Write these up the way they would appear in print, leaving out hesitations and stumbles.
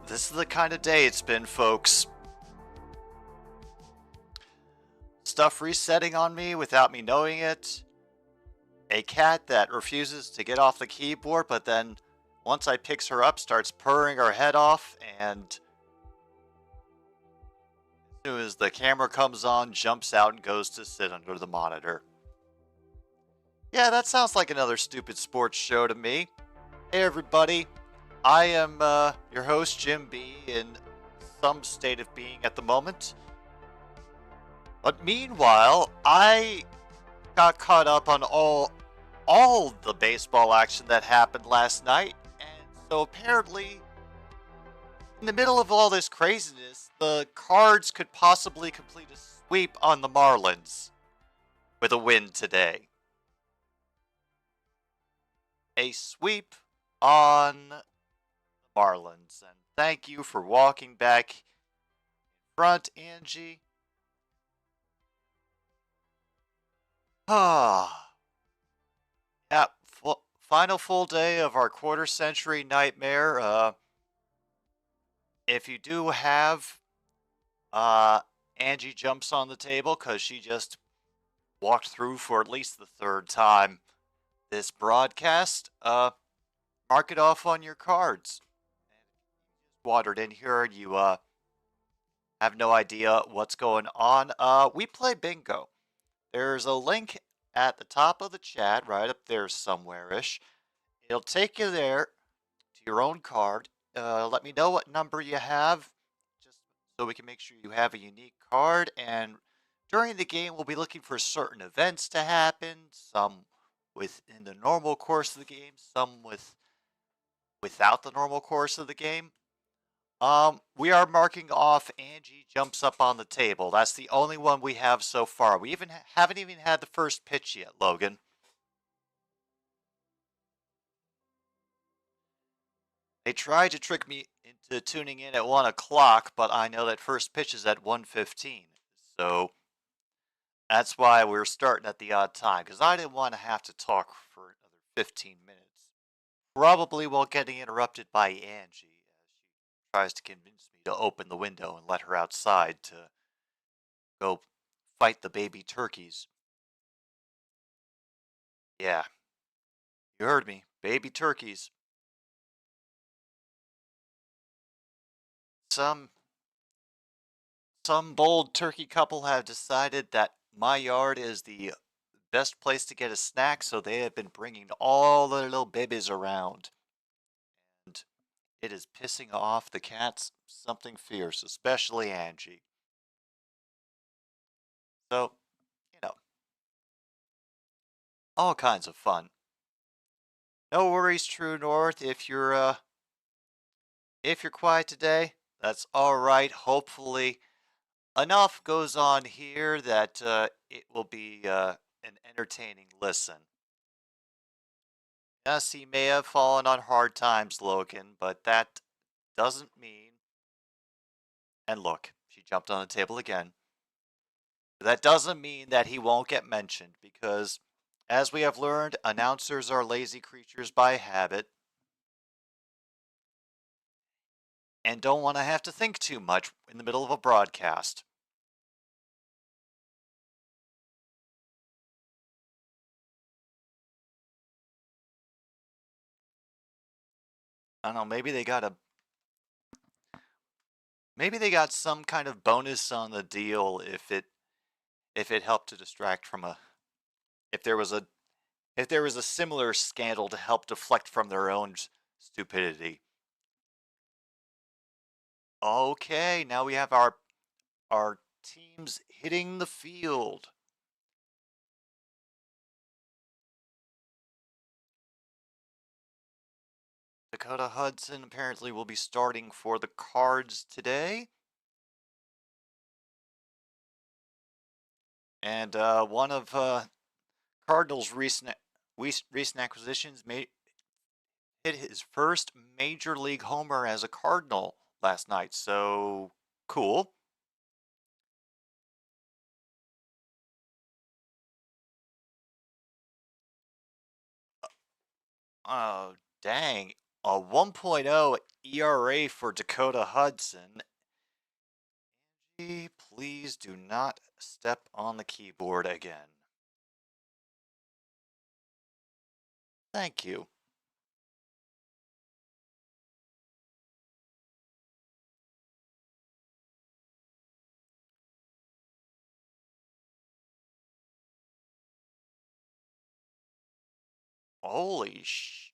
This is the kind of day it's been, folks. Stuff resetting on me without me knowing it. A cat that refuses to get off the keyboard, but then once I picks her up, starts purring her head off, and as soon as the camera comes on, jumps out and goes to sit under the monitor. Yeah, that sounds like another stupid sports show to me. Hey everybody, I am your host, Jim B, in some state of being at the moment. But meanwhile, I got caught up on all the baseball action that happened last night, and so apparently, in the middle of all this craziness, the Cards could possibly complete a sweep on the Marlins with a win today. A sweep on the Marlins, and thank you for walking back in front, Angie. Ah. Yeah, final full day of our quarter century nightmare. If you do have Angie jumps on the table because she just walked through for at least the third time this broadcast, mark it off on your cards. Watered in here, you have no idea what's going on. We play bingo. There's a link at the top of the chat, right up there somewhere-ish. It'll take you there to your own card. Let me know what number you have, just so we can make sure you have a unique card. And during the game, we'll be looking for certain events to happen, some within the normal course of the game, some without the normal course of the game. We are marking off Angie jumps up on the table. That's the only one we have so far. We haven't even had the first pitch yet, Logan. They tried to trick me into tuning in at 1 o'clock, but I know that first pitch is at 1:15. So that's why we're starting at the odd time, because I didn't want to have to talk for another 15 minutes. Probably while getting interrupted by Angie tries to convince me to open the window and let her outside to go fight the baby turkeys. Yeah, you heard me, baby turkeys. Some bold turkey couple have decided that my yard is the best place to get a snack, so they have been bringing all their little babies around. And it is pissing off the cats something fierce, especially Angie. So, you know, all kinds of fun. No worries, True North. If you're quiet today, that's all right. Hopefully, enough goes on here that it will be an entertaining listen. Yes, he may have fallen on hard times, Logan, but that doesn't mean. And look, she jumped on the table again. That doesn't mean that he won't get mentioned, because, as we have learned, announcers are lazy creatures by habit and don't want to have to think too much in the middle of a broadcast. I don't know, maybe they got some kind of bonus on the deal if it helped to distract from if there was a similar scandal to help deflect from their own stupidity. Okay, now we have our teams hitting the field. Dakota Hudson apparently will be starting for the Cards today. And one of Cardinals' recent acquisitions hit his first major league homer as a Cardinal last night. So cool. Oh, dang. A 1.0 ERA for Dakota Hudson. Please do not step on the keyboard again. Thank you. Holy sh...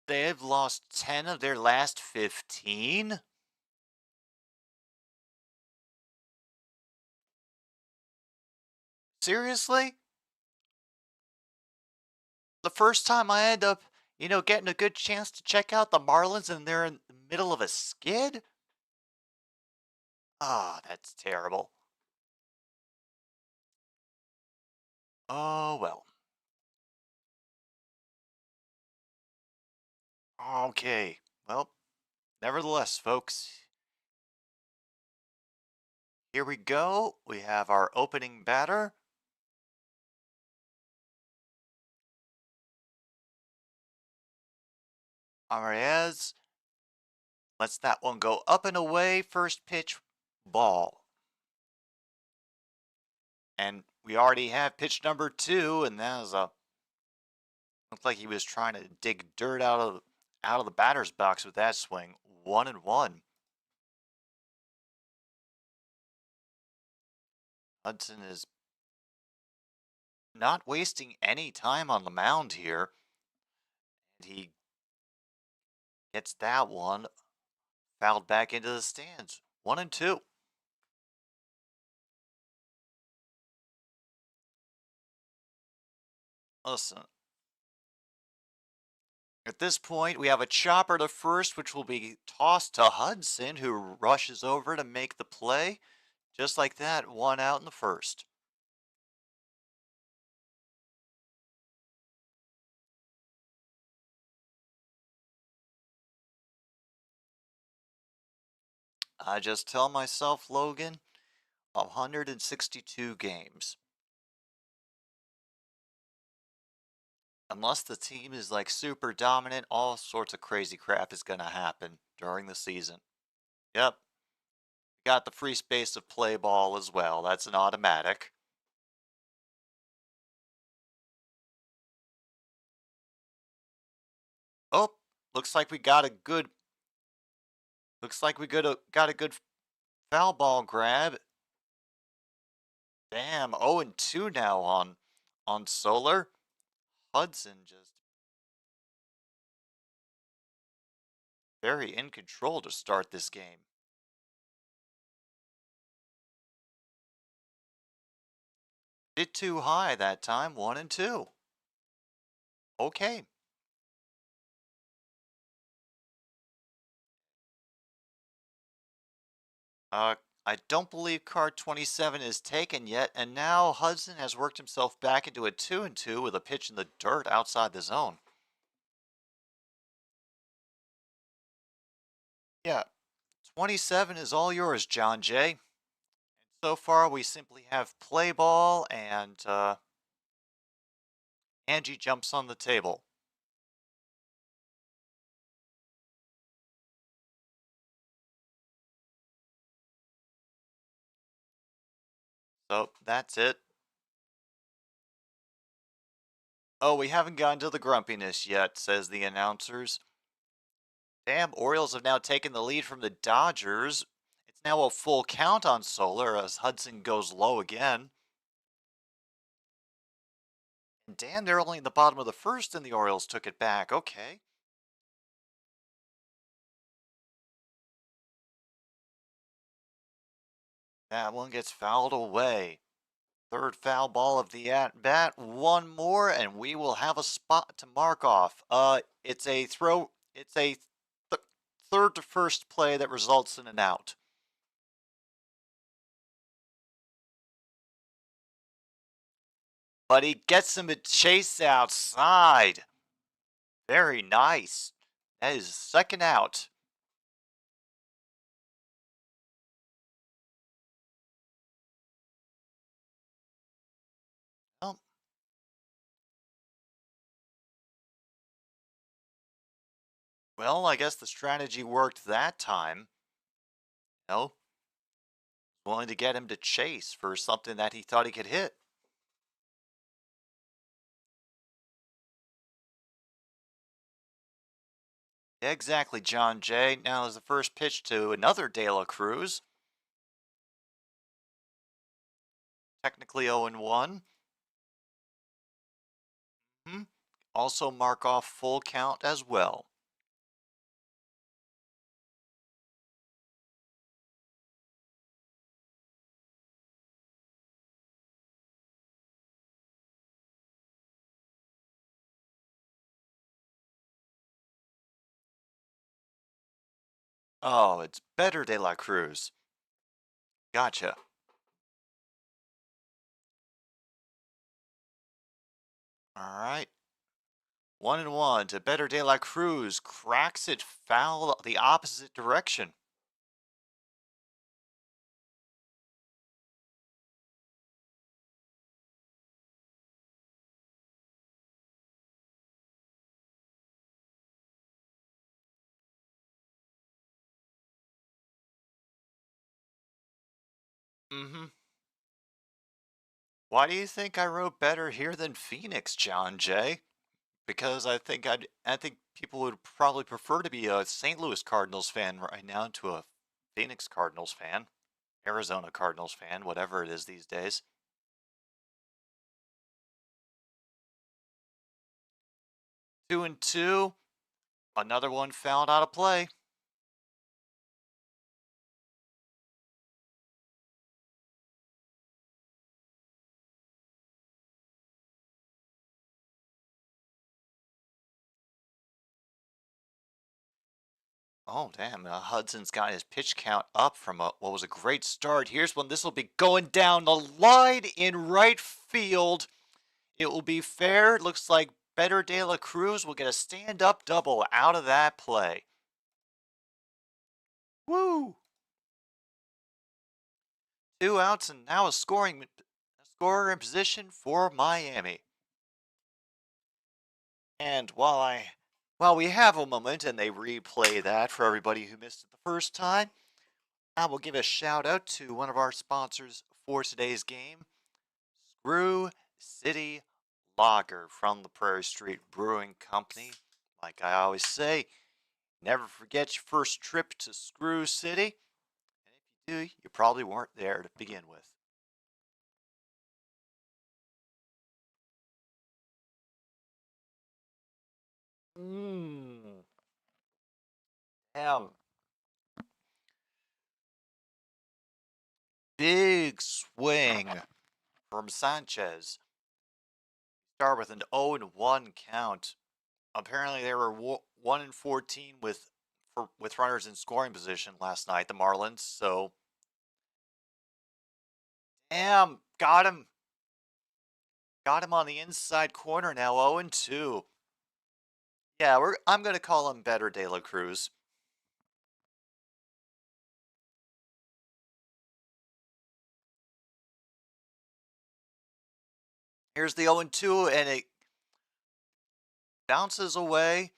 They've lost 10 of their last 15? Seriously? The first time I end up, getting a good chance to check out the Marlins and they're in the middle of a skid? Ah, that's terrible. Oh, well. Okay. Well, nevertheless, folks, here we go. We have our opening batter. Arias lets that one go up and away. First pitch, ball. And we already have pitch number 2, and that was looked like he was trying to dig dirt out of the batter's box with that swing. 1-1. Hudson is not wasting any time on the mound here. He gets that one fouled back into the stands. 1-2. Listen. At this point, we have a chopper to first, which will be tossed to Hudson, who rushes over to make the play. Just like that, 1 out in the first. I just tell myself, Logan, 162 games. Unless the team is like super dominant, all sorts of crazy crap is going to happen during the season. Yep. Got the free space of play ball as well. That's an automatic. Oh, looks like we got a good foul ball grab. Damn, 0-2 now on Solar. Hudson just very in control to start this game. Did too high that time, 1-2. Okay. I don't believe card 27 is taken yet, and now Hudson has worked himself back into a 2-2 with a pitch in the dirt outside the zone. Yeah, 27 is all yours, John Jay. And so far, we simply have play ball and Angie jumps on the table. So that's it. Oh, we haven't gotten to the grumpiness yet, says the announcers. Damn, Orioles have now taken the lead from the Dodgers. It's now a full count on Solar as Hudson goes low again. And damn, they're only in the bottom of the first and the Orioles took it back. Okay. That one gets fouled away. Third foul ball of the at-bat. One more, and we will have a spot to mark off. It's a throw. It's a third to first play that results in an out. But he gets him to chase outside. Very nice. That is second out. Well, Well, I guess the strategy worked that time. No, willing to get him to chase for something that he thought he could hit. Exactly, John Jay. Now is the first pitch to another De La Cruz. Technically 0-1. Also mark off full count as well. Oh, it's better De La Cruz. Gotcha. All right. 1-1 to better De La Cruz. Cracks it foul the opposite direction. Mm-hmm. Why do you think I wrote better here than Phoenix, John Jay? Because I think people would probably prefer to be a St. Louis Cardinals fan right now to a Phoenix Cardinals fan, Arizona Cardinals fan, whatever it is these days. 2-2. Another one fouled out of play. Oh, damn. Hudson's got his pitch count up from what was a great start. Here's one. This will be going down the line in right field. It will be fair. It looks like Better De La Cruz will get a stand-up double out of that play. Woo! 2 outs and now a scorer in position for Miami. And while we have a moment and they replay that for everybody who missed it the first time, I will give a shout out to one of our sponsors for today's game, Screw City Lager from the Prairie Street Brewing Company. Like I always say, never forget your first trip to Screw City. And if you do, you probably weren't there to begin with. Mmm. Damn. Big swing from Sanchez. Start with an 0-1 count. Apparently, they were 1-14 with runners in scoring position last night. The Marlins. So, damn, got him on the inside corner now. 0-2. Yeah, I'm gonna call him better De La Cruz. Here's the 0-2, and it bounces away,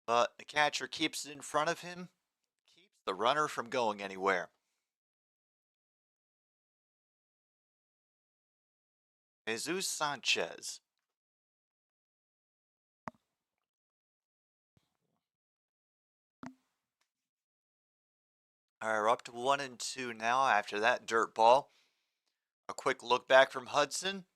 but the catcher keeps it in front of him, keeps the runner from going anywhere. Jesus Sanchez. All right, we're up to 1-2 now after that dirt ball. A quick look back from Hudson.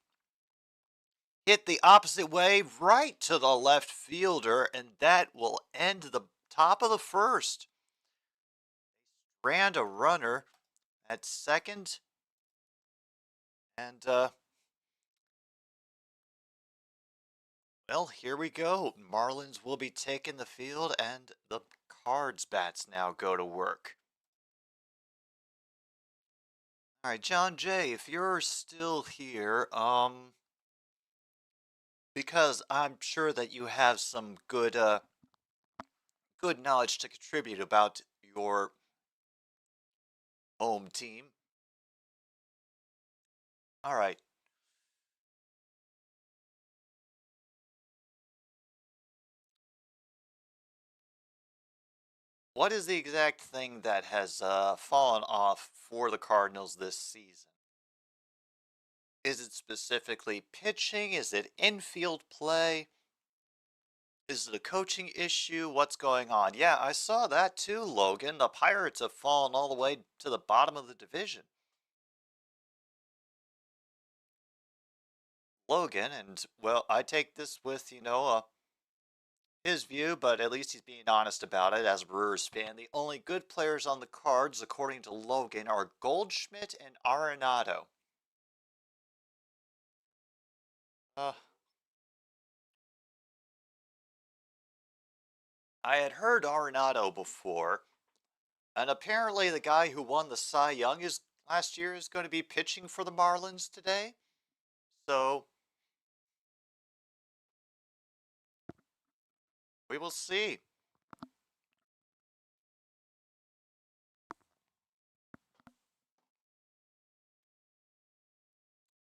Hit the opposite way right to the left fielder, and that will end the top of the first. Ran a runner at second, and well, here we go. Marlins will be taking the field, and the Cards bats now go to work. All right, John Jay, if you're still here, because I'm sure that you have some good knowledge to contribute about your home team. All right. What is the exact thing that has fallen off for the Cardinals this season? Is it specifically pitching? Is it infield play? Is it a coaching issue? What's going on? Yeah, I saw that too, Logan. The Pirates have fallen all the way to the bottom of the division. Logan, and well, I take this with, his view, but at least he's being honest about it as a Brewers fan. The only good players on the Cards, according to Logan, are Goldschmidt and Arenado. Uh, I had heard Arenado before, and apparently the guy who won the Cy Young last year is going to be pitching for the Marlins today. So we will see.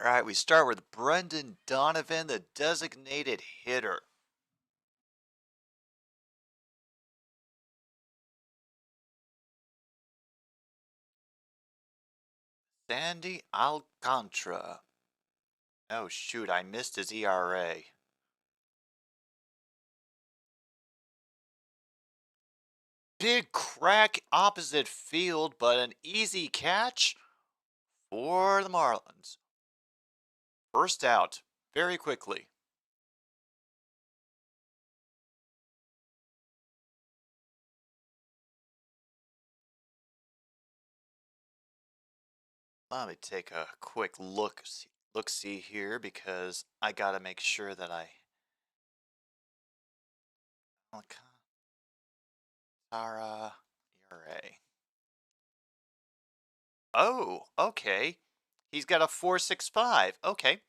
All right, we start with Brendan Donovan, the designated hitter. Sandy Alcantara. Oh, shoot, I missed his ERA. Big crack opposite field, but an easy catch for the Marlins. First out, very quickly. Let me take a quick look-see here because I gotta make sure that Alcantara ERA. Oh, okay. He's got a 4.65. Okay.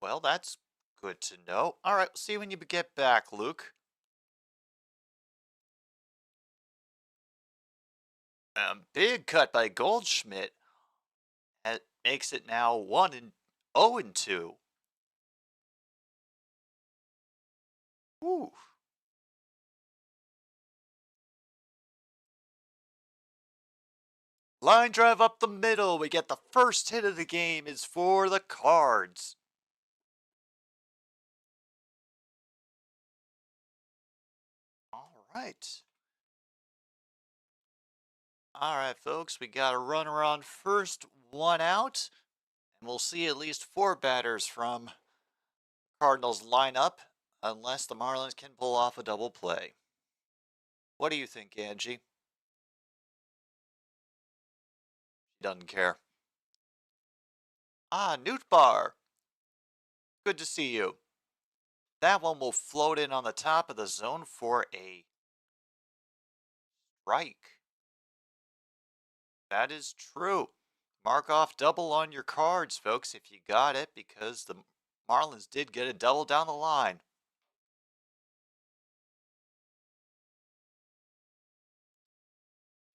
Well, that's good to know. All right, see you when you get back, Luke. Big cut by Goldschmidt. That makes it now 0-2. Woo. Line drive up the middle. We get the first hit of the game is for the Cards. All right. All right, folks, we got a runner on first, one out. And we'll see at least 4 batters from Cardinals lineup unless the Marlins can pull off a double play. What do you think, Angie? She doesn't care. Ah, Newt Bar. Good to see you. That one will float in on the top of the zone for a strike. That is true. Mark off double on your cards, folks, if you got it, because the Marlins did get a double down the line.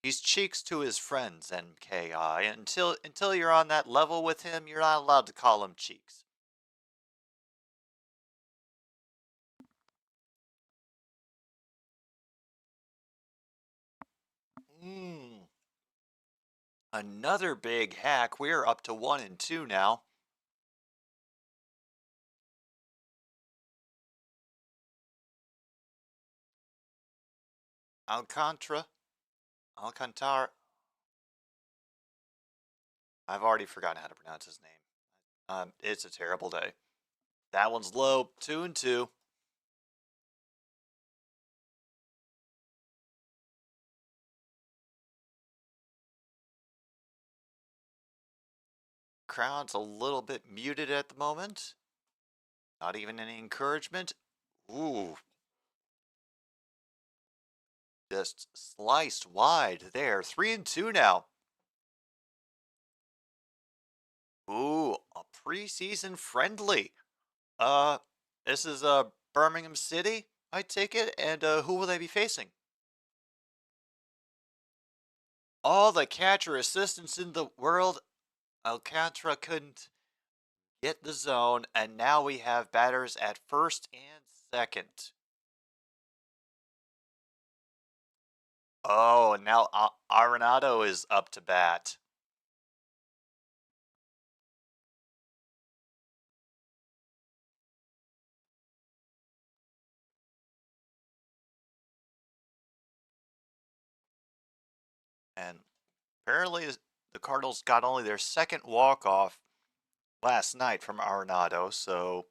He's cheeks to his friends, MKI. Until you're on that level with him, you're not allowed to call him cheeks. Another big hack. We're up to 1-2 now. Alcantara. I've already forgotten how to pronounce his name. It's a terrible day. That one's low. 2-2. Crowd's a little bit muted at the moment. Not even any encouragement. Ooh. Just sliced wide there. 3-2 now. Ooh, a preseason friendly. This is Birmingham City, I take it, and who will they be facing? All the catcher assistants in the world. Alcantara couldn't get the zone, and now we have batters at first and second. Oh, and now Arenado is up to bat. And apparently the Cardinals got only their second walk-off last night from Arenado, so...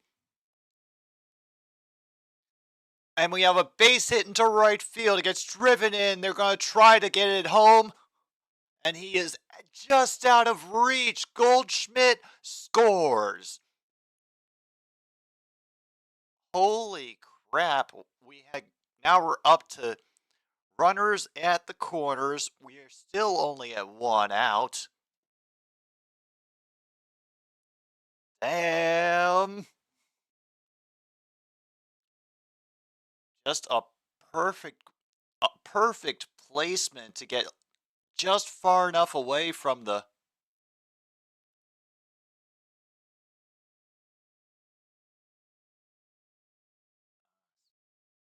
And we have a base hit into right field. It gets driven in. They're going to try to get it home. And he is just out of reach. Goldschmidt scores. Holy crap. Now we're up to runners at the corners. We are still only at 1 out. Damn. Just a perfect placement to get just far enough away from the...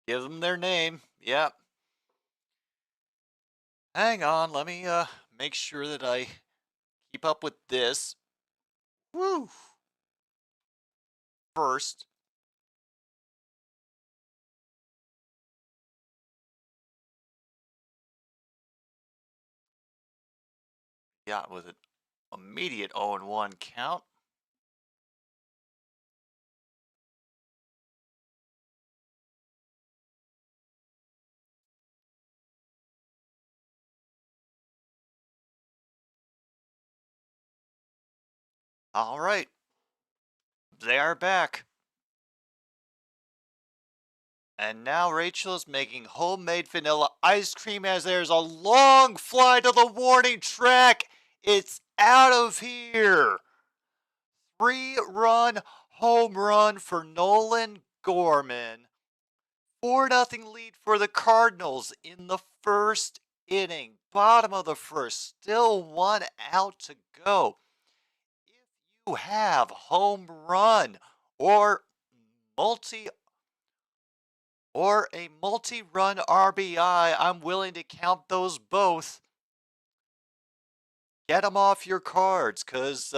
Give them their name. Yep. Hang on, let me make sure that I keep up with this. Woo! First. Yeah, with an immediate 0-1 count. All right. They are back. And now Rachel is making homemade vanilla ice cream as there's a long fly to the warning track. It's out of here. 3-run home run for Nolan Gorman. 4-0 lead for the Cardinals in the first inning. Bottom of the first. Still 1 out to go. If you have home run or a multi-run RBI, I'm willing to count those both. Get them off your cards, cause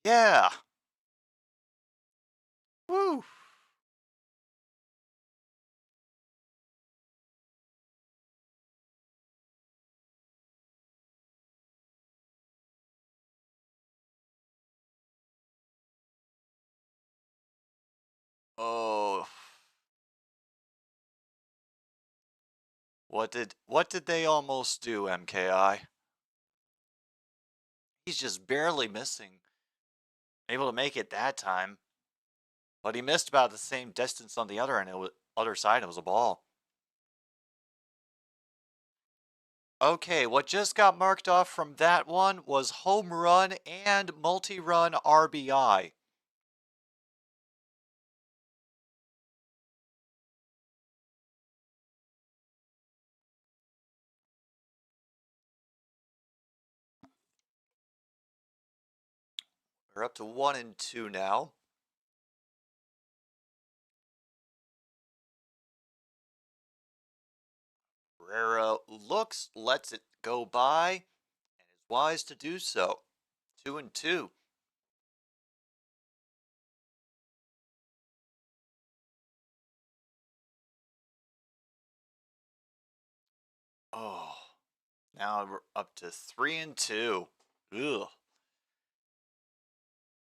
yeah. Woo. Oh. What did they almost do, MKI? He's just barely missing. Able to make it that time. But he missed about the same distance on the other end. Other side, it was a ball. Okay, what just got marked off from that one was home run and multi-run RBI. We're up to 1 and 2 now. Guerrero lets it go by, and is wise to do so. 2 and 2. Oh, now we're up to 3 and 2. Ugh.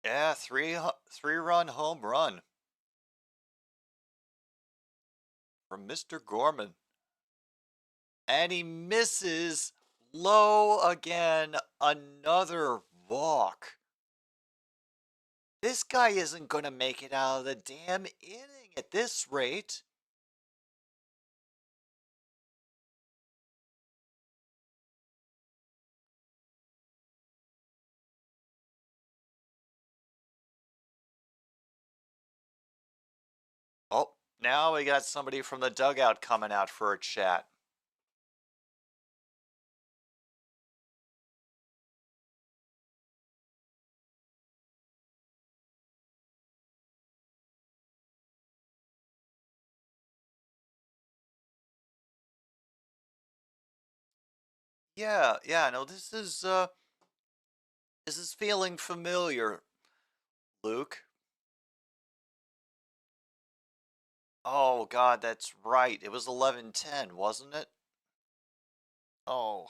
Yeah, three-run home run from Mr. Gorman. And he misses low again. Another walk. This guy isn't going to make it out of the damn inning at this rate. Oh, now we got somebody from the dugout coming out for a chat. Yeah, no, this is feeling familiar, Luke. Oh God, that's right. It was 11:10, wasn't it? Oh.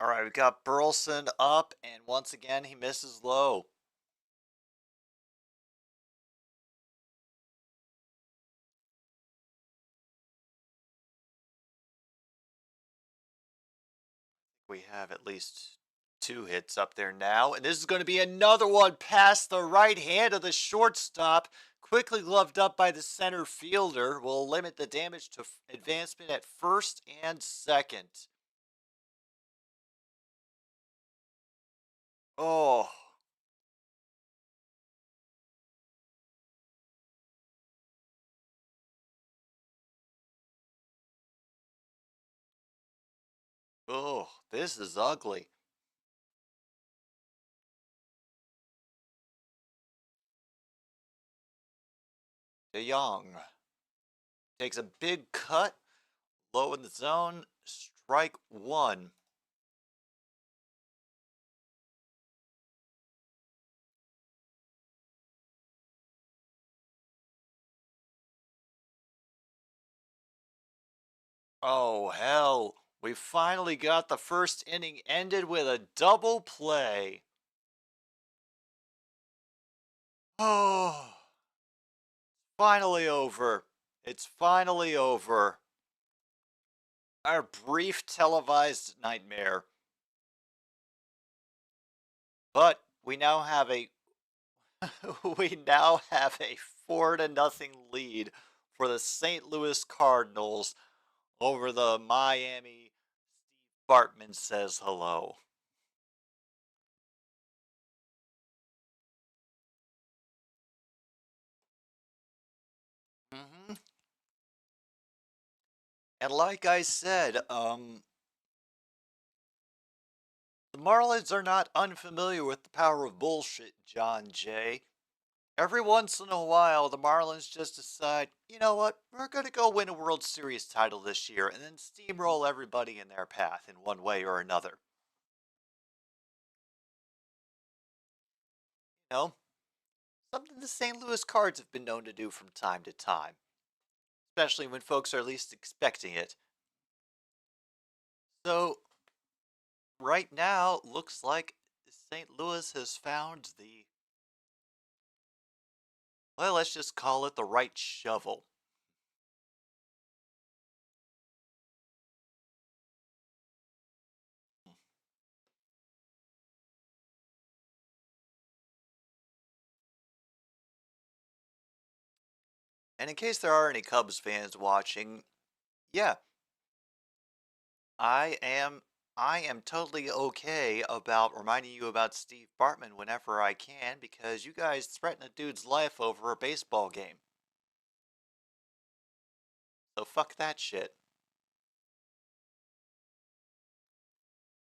All right, we got Burleson up, and once again he misses low. We have at least two hits up there now, and this is going to be another one past the right hand of the shortstop. Quickly gloved up by the center fielder will limit the damage to advancement at first and second. Oh, oh, this is ugly. DeYoung takes a big cut, low in the zone, strike one. Oh, hell. We finally got the first inning ended with a double play. Oh, finally over. It's finally over. Our brief televised nightmare. But we now have a we now have a 4-0 lead for the St. Louis Cardinals over the Miami. Bartman says hello. Hmm. And like I said, the Marlins are not unfamiliar with the power of bullshit, John Jay. Every once in a while, the Marlins just decide, you know what, we're going to go win a World Series title this year and then steamroll everybody in their path in one way or another. You know, something the St. Louis Cards have been known to do from time to time, especially when folks are least expecting it. So, right now, looks like St. Louis has found the, well, let's just call it the right shovel. And in case there are any Cubs fans watching, yeah, I am I am totally okay about reminding you about Steve Bartman whenever I can because you guys threaten a dude's life over a baseball game. So fuck that shit.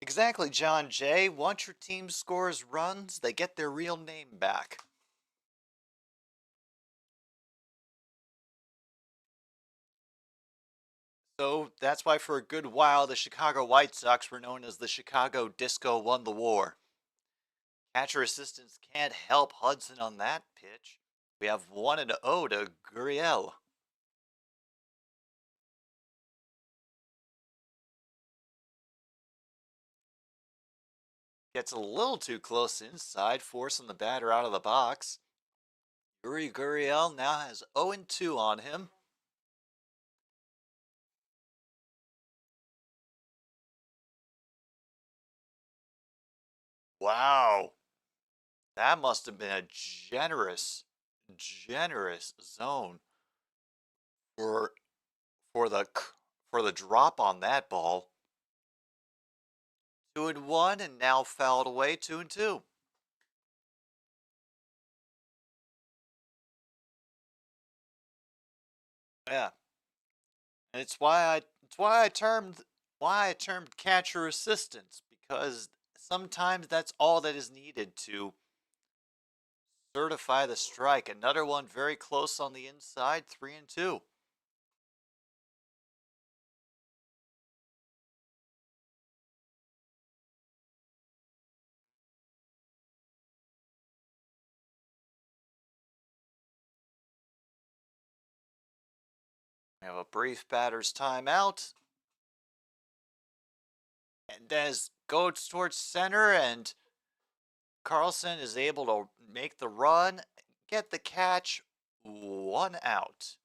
Exactly, John Jay. Once your team scores runs, they get their real name back. So that's why for a good while the Chicago White Sox were known as the Chicago Disco won the war. Catcher assistants can't help Hudson on that pitch. We have 1-0 to Gurriel. Gets a little too close inside, forcing the batter out of the box. Yuri Gurriel now has 0-2 on him. Wow. That must have been a generous zone for for the for the drop on that ball. 2-1 and now fouled away 2-2. Yeah. And it's why I termed catcher assistance because sometimes that's all that is needed to certify the strike. Another one very close on the inside, 3-2. We have a brief batter's timeout. And as goes towards center, and Carlson is able to make the run, get the catch, 1 out.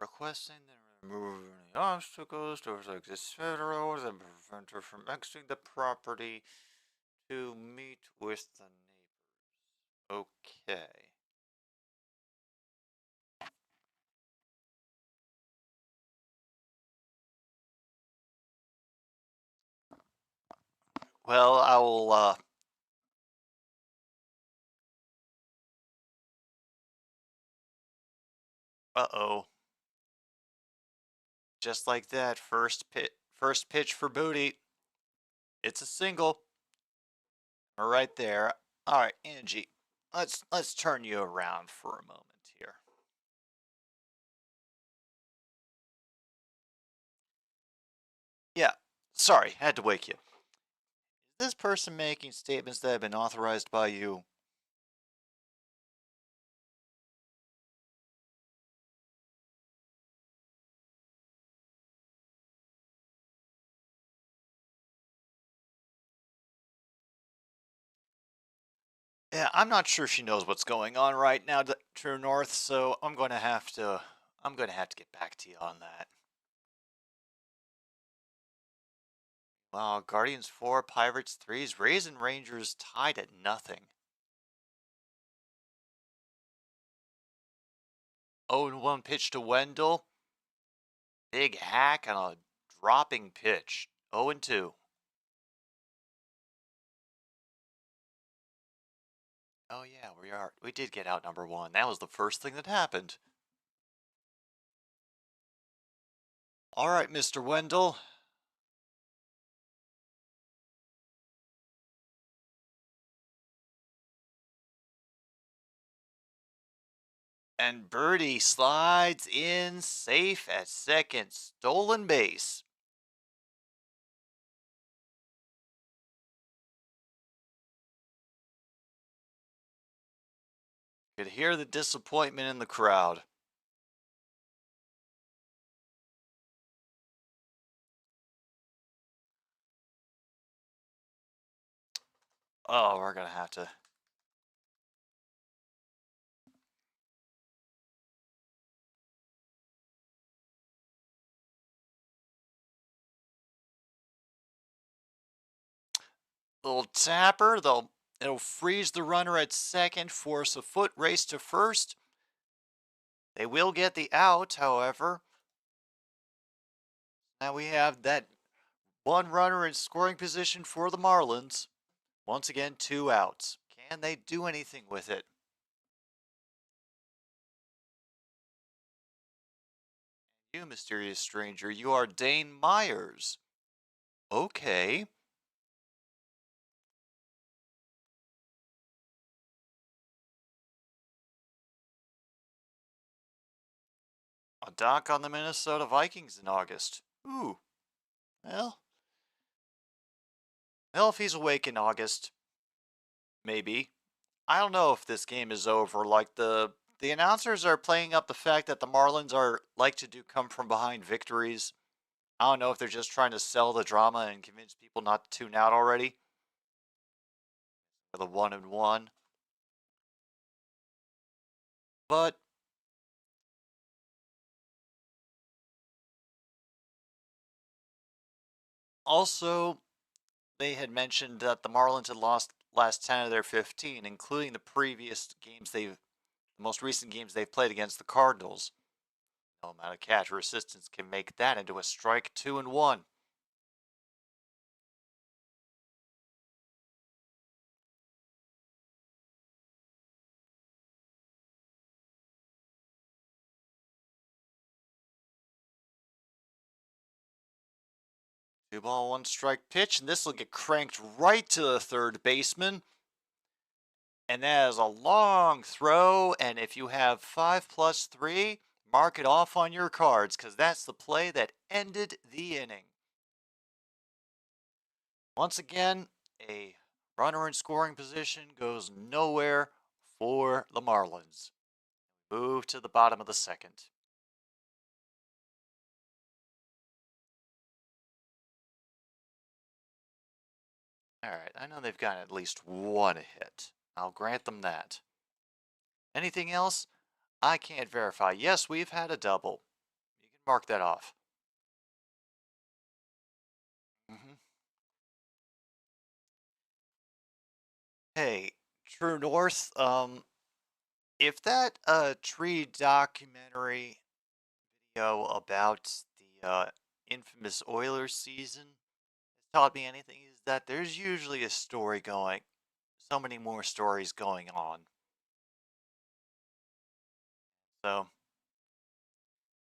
Requesting the removal of any obstacles to exist federals and prevent her from exiting the property to meet with the neighbors. Okay. Well, I will, uh-oh. Just like that, first pitch for Booty. It's a single. Right there. All right, Angie. Let's turn you around for a moment here. Yeah. Sorry, had to wake you. Is this person making statements that have been authorized by you? Yeah, I'm not sure she knows what's going on right now, True North, so I'm going to have to get back to you on that. Wow, Guardians 4, Pirates 3's Rays and Rangers tied at nothing. 0-1 pitch to Wendell. Big hack on a dropping pitch. 0-2. Oh yeah, we did get out number 1. That was the first thing that happened. All right, Mr. Wendell. And Birdie slides in safe at second. Stolen base. Could hear the disappointment in the crowd. Oh, we're going to have to. Little tapper. It'll freeze the runner at second, force a foot race to first. They will get the out, however. Now we have that one runner in scoring position for the Marlins. Once again, 2 outs. Can they do anything with it? You, mysterious stranger, you are Dane Myers. Okay. A dock on the Minnesota Vikings in August. Ooh. Well, if he's awake in August, maybe. I don't know if this game is over. Like the announcers are playing up the fact that the Marlins are like to do come from behind victories. I don't know if they're just trying to sell the drama and convince people not to tune out already. For the 1-1. But also, they had mentioned that the Marlins had lost last 10 of their 15, including the most recent games they've played against the Cardinals. No amount of catcher assistance can make that into a strike. 2-1. 2-1 strike pitch, and this will get cranked right to the third baseman. And that is a long throw, and if you have 5+3, mark it off on your cards, because that's the play that ended the inning. Once again, a runner in scoring position goes nowhere for the Marlins. Move to the bottom of the second. Alright, I know they've gotten at least one hit. I'll grant them that. Anything else? I can't verify. Yes, we've had a double. You can mark that off. Mm-hmm. Hey, True North, if that tree documentary video about the infamous Oilers season has taught me anything, is that there's usually a story going, so many more stories going on. So,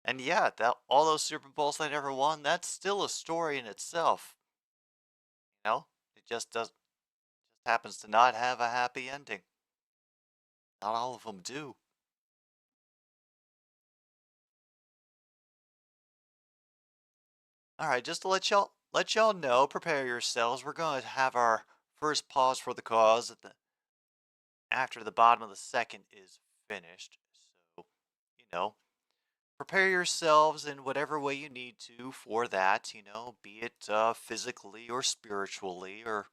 and yeah, that all those Super Bowls they never won, that's still a story in itself. You know, it just happens to not have a happy ending. Not all of them do. All right, just to let y'all know, prepare yourselves. We're going to have our first pause for the cause after the bottom of the second is finished. So, you know, prepare yourselves in whatever way you need to for that, be it physically or spiritually or,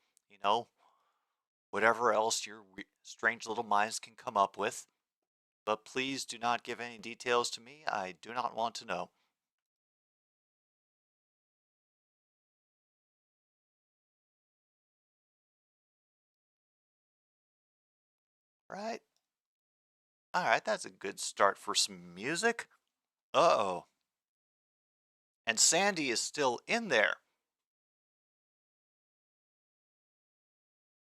whatever else your strange little minds can come up with. But please do not give any details to me. I do not want to know. Right? All right, that's a good start for some music. Uh-oh. And Sandy is still in there.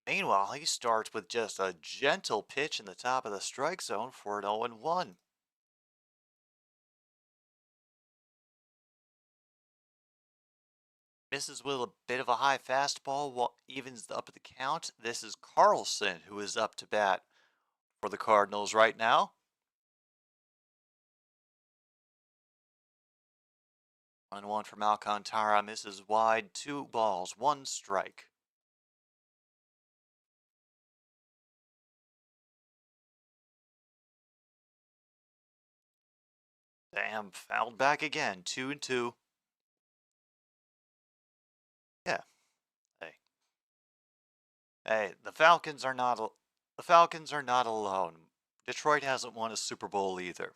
Meanwhile, he starts with just a gentle pitch in the top of the strike zone for an 0-1. Misses with a bit of a high fastball, evens up the count. This is Carlson, who is up to bat for the Cardinals right now. 1-1 from Alcantara, misses wide, 2 balls, 1 strike. Damn, fouled back again, 2-2. Yeah, hey. Hey, the Falcons are not alone. Detroit hasn't won a Super Bowl either.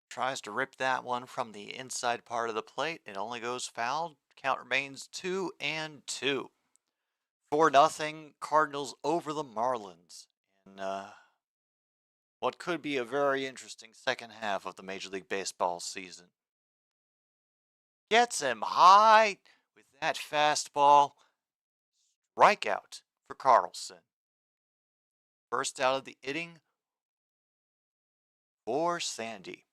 Tries to rip that one from the inside part of the plate. It only goes foul. Count remains 2-2. 4-0 Cardinals over the Marlins. In what could be a very interesting second half of the Major League Baseball season. Gets him high with that fastball. Strikeout for Carlson. First out of the inning for Sandy.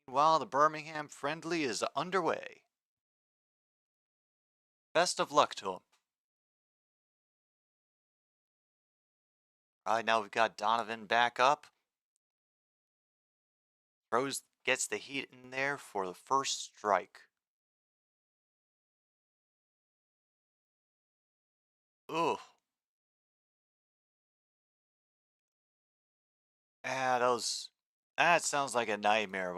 Meanwhile, the Birmingham friendly is underway. Best of luck to him. All right, now we've got Donovan back up. Gets the heat in there for the first strike. Ooh. Ah, that sounds like a nightmare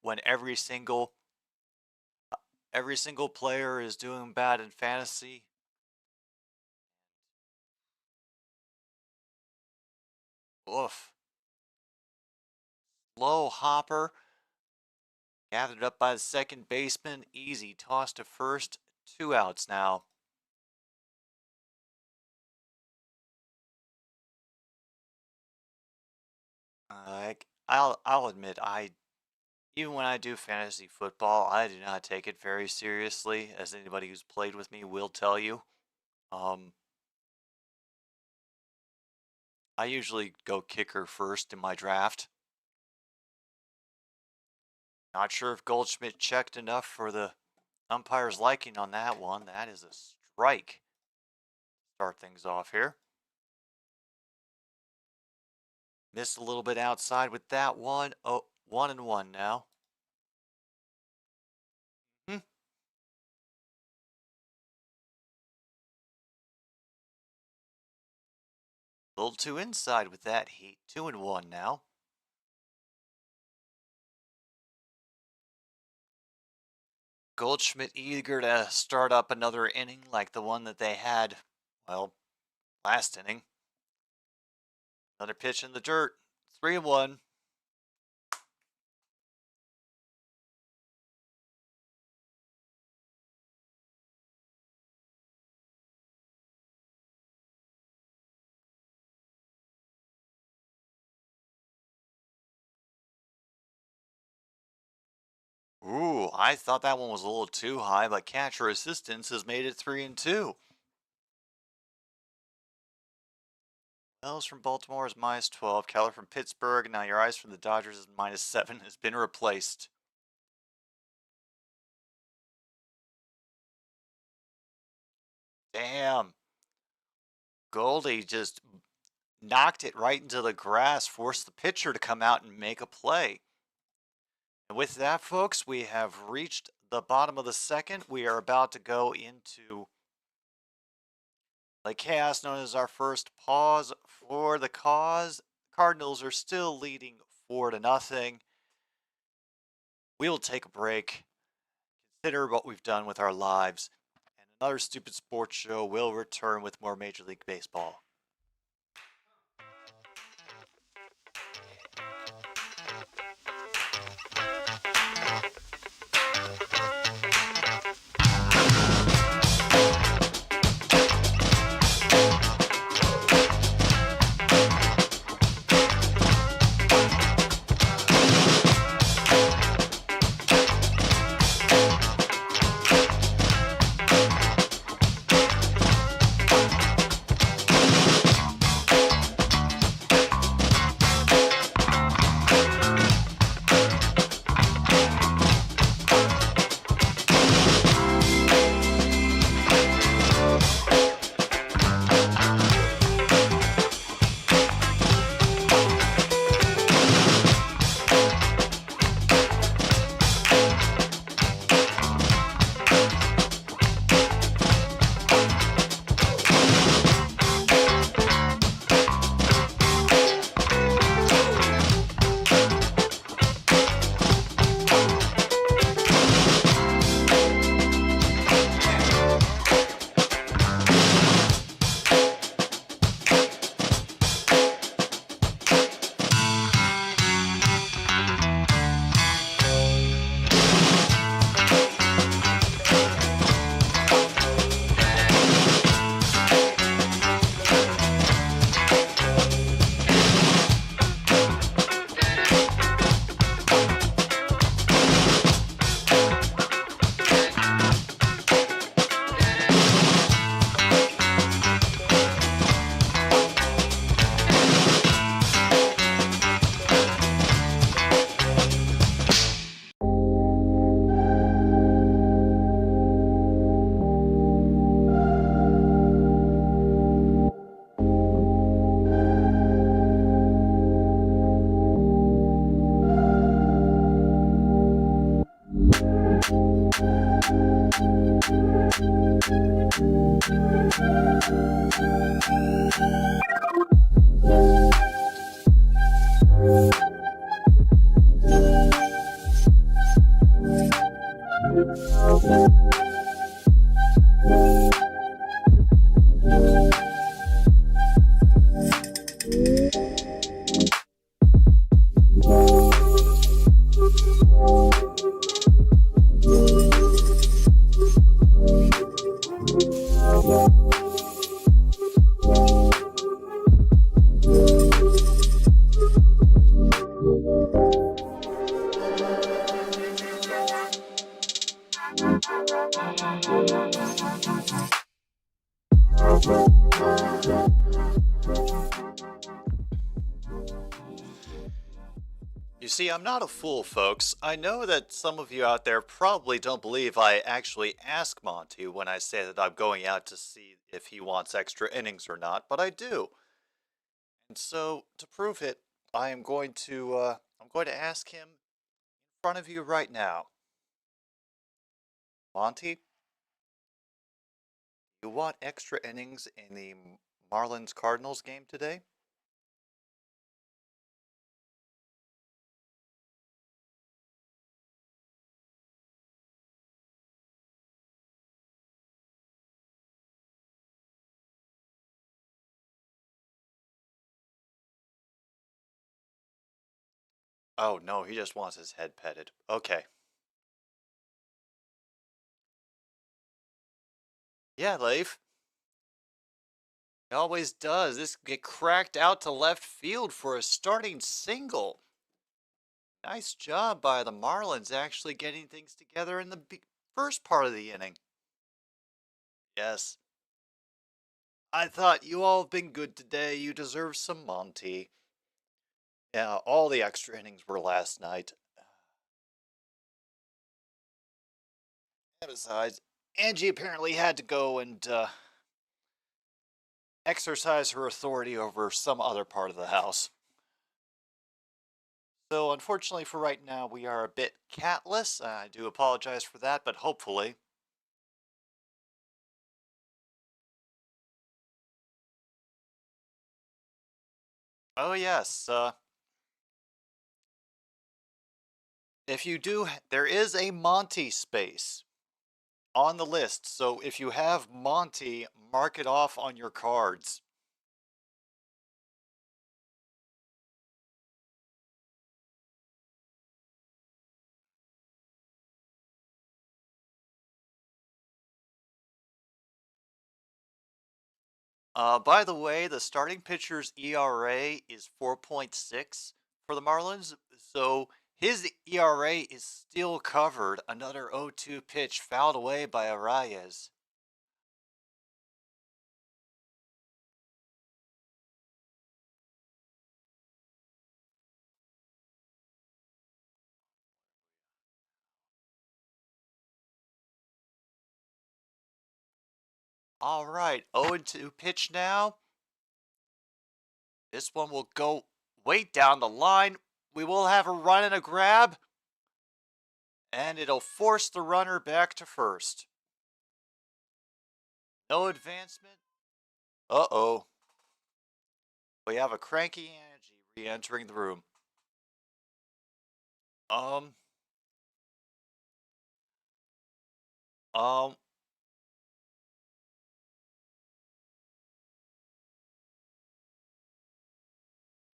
when every single player is doing bad in fantasy. Oof. Low hopper. Gathered up by the second baseman. Easy toss to first. 2 outs now. I'll admit, even when I do fantasy football, I do not take it very seriously, as anybody who's played with me will tell you. I usually go kicker first in my draft. Not sure if Goldschmidt checked enough for the umpire's liking on that one. That is a strike. Start things off here. Missed a little bit outside with that one. Oh, 1-1 now. A little too inside with that heat. 2-1 now. Goldschmidt eager to start up another inning like the one that they had, well, last inning. Another pitch in the dirt. 3-1. Ooh, I thought that one was a little too high, but catcher assistance has made it 3-2. Wells from Baltimore is -12. Keller from Pittsburgh. Now your eyes from the Dodgers is -7. Has been replaced. Damn. Goldie just knocked it right into the grass, forced the pitcher to come out and make a play. And with that, folks, we have reached the bottom of the second. We are about to go into like chaos, known as our first pause for the cause. Cardinals are still leading 4-0. We will take a break, consider what we've done with our lives, and another stupid sports show will return with more Major League Baseball. You see, I'm not a fool, folks. I know that some of you out there probably don't believe I actually ask Monty when I say that I'm going out to see if he wants extra innings or not, but I do. And so, to prove it, I am going to I'm going to ask him in front of you right now. Monty, you want extra innings in the Marlins Cardinals game today? Oh no, he just wants his head petted. Okay. Yeah, Leif. It always does. This get cracked out to left field for a starting single. Nice job by the Marlins actually getting things together in the first part of the inning. Yes. I thought you all have been good today. You deserve some Monty. Yeah, all the extra innings were last night. And besides, Angie apparently had to go and exercise her authority over some other part of the house. So unfortunately for right now, we are a bit catless. I do apologize for that, but hopefully. Oh yes, if you do, there is a Monty space on the list. So if you have Monty, mark it off on your cards. By the way, the starting pitcher's ERA is 4.6 for the Marlins, so his ERA is still covered. Another 0-2 pitch fouled away by Arraez. All right, 0-2 pitch now. This one will go way down the line. We will have a run and a grab, and it'll force the runner back to first. No advancement. Uh-oh. We have a cranky Angie re-entering the room. Um, um,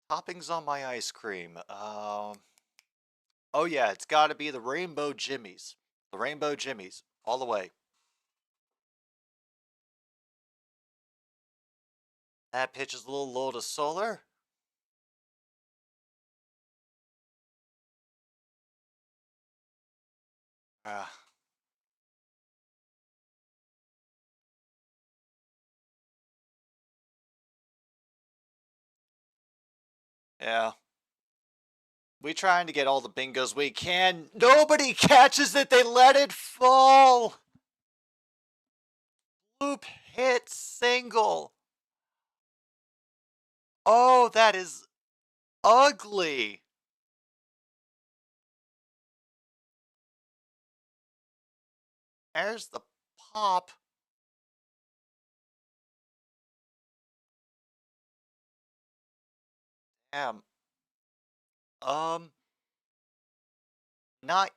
toppings on my ice cream. Oh yeah, it's got to be the Rainbow Jimmies. The Rainbow Jimmies, all the way. That pitch is a little low to Solar. Uh, yeah. We trying to get all the bingos we can. Nobody catches it. They let it fall. Loop hit single. Oh, that is ugly. There's the pop. Damn. Um, not.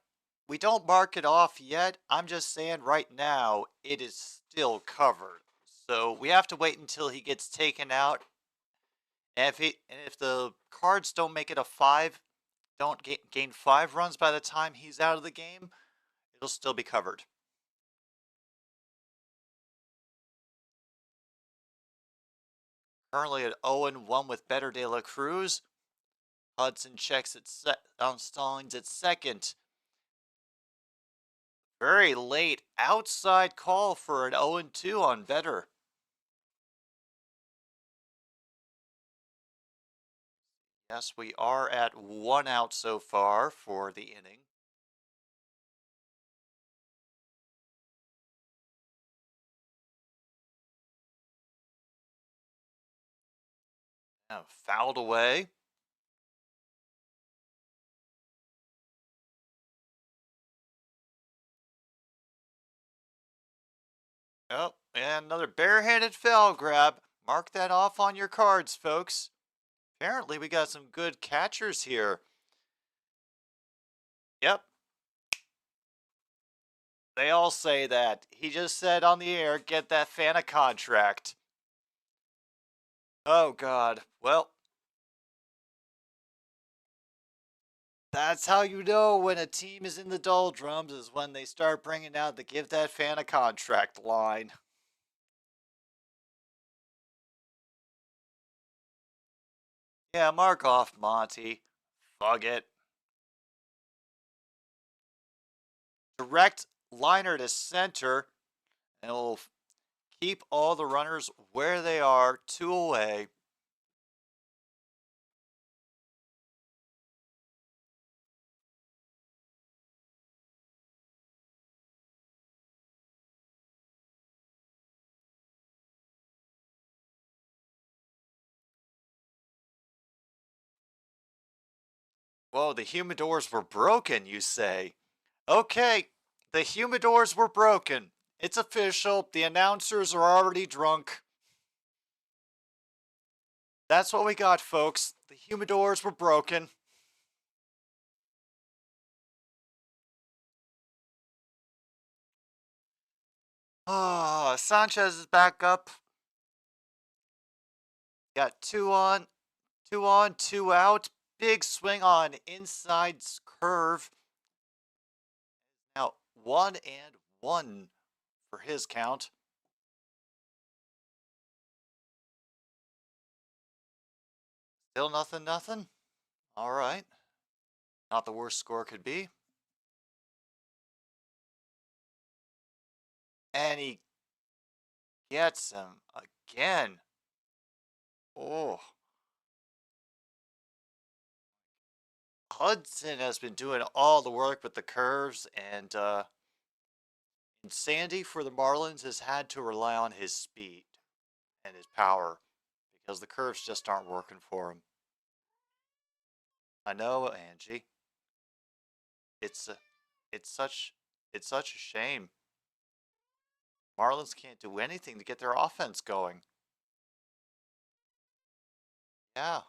We don't mark it off yet. I'm just saying right now it is still covered. So we have to wait until he gets taken out. And if the cards don't make it a 5, don't gain 5 runs by the time he's out of the game, it'll still be covered. Currently at 0-1 with Better De La Cruz. Hudson checks at Stallings at second. Very late outside call for an 0-2 on Better. Yes, we are at 1 out so far for the inning. Now fouled away. Oh, and another barehanded foul grab. Mark that off on your cards, folks. Apparently, we got some good catchers here. Yep. They all say that. He just said on the air, get that fan a contract. Oh, God. Well, that's how you know when a team is in the doldrums, is when they start bringing out the give that fan a contract line. Yeah, mark off, Monty. Fuck it. Direct liner to center, and we'll keep all the runners where they are, two away. Whoa, the humidors were broken, you say? Okay, the humidors were broken. It's official. The announcers are already drunk. That's what we got, folks. The humidors were broken. Ah, Sanchez is back up. Got two on, two out. Big swing on inside curve. Now 1-1 for his count. Still nothing, nothing. All right. Not the worst score could be. And he gets him again. Oh, Hudson has been doing all the work with the curves, and Sandy for the Marlins has had to rely on his speed and his power because the curves just aren't working for him. I know, Angie. It's a, it's such it's such a shame. Marlins can't do anything to get their offense going. Yeah.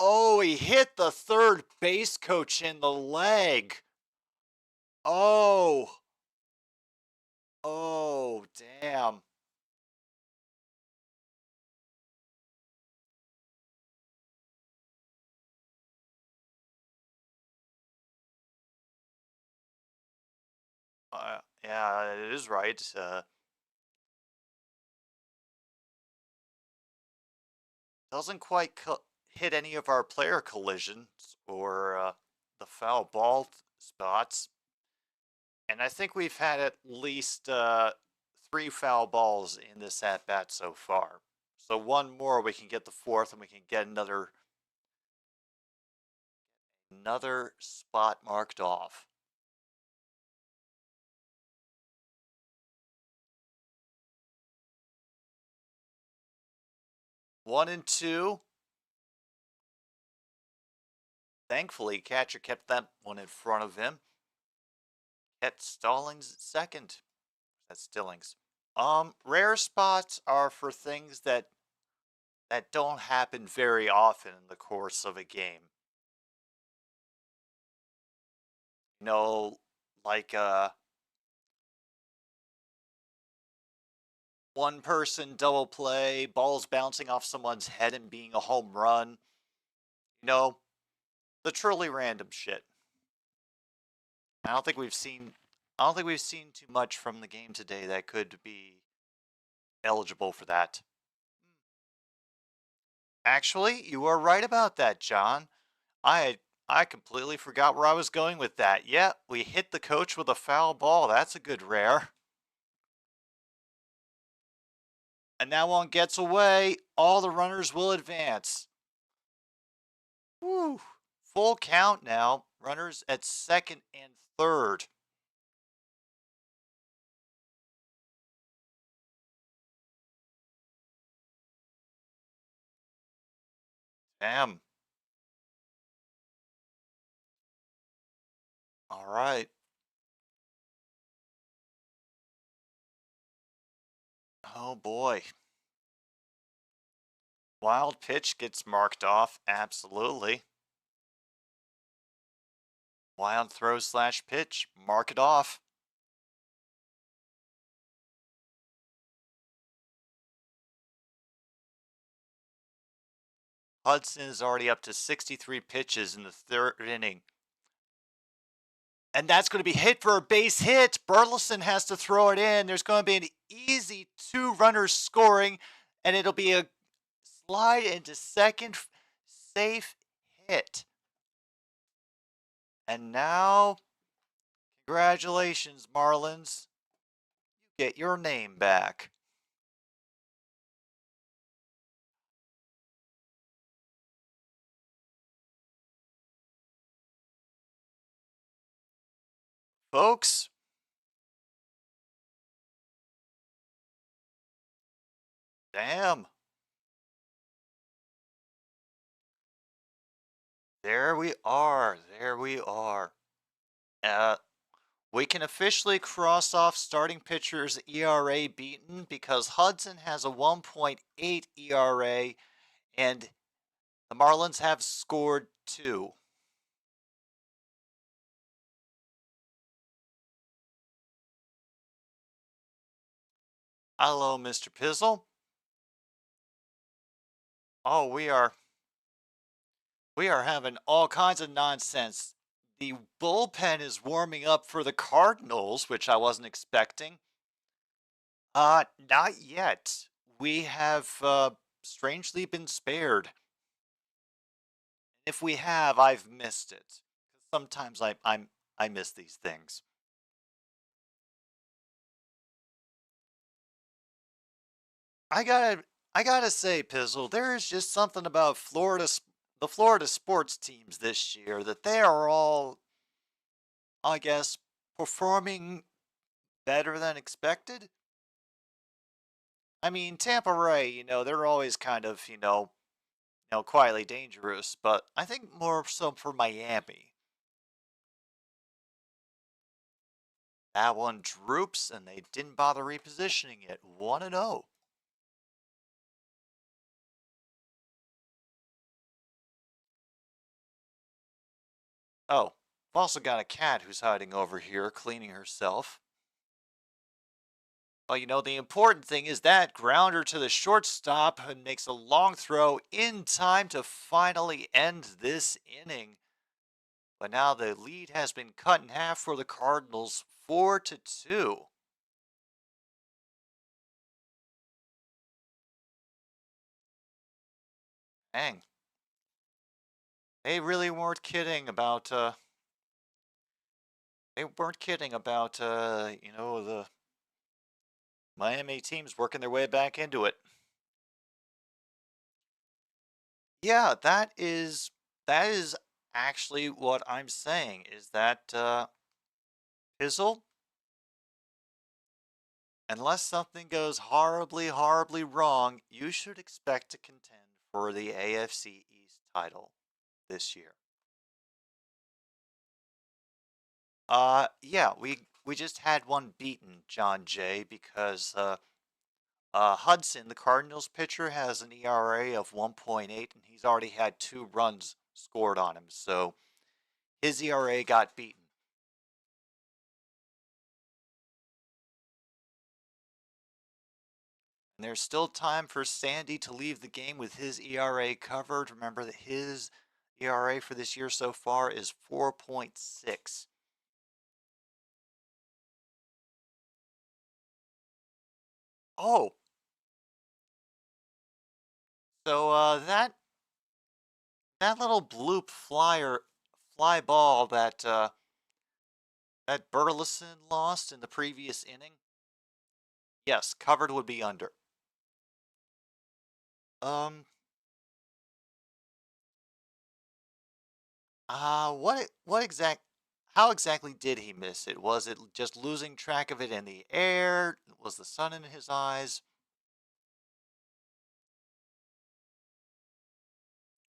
Oh, he hit the third base coach in the leg. Oh. Oh, damn. Yeah, it is right. Doesn't quite hit any of our player collisions or the foul ball spots. And I think we've had at least 3 foul balls in this at bat so far. So one more, we can get the fourth, and we can get another spot marked off. One and two. Thankfully, catcher kept that one in front of him. Kept Stallings at second. That's Stillings. Rare spots are for things that don't happen very often in the course of a game. You know, like one person double play, balls bouncing off someone's head and being a home run. You know, the truly random shit. I don't think we've seen too much from the game today that could be eligible for that. Actually, you are right about that, John. I completely forgot where I was going with that. Yeah, we hit the coach with a foul ball. That's a good rare. And now one gets away. All the runners will advance. Woo. Full count now. Runners at second and third. Damn. All right. Oh boy. Wild pitch gets marked off. Absolutely. Wild throw slash pitch. Mark it off. Hudson is already up to 63 pitches in the third inning. And that's going to be hit for a base hit. Burleson has to throw it in. There's going to be an easy 2 runners scoring, and it'll be a slide into second, safe hit. And now, congratulations, Marlins. You get your name back. Folks, damn. There we are. There we are. We can officially cross off starting pitchers' ERA beaten because Hudson has a 1.8 ERA and the Marlins have scored 2. Hello, Mr. Pizzle. Oh, we are having all kinds of nonsense. The bullpen is warming up for the Cardinals, which I wasn't expecting. Not yet. We have strangely been spared. If we have, I've missed it. Sometimes I miss these things. I gotta say, Pizzle, there is just something about the Florida sports teams this year that they are all, I guess, performing better than expected. I mean, Tampa Ray, they're always kind of, quietly dangerous, but I think more so for Miami. That one droops, and they didn't bother repositioning it. 1-0. Oh, I've also got a cat who's hiding over here, cleaning herself. Well, the important thing is that grounder to the shortstop and makes a long throw in time to finally end this inning. But now the lead has been cut in half for the Cardinals, 4-2. Dang. They really weren't kidding about the Miami teams working their way back into it. Yeah, that is actually what I'm saying is that Pizzle, unless something goes horribly, horribly wrong, you should expect to contend for the AFC East title this year. Yeah, we just had one beaten, John Jay, because Hudson, the Cardinals pitcher, has an ERA of 1.8, and he's already had 2 runs scored on him, so his ERA got beaten. And there's still time for Sandy to leave the game with his ERA covered. Remember that his ERA for this year so far is 4.6. Oh, so that little bloop fly ball that Burleson lost in the previous inning. Yes, covered would be under. Um, how exactly did he miss it? Was it just losing track of it in the air? Was the sun in his eyes?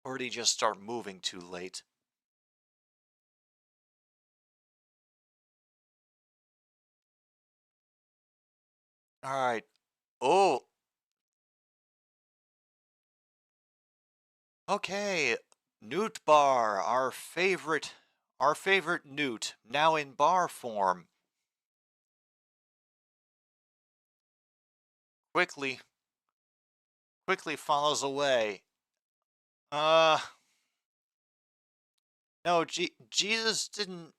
Or did he just start moving too late? All right. Oh, Okay, Newt Bar, our favorite Newt, now in bar form, quickly, quickly follows away. Uh, no, Jesus didn't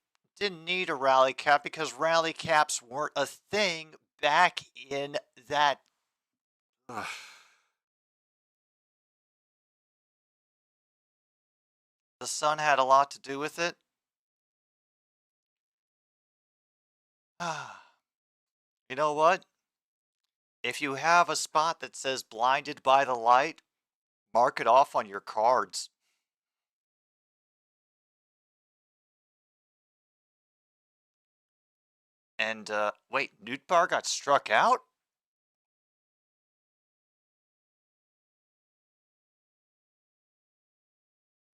need a rally cap because rally caps weren't a thing back in that. Ugh. The sun had a lot to do with it. You know what? If you have a spot that says blinded by the light, mark it off on your cards. And wait, Newt Bar got struck out?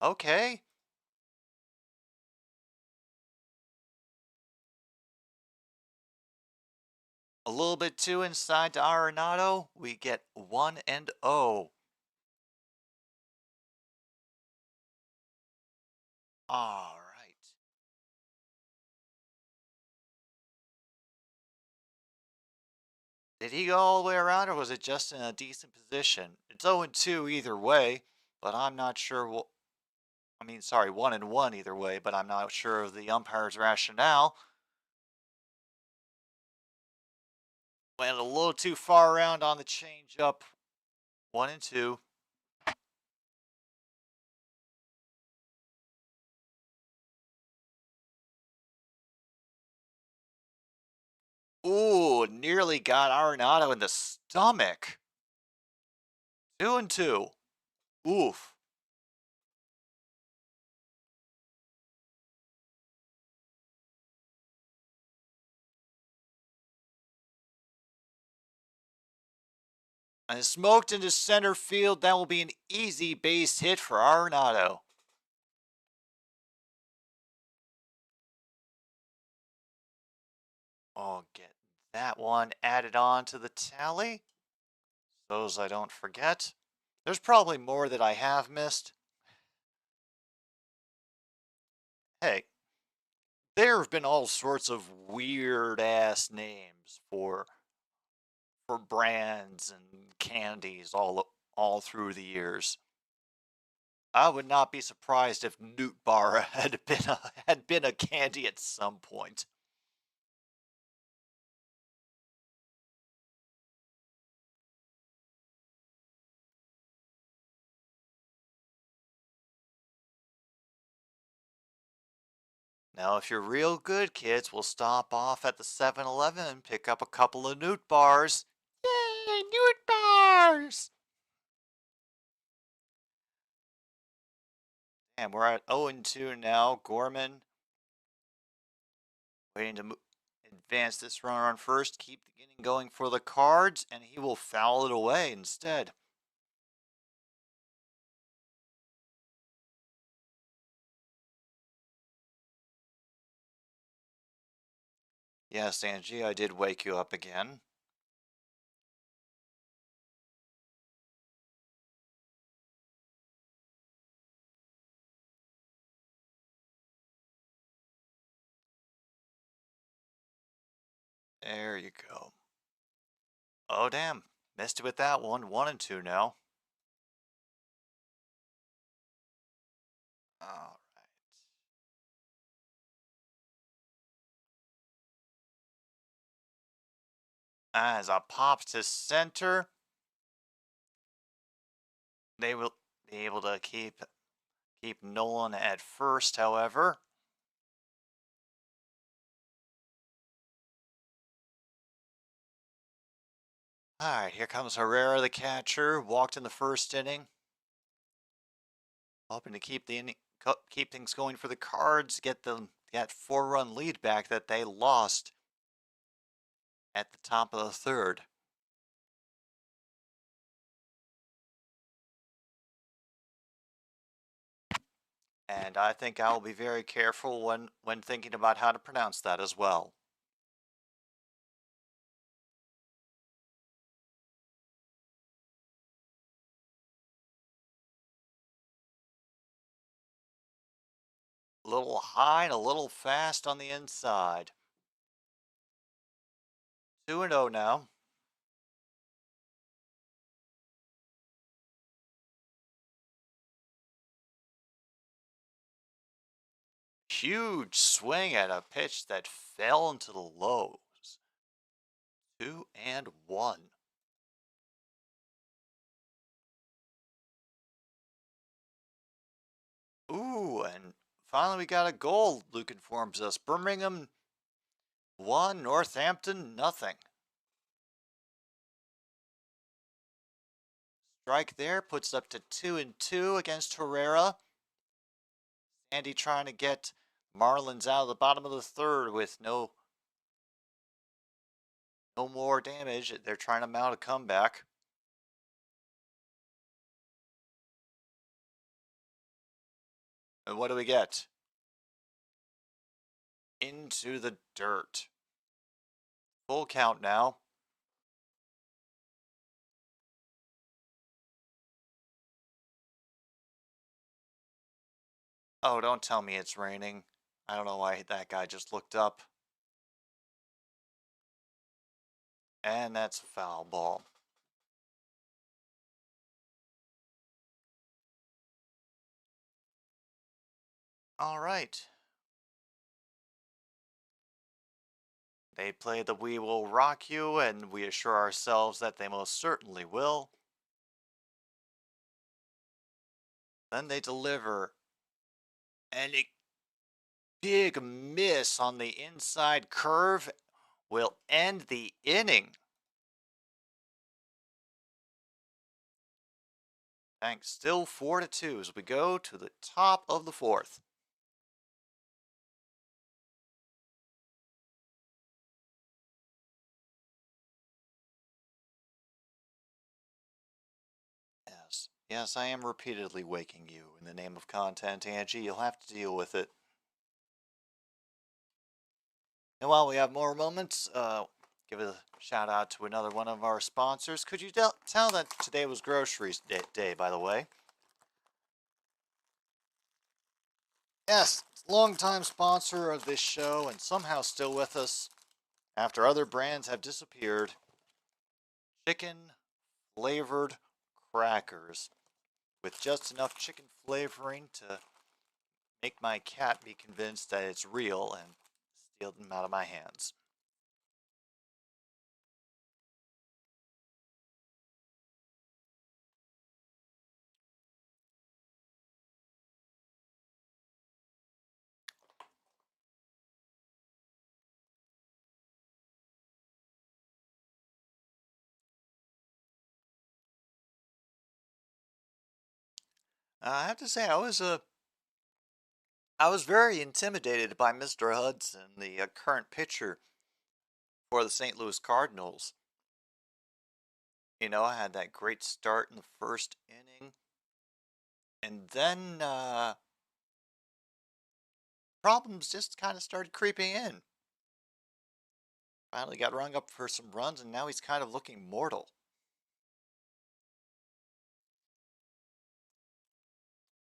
Okay. A little bit too inside to Arenado. We get 1-0. All right. Did he go all the way around or was it just in a decent position? It's 0-2 either way, but I'm not sure what. I mean, sorry, 1-1 either way, but I'm not sure of the umpire's rationale. Went a little too far around on the changeup. 1-2. Ooh, nearly got Arenado in the stomach. 2-2. Oof. And smoked into center field. That will be an easy base hit for Arenado. I'll get that one added on to the tally. Those I don't forget. There's probably more that I have missed. Hey, there have been all sorts of weird ass names for brands and candies all through the years. I would not be surprised if Newt Bar had been a candy at some point. Now, if you're real good, kids, we'll stop off at the 7-Eleven and pick up a couple of Newt Bars. Yay, Newt Bars! And we're at 0-2 now. Gorman waiting to advance this runner on first, keep the inning going for the Cards, and he will foul it away instead. Yes, Angie, I did wake you up again. There you go. Oh, damn. Missed it with that one. 1-2 now. All right. As a pop to center, they will be able to keep Nolan at first, however. All right, here comes Herrera, the catcher. Walked in the first inning. Hoping to keep things going for the Cards, get that 4-run lead back that they lost at the top of the third. And I think I will be very careful when thinking about how to pronounce that as well. A little high and a little fast on the inside. 2-0 now. Huge swing at a pitch that fell into the lows. 2-1. Ooh, and finally we got a goal, Luke informs us. Birmingham 1, Northampton nothing. Strike there puts up to 2-2 against Herrera. Andy trying to get Marlins out of the bottom of the third with no more damage. They're trying to mount a comeback. And what do we get? Into the dirt. Full count now. Oh, don't tell me it's raining. I don't know why that guy just looked up. And that's a foul ball. All right. They play the "We Will Rock You," and we assure ourselves that they most certainly will. Then they deliver. And a big miss on the inside curve will end the inning. Thanks. Still 4-2 as we go to the top of the fourth. Yes, I am repeatedly waking you in the name of content, Angie. You'll have to deal with it. And while we have more moments, give a shout out to another one of our sponsors. Could you tell that today was Groceries Day, by the way? Yes, longtime sponsor of this show and somehow still with us after other brands have disappeared. Chicken flavored crackers with just enough chicken flavoring to make my cat be convinced that it's real and steal them out of my hands. I have to say, I was very intimidated by Mr. Hudson, the current pitcher for the St. Louis Cardinals. You know, I had that great start in the first inning, and then problems just kind of started creeping in. Finally got rung up for some runs, and now he's kind of looking mortal.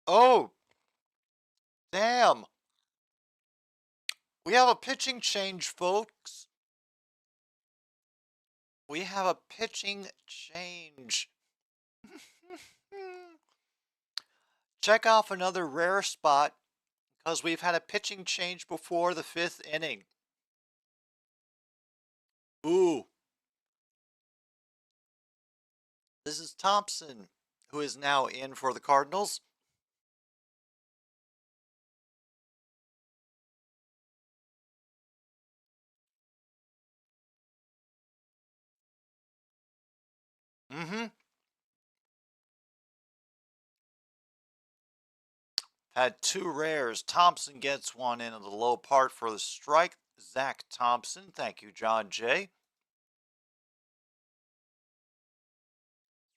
Oh, damn. We have a pitching change, folks. We have a pitching change. Check off another rare spot because we've had a pitching change before the 5th inning. Ooh. This is Thompson, who is now in for the Cardinals. Mm-hmm. Had 2 rares. Thompson gets one into the low part for the strike. Zach Thompson. Thank you, John J.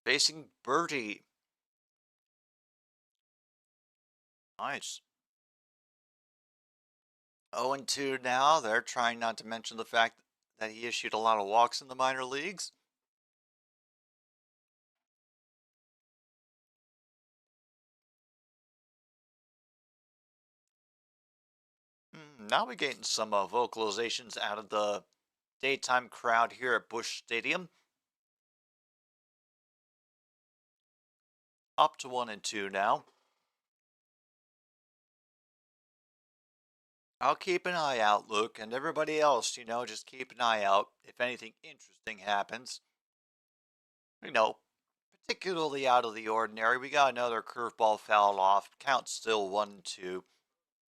Facing Birdie. Nice. 0-2 now. They're trying not to mention the fact that he issued a lot of walks in the minor leagues. Now we're getting some vocalizations out of the daytime crowd here at Busch Stadium. Up to 1-2 now. I'll keep an eye out, Luke, and everybody else, just keep an eye out if anything interesting happens. Particularly out of the ordinary. We got another curveball fouled off. Count still 1-2.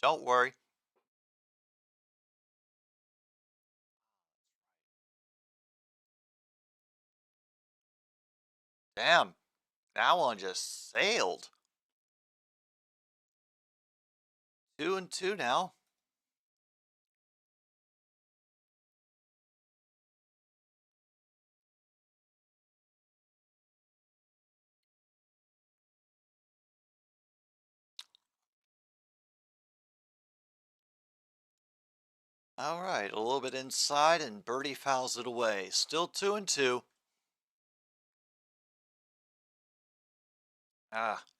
Don't worry. Damn, that one just sailed. 2-2 now. All right, a little bit inside, and Birdie fouls it away. Still 2-2.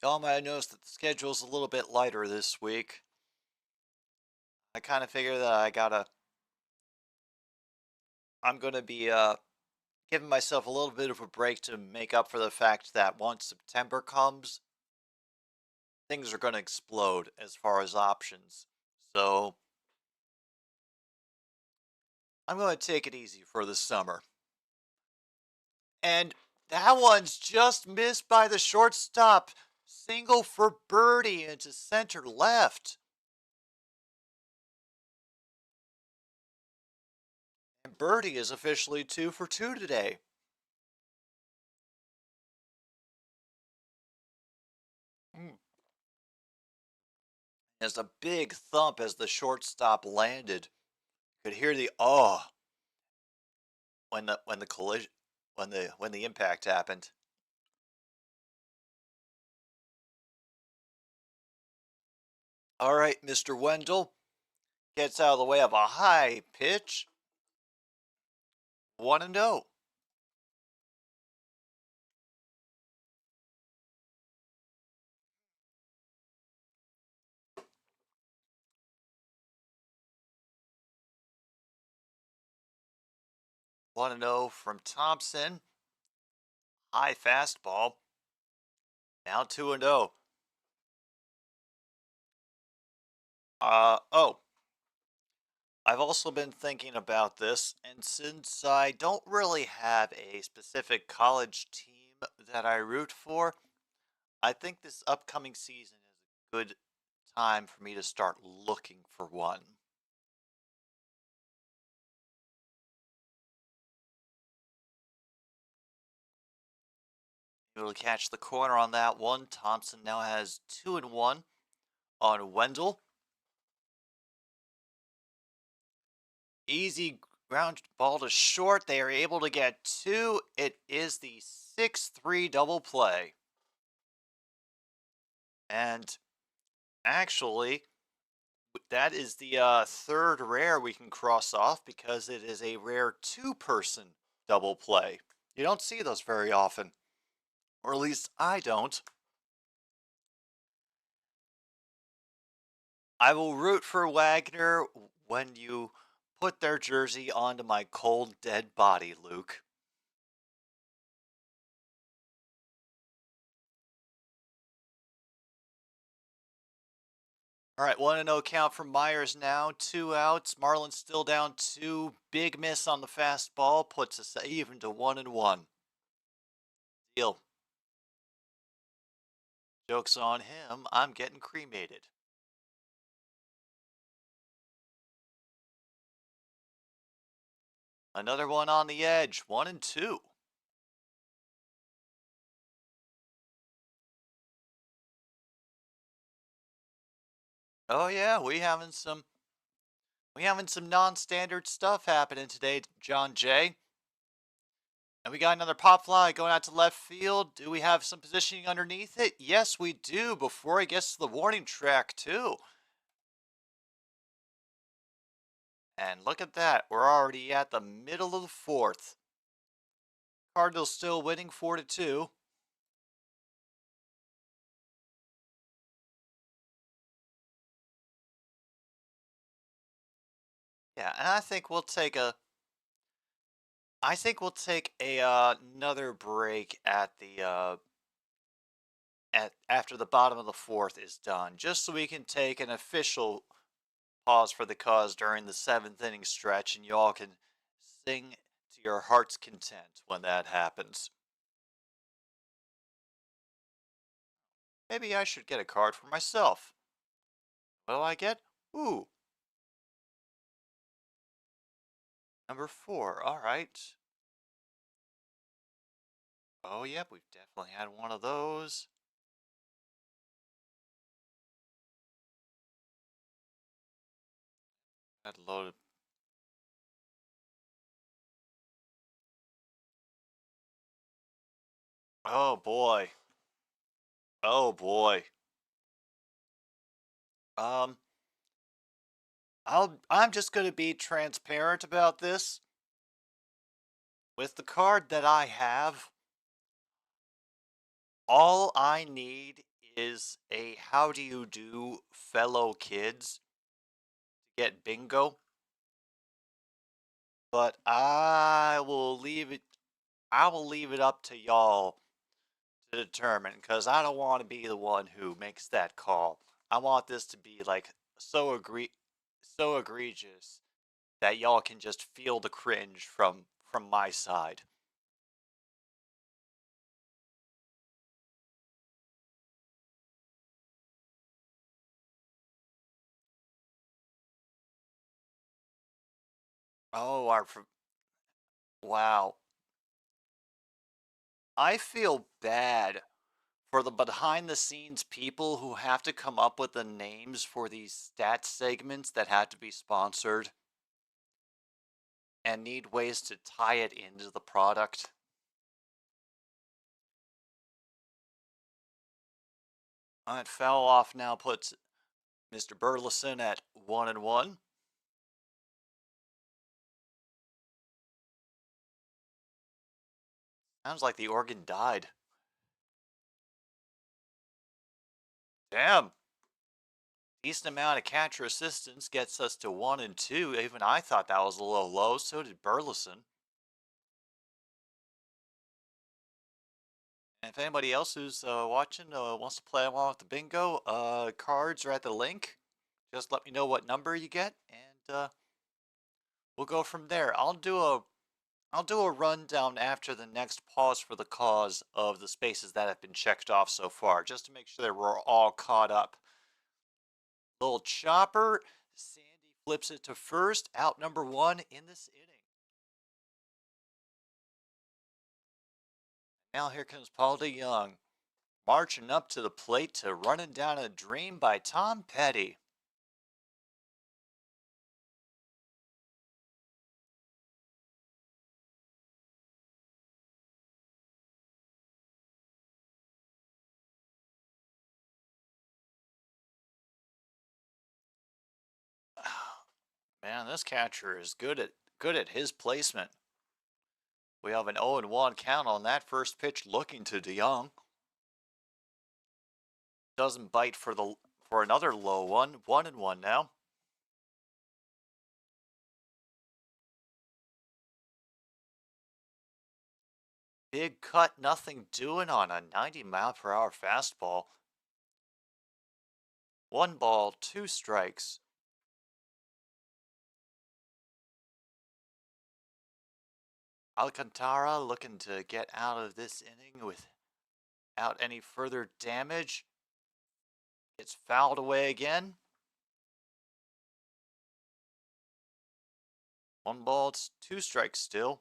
Y'all might have noticed that the schedule's a little bit lighter this week. I kind of figure that I'm going to be giving myself a little bit of a break to make up for the fact that once September comes, things are going to explode as far as options. So I'm going to take it easy for the summer. And that one's just missed by the shortstop. Single for Birdie into center left. And Birdie is officially 2 for 2 today. There's a big thump as the shortstop landed. You could hear the when the collision when the impact happened. All right, Mr. Wendell gets out of the way of a high pitch. 1-0. One and 0 from Thompson. High fastball. Now 2-0. I've also been thinking about this, and since I don't really have a specific college team that I root for, I think this upcoming season is a good time for me to start looking for one. Able to catch the corner on that one. Thompson now has 2-1 on Wendell. Easy ground ball to short. They are able to get 2. It is the 6-3 double play. And actually, that is the third rare we can cross off because it is a rare 2-person double play. You don't see those very often, or at least I don't. I will root for Wagner when you put their jersey onto my cold, dead body, Luke. All right, 1-0 count for Myers now. 2 outs. Marlins still down 2. Big miss on the fastball puts us even to 1-1. Deal. Joke's on him. I'm getting cremated. Another one on the edge. 1-2. Oh yeah, we having some non-standard stuff happening today, John Jay. And we got another pop fly going out to left field. Do we have some positioning underneath it? Yes, we do. Before he gets to the warning track, too. And look at that. We're already at the middle of the 4th. Cardinals still winning 4-2. Yeah, and I think we'll take a another break at the at after the bottom of the fourth is done, just so we can take an official pause for the cause during the seventh inning stretch, and y'all can sing to your heart's content when that happens. Maybe I should get a card for myself. What do I get? Ooh, number 4. All right. Oh, yep, we've definitely had one of those. Had loaded. Oh boy. Oh boy. Um, I'm just gonna be transparent about this. With the card that I have, all I need is a how do you do fellow kids to get bingo. But I will leave it up to y'all to determine because I don't want to be the one who makes that call. I want this to be like so egregious that y'all can just feel the cringe from my side. Oh, wow. I feel bad for the behind the scenes people who have to come up with the names for these stat segments that have to be sponsored and need ways to tie it into the product. It fell off now puts Mr. Burleson at 1-1. Sounds like the organ died. Damn. Decent amount of catcher assistance gets us to 1-2. Even I thought that was a little low. So did Burleson. And if anybody else who's watching wants to play along with the bingo, cards are at the link. Just let me know what number you get, and we'll go from there. I'll do a rundown after the next pause for the cause of the spaces that have been checked off so far, just to make sure that we're all caught up. Little chopper, Sandy flips it to first, out number 1 in this inning. Now here comes Paul DeYoung, marching up to the plate to running down a dream by Tom Petty. Man, this catcher is good at his placement. We have an 0-1 count on that first pitch looking to DeYoung. Doesn't bite for another low one. 1-1 now. Big cut, nothing doing on a 90-mile-per-hour fastball. 1 ball, 2 strikes. Alcantara looking to get out of this inning without any further damage. Gets fouled away again. 1 ball, 2 strikes still.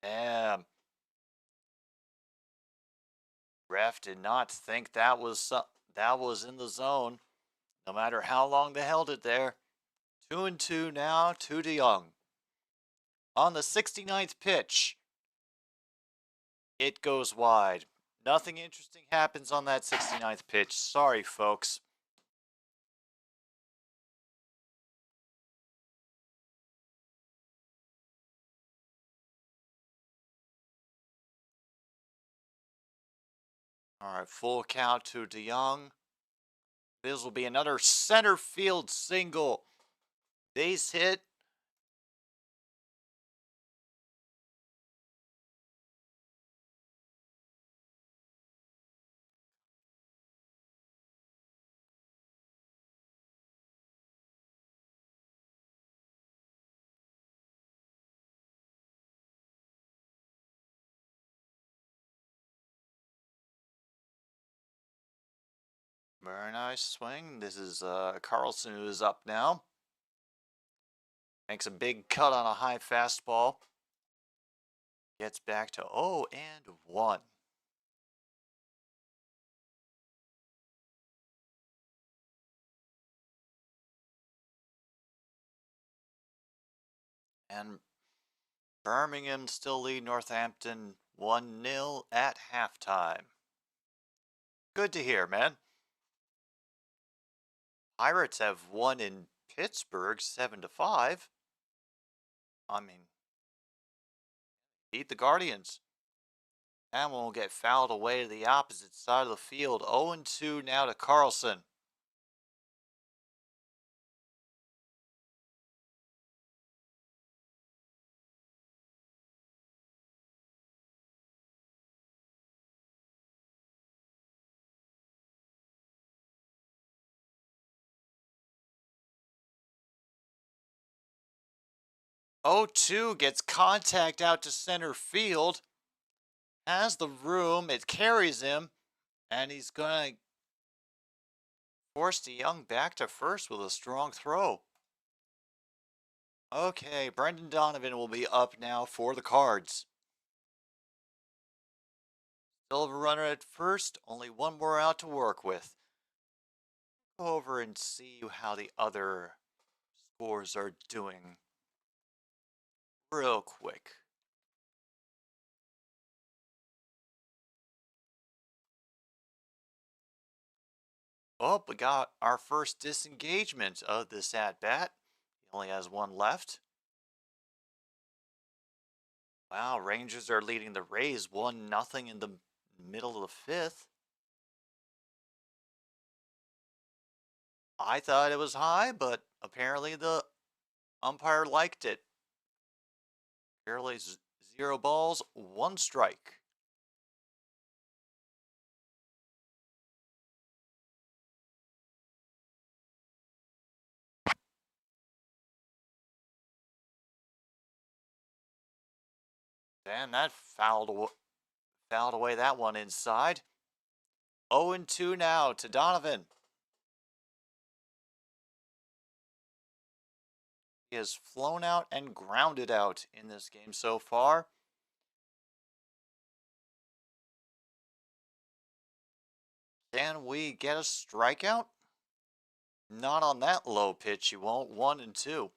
Damn. Ref did not think that was in the zone, no matter how long they held it there. 2-2 now to DeYoung. On the 69th pitch, it goes wide. Nothing interesting happens on that 69th pitch. Sorry, folks. All right, full count to DeYoung. This will be another center field single. Base hit. Very nice swing. This is Carlson who is up now. Makes a big cut on a high fastball. Gets back to 0-1. And Birmingham still lead Northampton 1-0 at halftime. Good to hear, man. Pirates have won in Pittsburgh 7-5. I mean, beat the Guardians. That one will get fouled away to the opposite side of the field. 0-2 now to Carlson. Oh, 2 gets contact out to center field. Has the room, it carries him, and he's going to force DeYoung back to first with a strong throw. Okay, Brendan Donovan will be up now for the Cards. Still have a runner at first, only one more out to work with. Go over and see how the other scores are doing real quick. Oh, we got our first disengagement of this at-bat. He only has one left. Wow, Rangers are leading the Rays 1-0 in the middle of the fifth. I thought it was high, but apparently the umpire liked it. Apparently 0 balls, 1 strike. And that fouled away that one inside. 0-2 now to Donovan. He has flown out and grounded out in this game so far. Can we get a strikeout? Not on that low pitch, you won't. 1-2.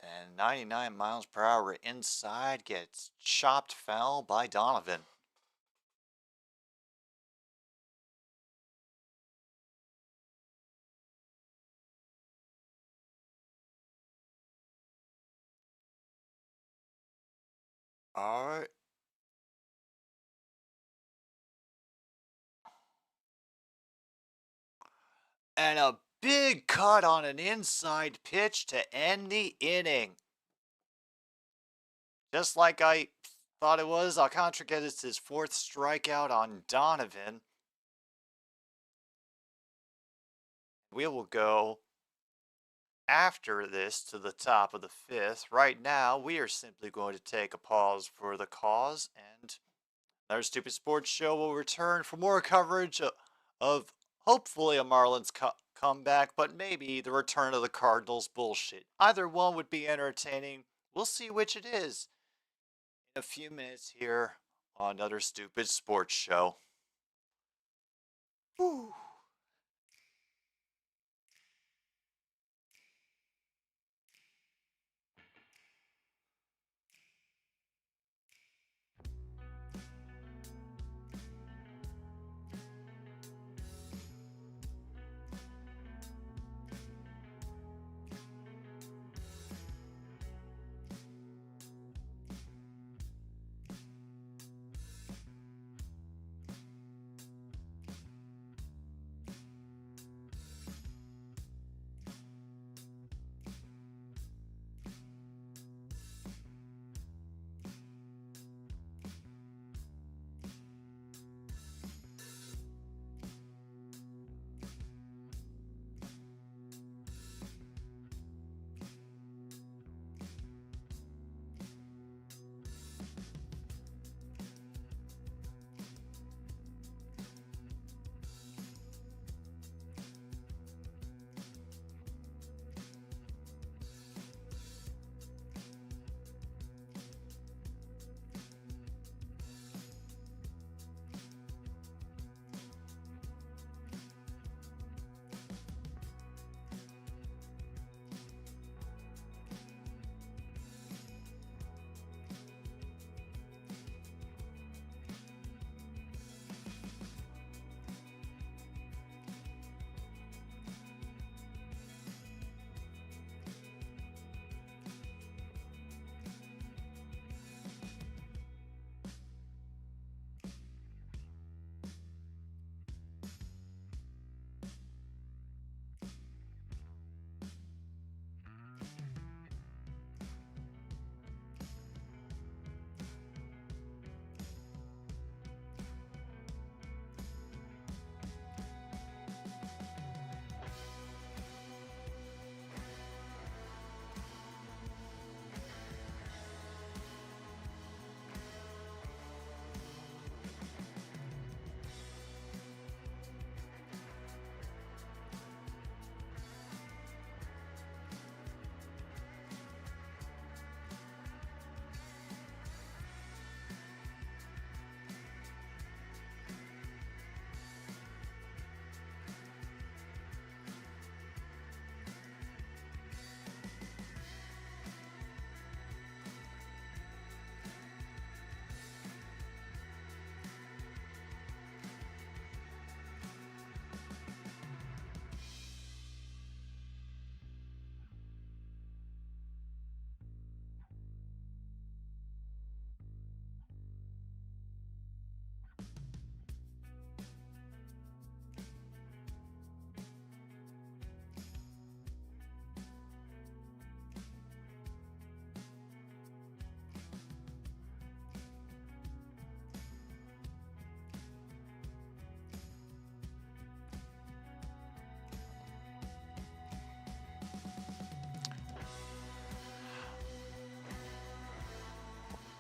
And 99 miles per hour inside gets chopped foul by Donovan. All right. And a big cut on an inside pitch to end the inning. Just like I thought it was, Alcantara gets his 4th strikeout on Donovan. We will go after this to the top of the 5th. Right now, we are simply going to take a pause for the cause, and another Stupid Sports Show will return for more coverage of hopefully a Marlins comeback, but maybe the return of the Cardinals bullshit. Either one would be entertaining. We'll see which it is in a few minutes here on another Stupid Sports Show. Whew.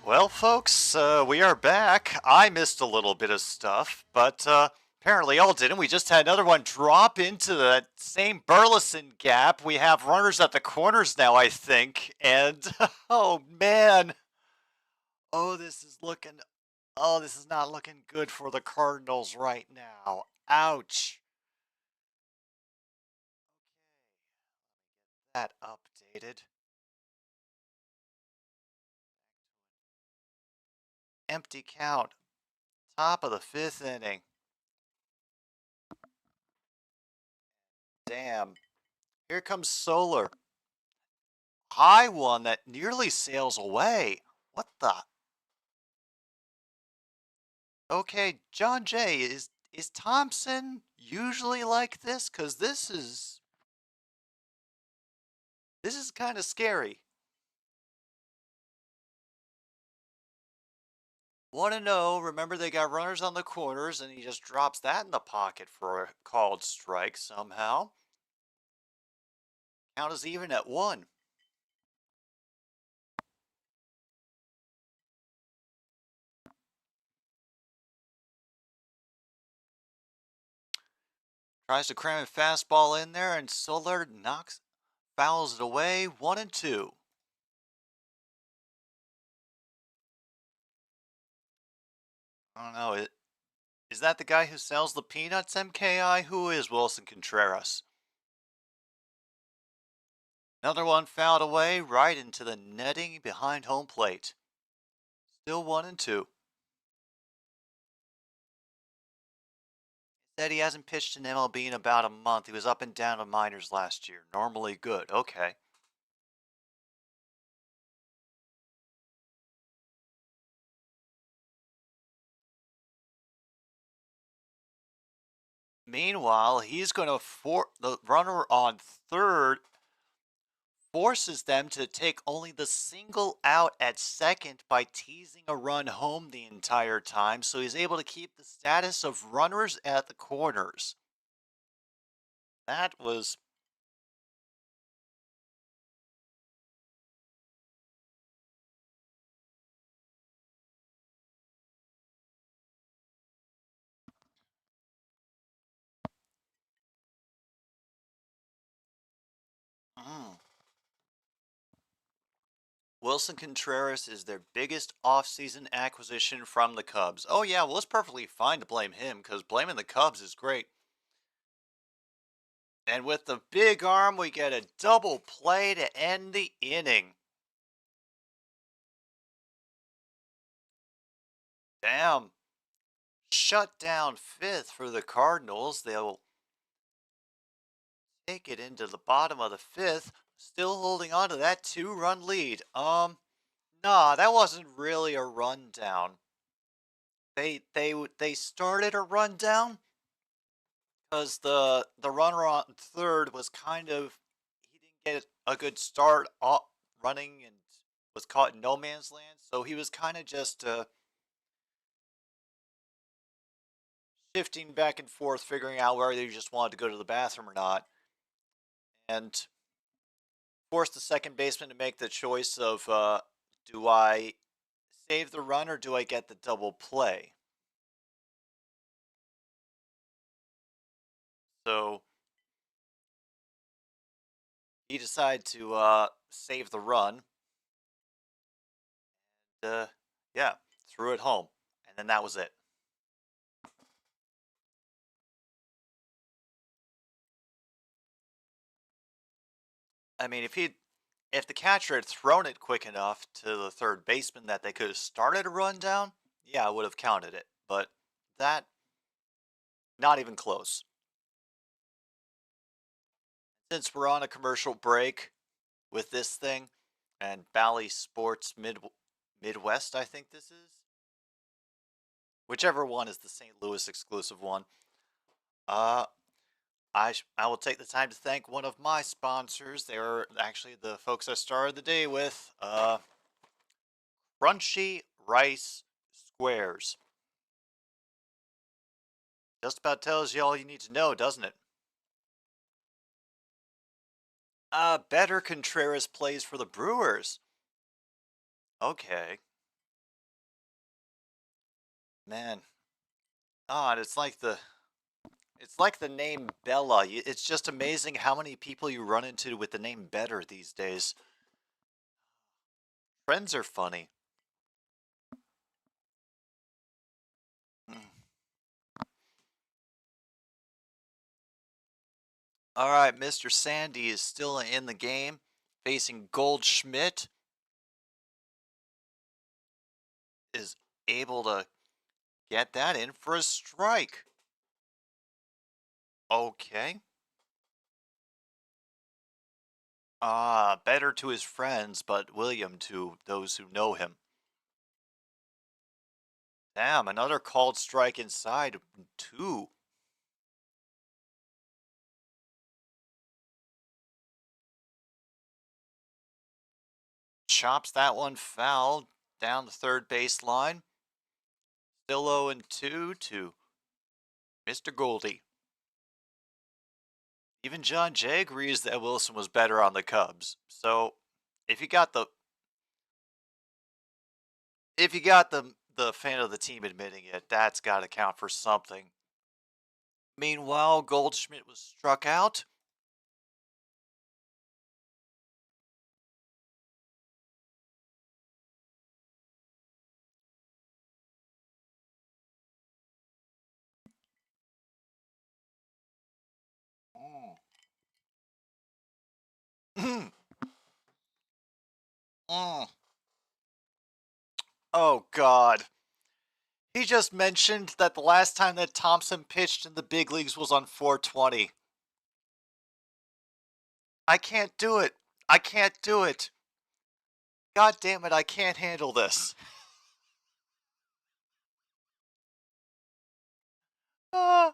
Well, folks, we are back. I missed a little bit of stuff, but apparently y'all didn't. We just had another one drop into the same Burleson gap. We have runners at the corners now, I think. And, oh, man. Oh, this is not looking good for the Cardinals right now. Ouch. That updated. Empty count. Top of the fifth inning. Damn. Here comes Solar. High one that nearly sails away. What the? Okay, John Jay, is Thompson usually like this? Cause this is kind of scary. 1-0. Remember they got runners on the corners, and he just drops that in the pocket for a called strike somehow. Count is even at 1. Tries to cram a fastball in there, and Soler fouls it away. 1-2. I don't know. Is that the guy who sells the peanuts, MKI? Who is Wilson Contreras? Another one fouled away right into the netting behind home plate. Still 1-2. Said he hasn't pitched in MLB in about a month. He was up and down to minors last year. Normally good. Okay. Meanwhile, he's going to the runner on third forces them to take only the single out at second by teasing a run home the entire time, so he's able to keep the status of runners at the corners. That was... Wilson Contreras is their biggest offseason acquisition from the Cubs. Oh yeah, well it's perfectly fine to blame him, because blaming the Cubs is great. And with the big arm, we get a double play to end the inning. Damn. Shut down fifth for the Cardinals. They'll take it into the bottom of the fifth, still holding on to that 2-run lead. Nah, that wasn't really a rundown. They started a rundown because the runner on third was kind of, he didn't get a good start running and was caught in no man's land, so he was kind of just shifting back and forth, figuring out whether he just wanted to go to the bathroom or not, and forced the second baseman to make the choice of do I save the run or do I get the double play? So he decided to save the run. And, yeah, threw it home. And then that was it. I mean, if the catcher had thrown it quick enough to the third baseman that they could have started a run down, yeah, I would have counted it. But that, not even close. Since we're on a commercial break with this thing, and Bally Sports Midwest, I think this is. Whichever one is the St. Louis exclusive one. I will take the time to thank one of my sponsors. They are actually the folks I started the day with. Crunchy Rice Squares. Just about tells you all you need to know, doesn't it? Better Contreras plays for the Brewers. Okay. Man. Ah, and it's like the name Bella. It's just amazing how many people you run into with the name Better these days. Friends are funny. Mm. All right, Mr. Sandy is still in the game, facing Goldschmidt. Is able to get that in for a strike. Okay. Ah, Better to his friends, but William to those who know him. Damn, another called strike inside. 2. Chops that one foul down the third baseline. Still 0-2 to Mr. Goldie. Even John Jay agrees that Wilson was better on the Cubs. So if you got the fan of the team admitting it, that's got to count for something. Meanwhile, Goldschmidt was struck out. Mm. Oh, God. He just mentioned that the last time that Thompson pitched in the big leagues was on 420. I can't do it. I can't do it. God damn it, I can't handle this. Ah.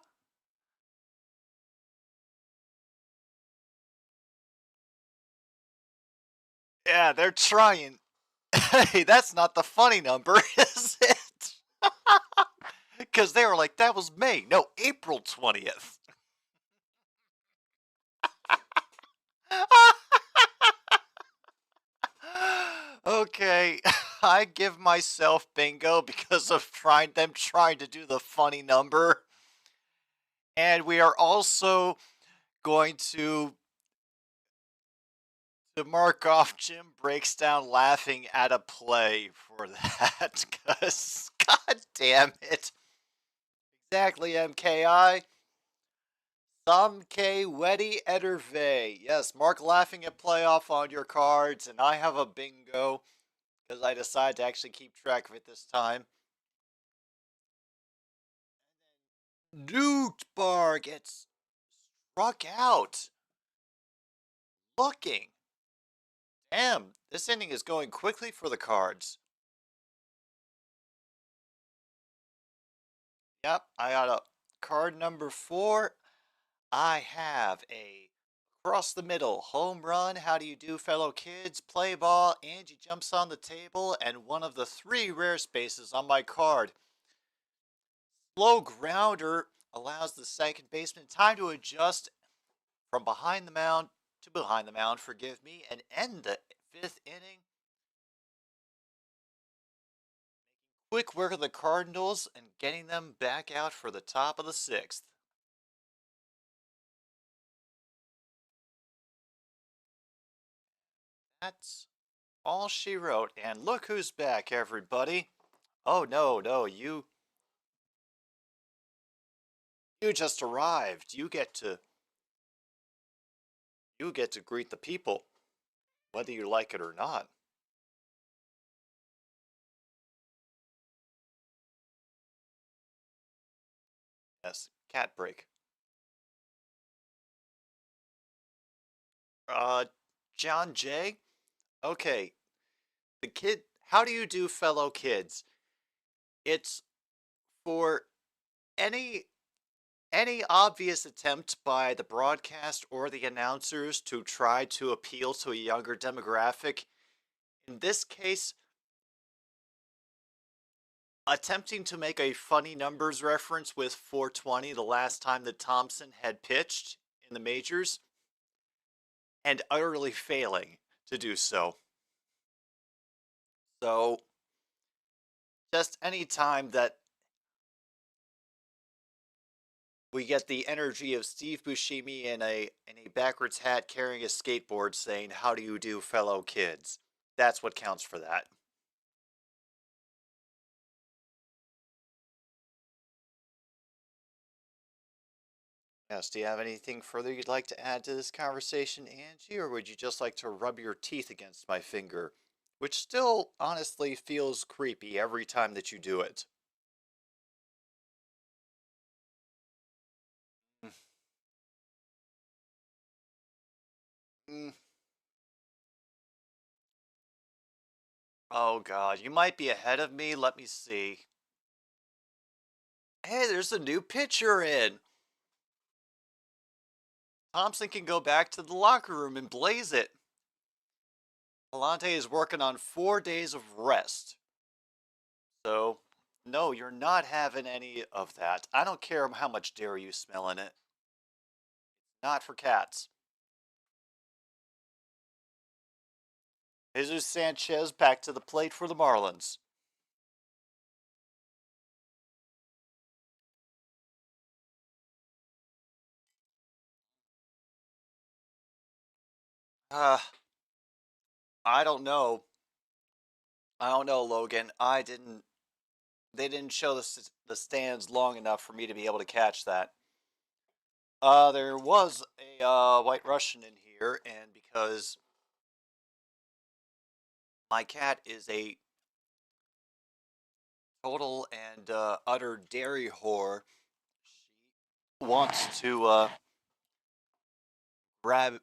Yeah, they're trying. Hey, that's not the funny number, is it? Because they were like, that was May. No, April 20th. Okay, I give myself bingo because of trying to do the funny number. And we are also going to mark off Jim breaks down laughing at a play for that. Because, god damn it. Exactly, MKI. Some K Weddy Ederve. Yes, mark laughing at playoff on your cards, and I have a bingo because I decided to actually keep track of it this time. Newt Bar gets struck out. Looking. Damn, this inning is going quickly for the Cards. Yep, I got a card number 4. I have a across the middle home run. How do you do, fellow kids? Play ball. Angie jumps on the table, and one of the 3 rare spaces on my card. Slow grounder allows the second baseman time to adjust from behind the mound to behind the mound, forgive me, and end the 5th inning. Quick work of the Cardinals and getting them back out for the top of the 6th. That's all she wrote. And look who's back, everybody. Oh, no, you just arrived. You get to greet the people, whether you like it or not. Yes, cat break. Uh, John Jay? Okay, the kid, how do you do, fellow kids? It's for any obvious attempt by the broadcast or the announcers to try to appeal to a younger demographic. In this case, attempting to make a funny numbers reference with 420 the last time that Thompson had pitched in the majors, and utterly failing to do so. So, just any time that we get the energy of Steve Buscemi in a backwards hat carrying a skateboard saying, "How do you do, fellow kids?" That's what counts for that. Yes, do you have anything further you'd like to add to this conversation, Angie, or would you just like to rub your teeth against my finger, which still honestly feels creepy every time that you do it? Mm. Oh god, you might be ahead of me. Let me see. Hey, there's a new pitcher in. Thompson can go back to the locker room and blaze it. Palante is working on 4 days of rest. So, no, you're not having any of that. I don't care how much dairy you smell in it. Not for cats. Jesus Sanchez back to the plate for the Marlins. Uh, I don't know. I don't know, Logan. They didn't show the stands long enough for me to be able to catch that. There was a White Russian in here, and because my cat is a total and utter dairy whore, she wants to grab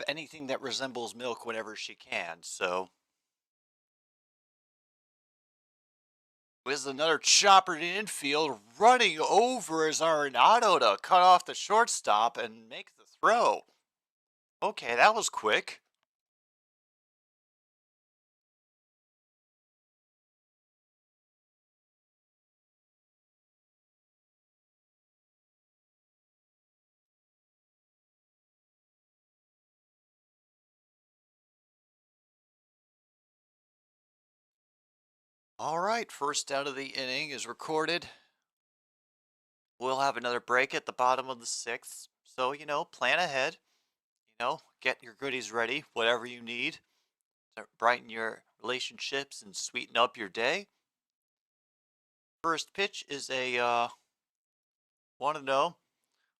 anything that resembles milk whenever she can. So with another chopper in infield, running over is Arenado to cut off the shortstop and make the throw. Okay, that was quick. All right, first out of the inning is recorded. We'll have another break at the bottom of the sixth. So, plan ahead. Get your goodies ready, whatever you need to brighten your relationships and sweeten up your day. First pitch is a want to know.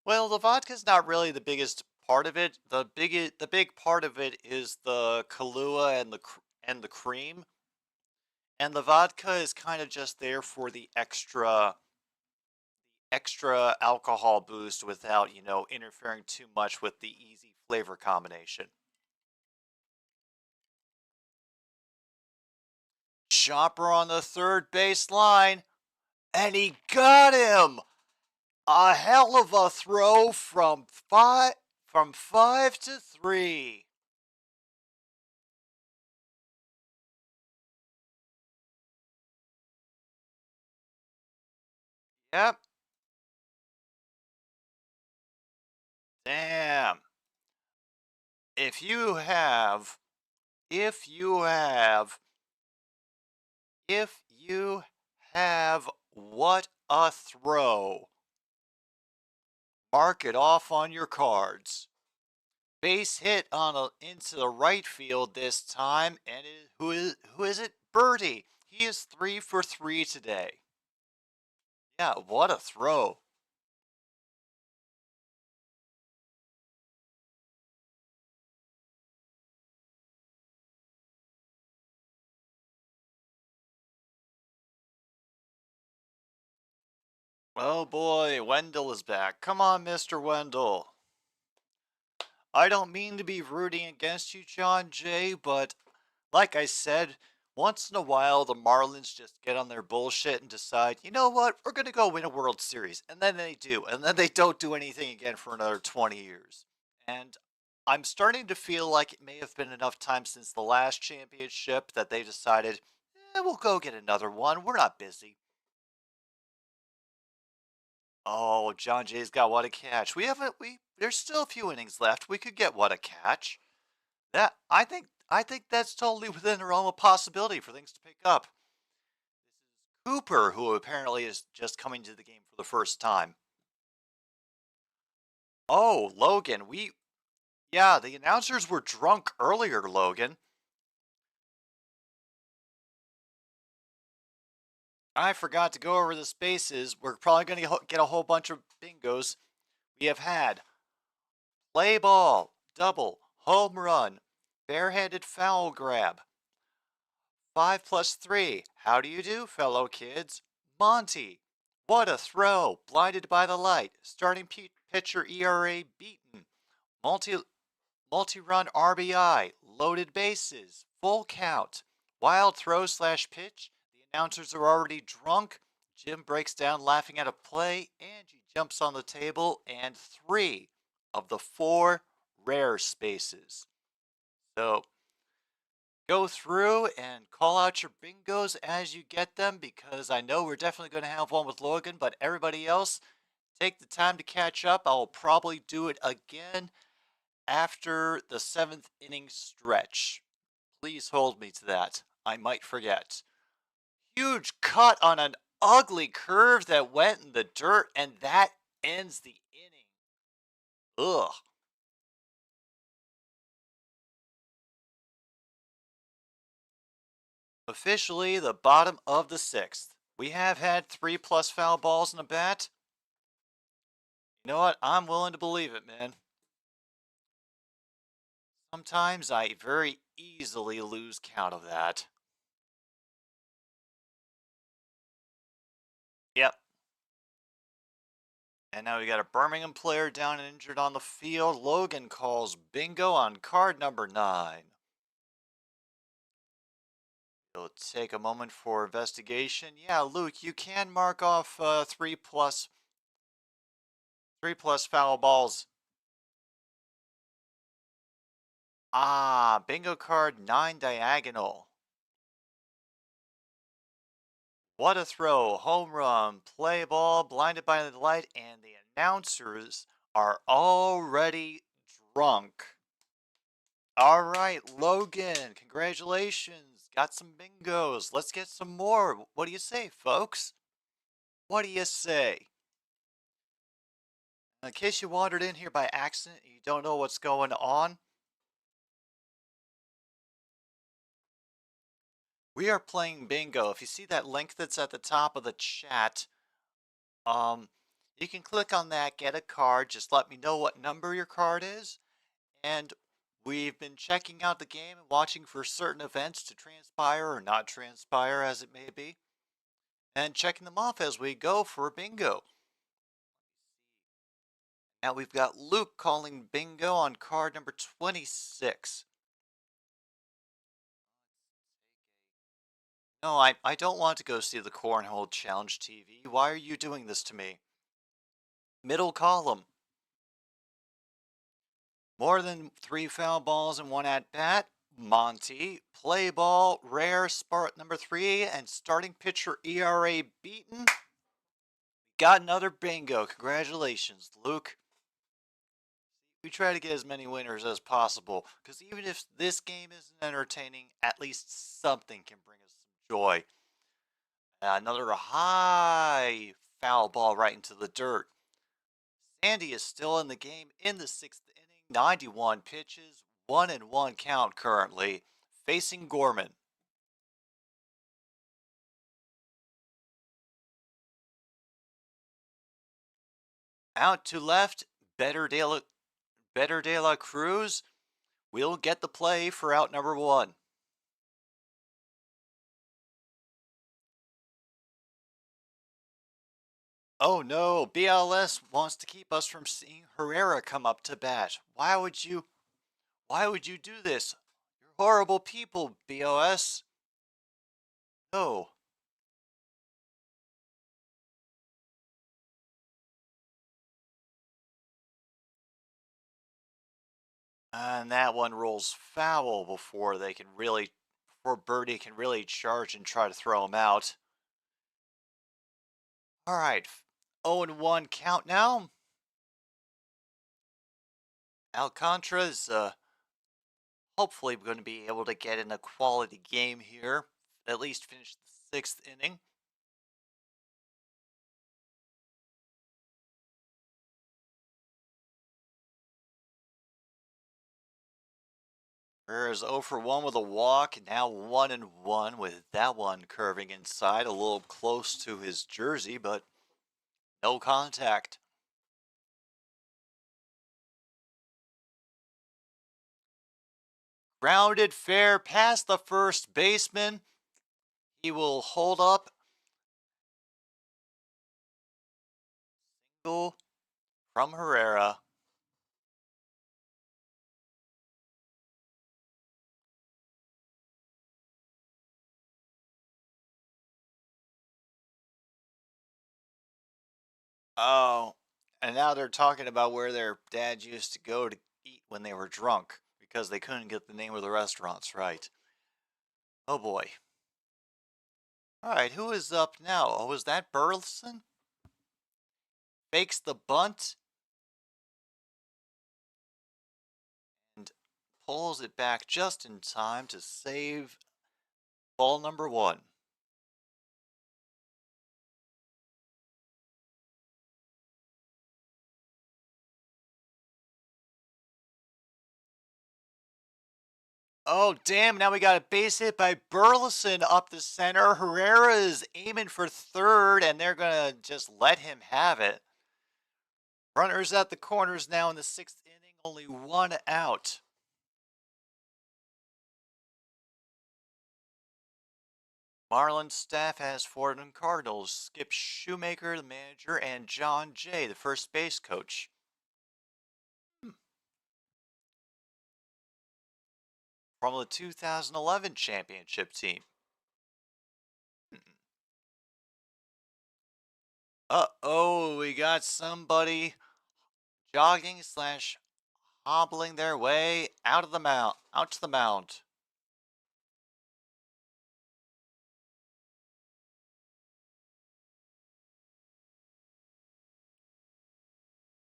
Well, the vodka's not really the biggest part of it. The big part of it is the Kahlua and the cream, and the vodka is kind of just there for the extra alcohol boost without, interfering too much with the easy flavor combination. Chopper on the third base line, and he got him. A hell of a throw from 5 to 3. Yep. Damn. If you have, if you have, if you have, what a throw. Mark it off on your cards. Base hit into the right field this time, and who is it? Birdie. He is 3 for 3 today. Yeah, what a throw. Oh boy, Wendell is back. Come on, Mr. Wendell. I don't mean to be rooting against you, John Jay, but like I said, once in a while the Marlins just get on their bullshit and decide, you know what, we're going to go win a World Series. And then they do. And then they don't do anything again for another 20 years. And I'm starting to feel like it may have been enough time since the last championship that they decided, we'll go get another one. We're not busy. Oh, John Jay's got what a catch. There's still a few innings left. We could get what a catch. I think that's totally within the realm of possibility for things to pick up. This is Cooper, who apparently is just coming to the game for the first time. Oh, Logan, yeah, the announcers were drunk earlier, Logan. I forgot to go over the spaces. We're probably going to get a whole bunch of bingos. We have had play ball, double, home run, barehanded foul grab, 5 plus 3. How do you do, fellow kids? Monty. What a throw. Blinded by the light. Starting pitcher ERA beaten. Multi Multi-run RBI, loaded bases, full count, wild throw slash pitch. The announcers are already drunk. Jim breaks down laughing at a play. Angie jumps on the table, and 3 of the 4 rare spaces. So go through and call out your bingos as you get them, because I know we're definitely going to have one with Logan, but everybody else, take the time to catch up. I'll probably do it again after the 7th inning stretch. Please hold me to that. I might forget. Huge cut on an ugly curve that went in the dirt, and that ends the inning. Ugh. Officially the bottom of the 6th. We have had 3 plus foul balls in a bat. You know what? I'm willing to believe it, man. Sometimes I very easily lose count of that. Yep. And now we got a Birmingham player down and injured on the field. Logan calls bingo on card number 9. It'll take a moment for investigation. Yeah, Luke, you can mark off 3 plus foul balls. Ah, bingo card 9 diagonal. What a throw, home run, play ball, blinded by the light, and the announcers are already drunk. All right, Logan, congratulations. Got some bingos. Let's get some more. What do you say, folks? What do you say? In case you wandered in here by accident and you don't know what's going on, we are playing bingo. If you see that link that's at the top of the chat, um, you can click on that, get a card. Just let me know what number your card is. And we've been checking out the game and watching for certain events to transpire or not transpire, as it may be, and checking them off as we go for bingo. Now we've got Luke calling bingo on card number 26. No, I don't want to go see the Cornhole Challenge TV. Why are you doing this to me? Middle column. More than 3 foul balls and 1 at bat. Monty. Play ball. Rare. Spart number 3. And starting pitcher ERA beaten. Got another bingo. Congratulations, Luke. We try to get as many winners as possible, because even if this game isn't entertaining, at least something can bring us some joy. Another high foul ball right into the dirt. Sandy is still in the game in the 6th inning. 91 pitches, 1-1 count currently, facing Gorman. Out to left, Better De La Cruz will get the play for out number 1. Oh no, BLS wants to keep us from seeing Herrera come up to bat. Why would you do this? You're horrible people, BOS. No. And that one rolls foul before Birdie can really charge and try to throw him out. All right, 0-1 count now. Alcantara is hopefully going to be able to get in a quality game here, at least finish the 6th inning. Herrera's 0 for 1 with a walk, now 1 and 1 with that one curving inside, a little close to his jersey, but no contact. Grounded fair past the first baseman. He will hold up. Single from Herrera. Oh, and now they're talking about where their dad used to go to eat when they were drunk because they couldn't get the name of the restaurants right. Oh boy. All right, who is up now? Oh, is that Burleson? Fakes the bunt and pulls it back just in time to save ball number 1. Oh, damn. Now we got a base hit by Burleson up the center. Herrera is aiming for third, and they're going to just let him have it. Runners at the corners now in the 6th inning, only 1 out. Marlins staff has Ford and Cardinals, Skip Shoemaker, the manager, and John Jay, the first base coach. From the 2011 championship team. Uh-oh, we got somebody jogging slash hobbling their way out to the mound.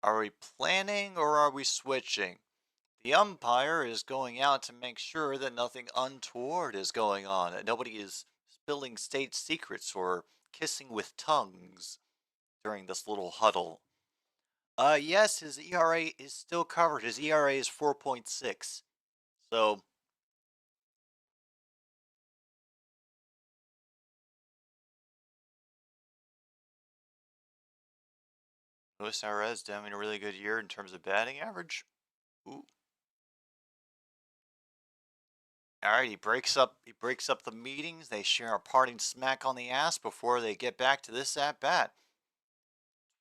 Are we planning or are we switching? The umpire is going out to make sure that nothing untoward is going on, that nobody is spilling state secrets or kissing with tongues during this little huddle. Yes, his ERA is still covered. His ERA is 4.6. So, Luis Arraez having a really good year in terms of batting average. Ooh. All right, he breaks up the meetings. They share a parting smack on the ass before they get back to this at bat.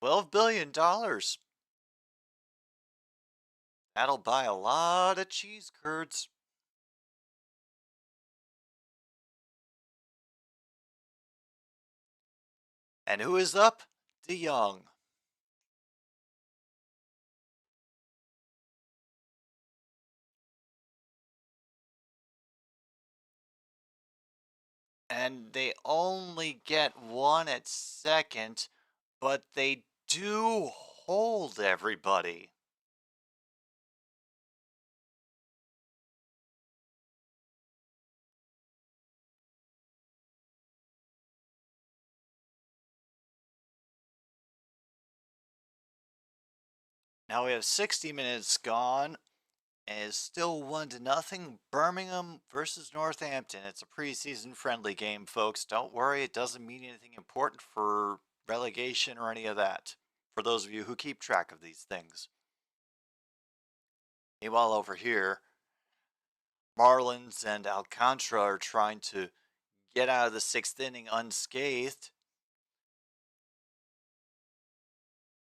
$12 billion. That'll buy a lot of cheese curds. And who is up? DeYoung. And they only get 1 at second, but they do hold everybody. Now we have 60 minutes gone, and it's still 1-0. Birmingham versus Northampton. It's a preseason friendly game, folks. Don't worry, it doesn't mean anything important for relegation or any of that, for those of you who keep track of these things. Meanwhile, over here, Marlins and Alcantara are trying to get out of the 6th inning unscathed.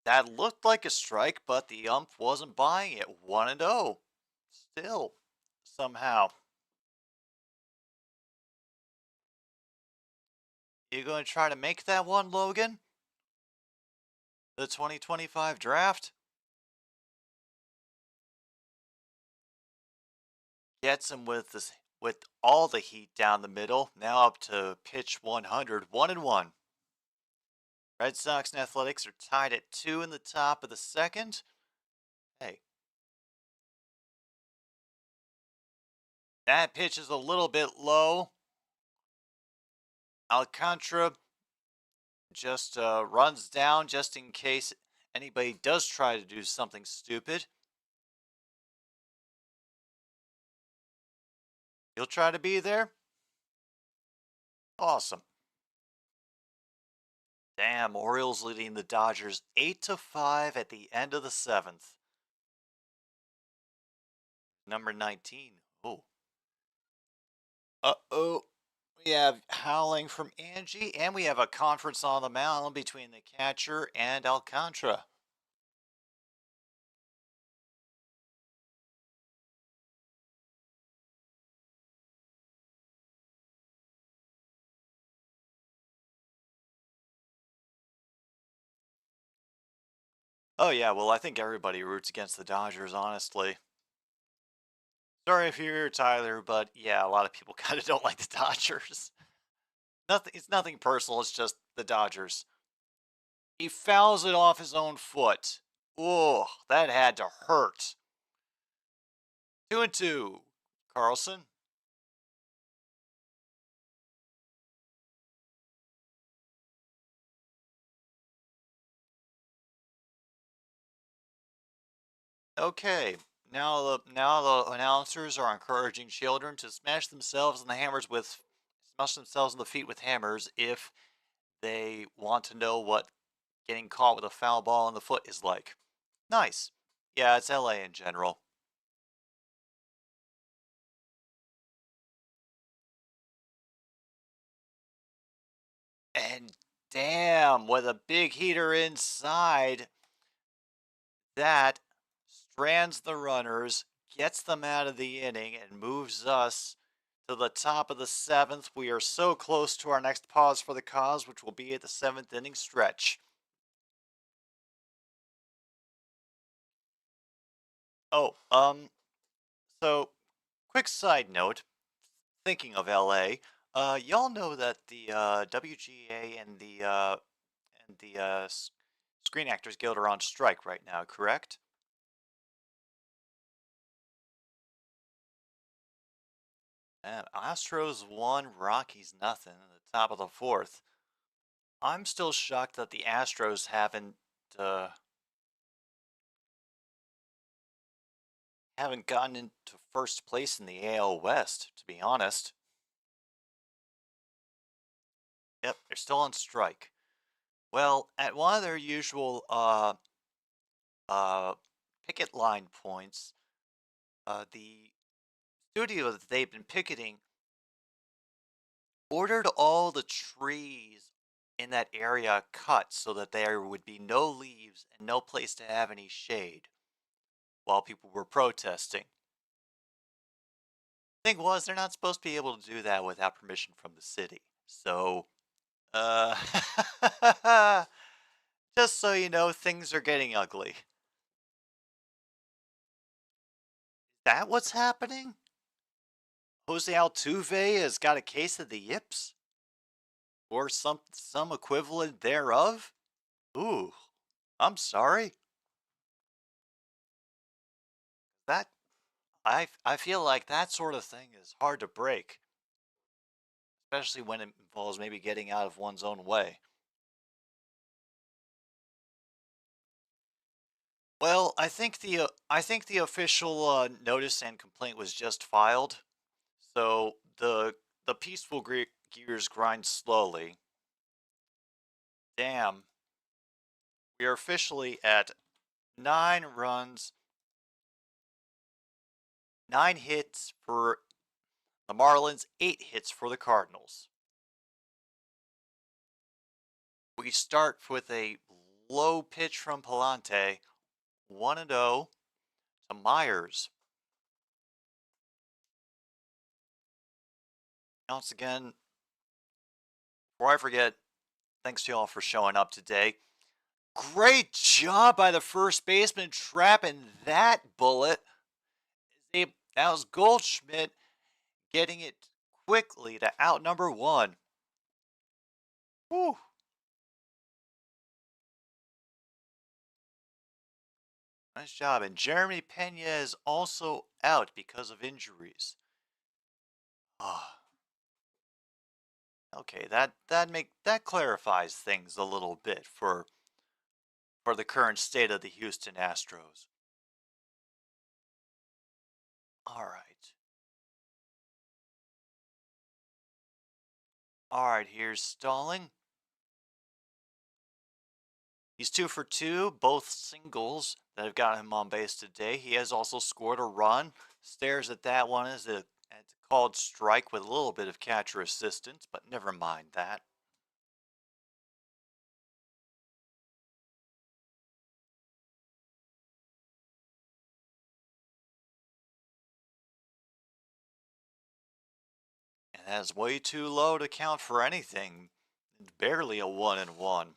That looked like a strike, but the ump wasn't buying it. 1-0. Still, somehow. You going to try to make that one, Logan? The 2025 draft? Gets him with all the heat down the middle. Now up to pitch 100. 1-1. Red Sox and Athletics are tied at 2 in the top of the 2nd. Hey. That pitch is a little bit low. Alcantara just runs down just in case anybody does try to do something stupid. You'll try to be there? Awesome. Damn, Orioles leading the Dodgers 8-5 at the end of the seventh. Number 19. Oh. Uh-oh. We have howling from Angie, and we have a conference on the mound between the catcher and Alcantara. Oh yeah, well I think everybody roots against the Dodgers, honestly. Sorry if you're Tyler, but yeah, a lot of people kind of don't like the Dodgers. It's nothing personal, it's just the Dodgers. He fouls it off his own foot. Oh, that had to hurt. 2-2. Carlson. Okay, now the announcers are encouraging children to smash themselves in the feet with hammers if they want to know what getting caught with a foul ball in the foot is like. Nice. Yeah, it's LA in general. And damn, with a big heater inside, that strands the runners, gets them out of the inning, and moves us to the top of the seventh. We are so close to our next pause for the cause, which will be at the seventh inning stretch. Oh, so quick side note, thinking of LA, y'all know that the WGA and the Screen Actors Guild are on strike right now, correct? And Astros won, Rockies nothing at the top of the fourth. I'm still shocked that the Astros uh, haven't gotten into first place in the AL West, to be honest. Yep, they're still on strike. Well, at one of their usual uh, picket line points, the studio that they've been picketing ordered all the trees in that area cut so that there would be no leaves and no place to have any shade while people were protesting. Thing was, they're not supposed to be able to do that without permission from the city. So, uh, just so you know, things are getting ugly. That what's happening? Jose Altuve has got a case of the yips? Or some equivalent thereof? Ooh, I'm sorry. That I feel like that sort of thing is hard to break, especially when it involves maybe getting out of one's own way. Well, I think the official notice and complaint was just filed, so the peaceful gears grind slowly. Damn, we are officially at 9 runs, 9 hits for the Marlins, 8 hits for the Cardinals. We start with a low pitch from Palante, 1-0 to Myers. Once again, before I forget, thanks to y'all for showing up today. Great job by the first baseman trapping that bullet. That was Goldschmidt getting it quickly to out number one. Whew. Nice job. And Jeremy Pena is also out because of injuries. Ah. Okay, that clarifies things a little bit for the current state of the Houston Astros. All right. All right, here's Stalling. He's 2 for 2, both singles that have got him on base today. He has also scored a run. Stares at that one as a called strike with a little bit of catcher assistance, but never mind that. And that's way too low to count for anything. It's barely a 1-1.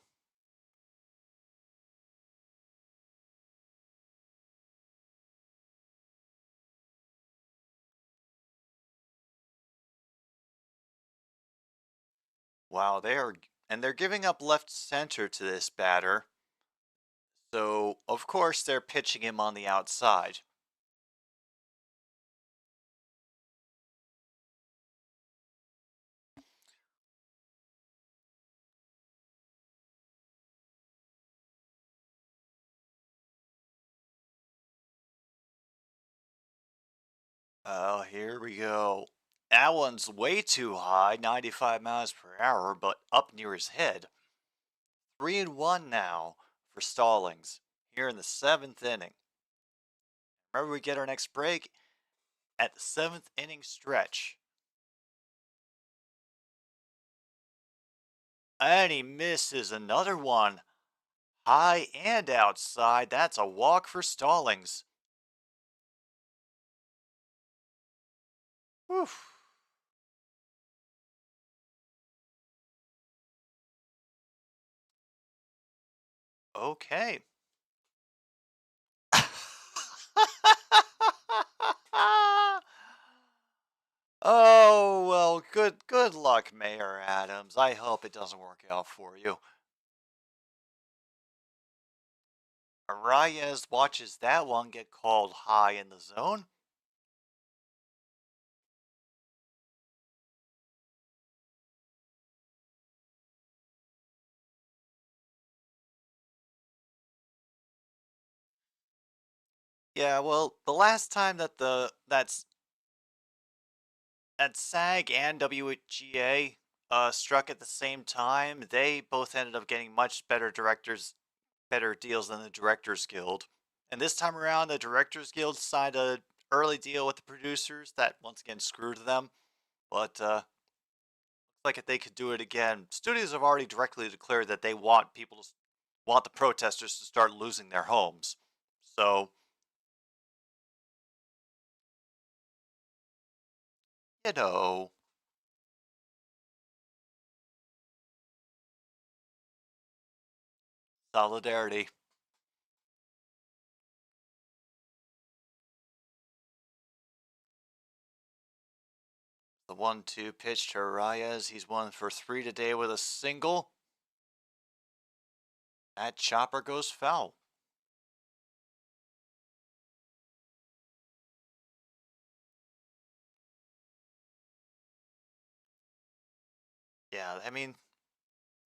Wow, they're giving up left center to this batter. So, of course, they're pitching him on the outside. Oh, here we go. That one's way too high, 95 miles per hour, but up near his head. 3-1 now for Stallings here in the 7th inning. Remember, we get our next break at the 7th inning stretch. And he misses another one. High and outside. That's a walk for Stallings. Whew. Okay. Oh, well, good luck, Mayor Adams. I hope it doesn't work out for you. Arias watches that one get called high in the zone. Yeah, well, the last time that SAG and WGA struck at the same time, they both ended up getting much better deals than the Directors Guild. And this time around, the Directors Guild signed a early deal with the producers that once again screwed them. But looks like if they could do it again, studios have already directly declared that they want the protesters to start losing their homes. So, you know, solidarity. The 1-2 pitch to Arias. He's 1 for 3 today with a single. That chopper goes foul. Yeah, I mean,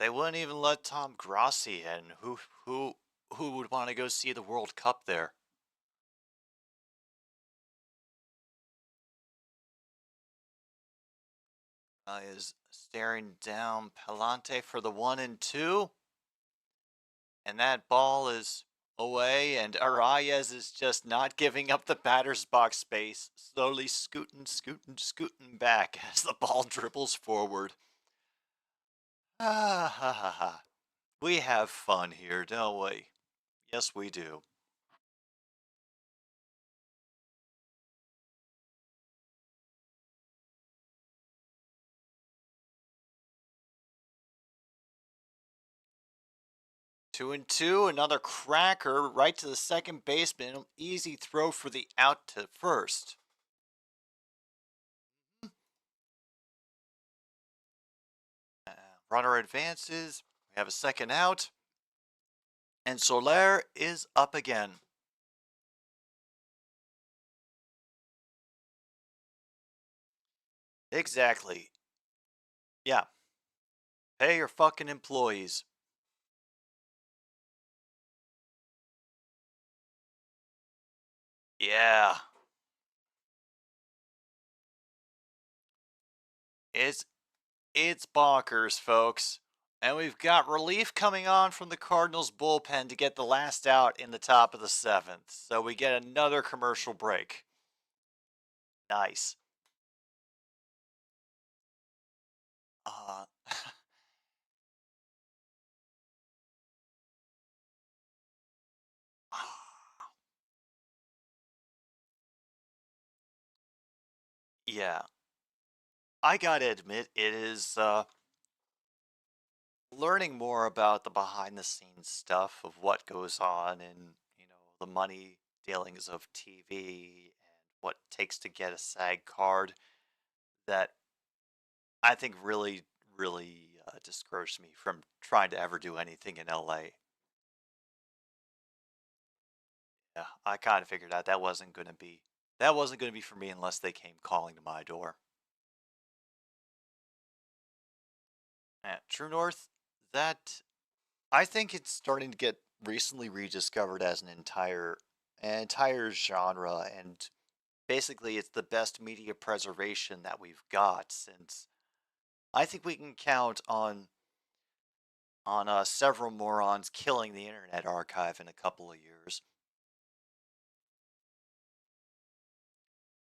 they wouldn't even let Tom Grossi in. Who would want to go see the World Cup there? Is staring down Palante for the 1-2. And that ball is away, and Arias is just not giving up the batter's box space, slowly scooting back as the ball dribbles forward. Ah ha ha ha. We have fun here, don't we? Yes, we do. Two and two, another cracker right to the second baseman. Easy throw for the out to first. Runner advances. We have a second out. And Soler is up again. Exactly. Yeah. Pay your fucking employees. Yeah. It's It's bonkers, folks. And we've got relief coming on from the Cardinals bullpen to get the last out in the top of the seventh. So we get another commercial break. Nice. Uh, yeah, I gotta admit, it is learning more about the behind the scenes stuff of what goes on in, the money dealings of TV and what it takes to get a SAG card that I think really discouraged me from trying to ever do anything in LA. Yeah, I kind of figured out that wasn't gonna be for me unless they came calling to my door. True North, that I think it's starting to get recently rediscovered as an entire genre, and basically it's the best media preservation that we've got since I think we can count on several morons killing the Internet Archive in a couple of years.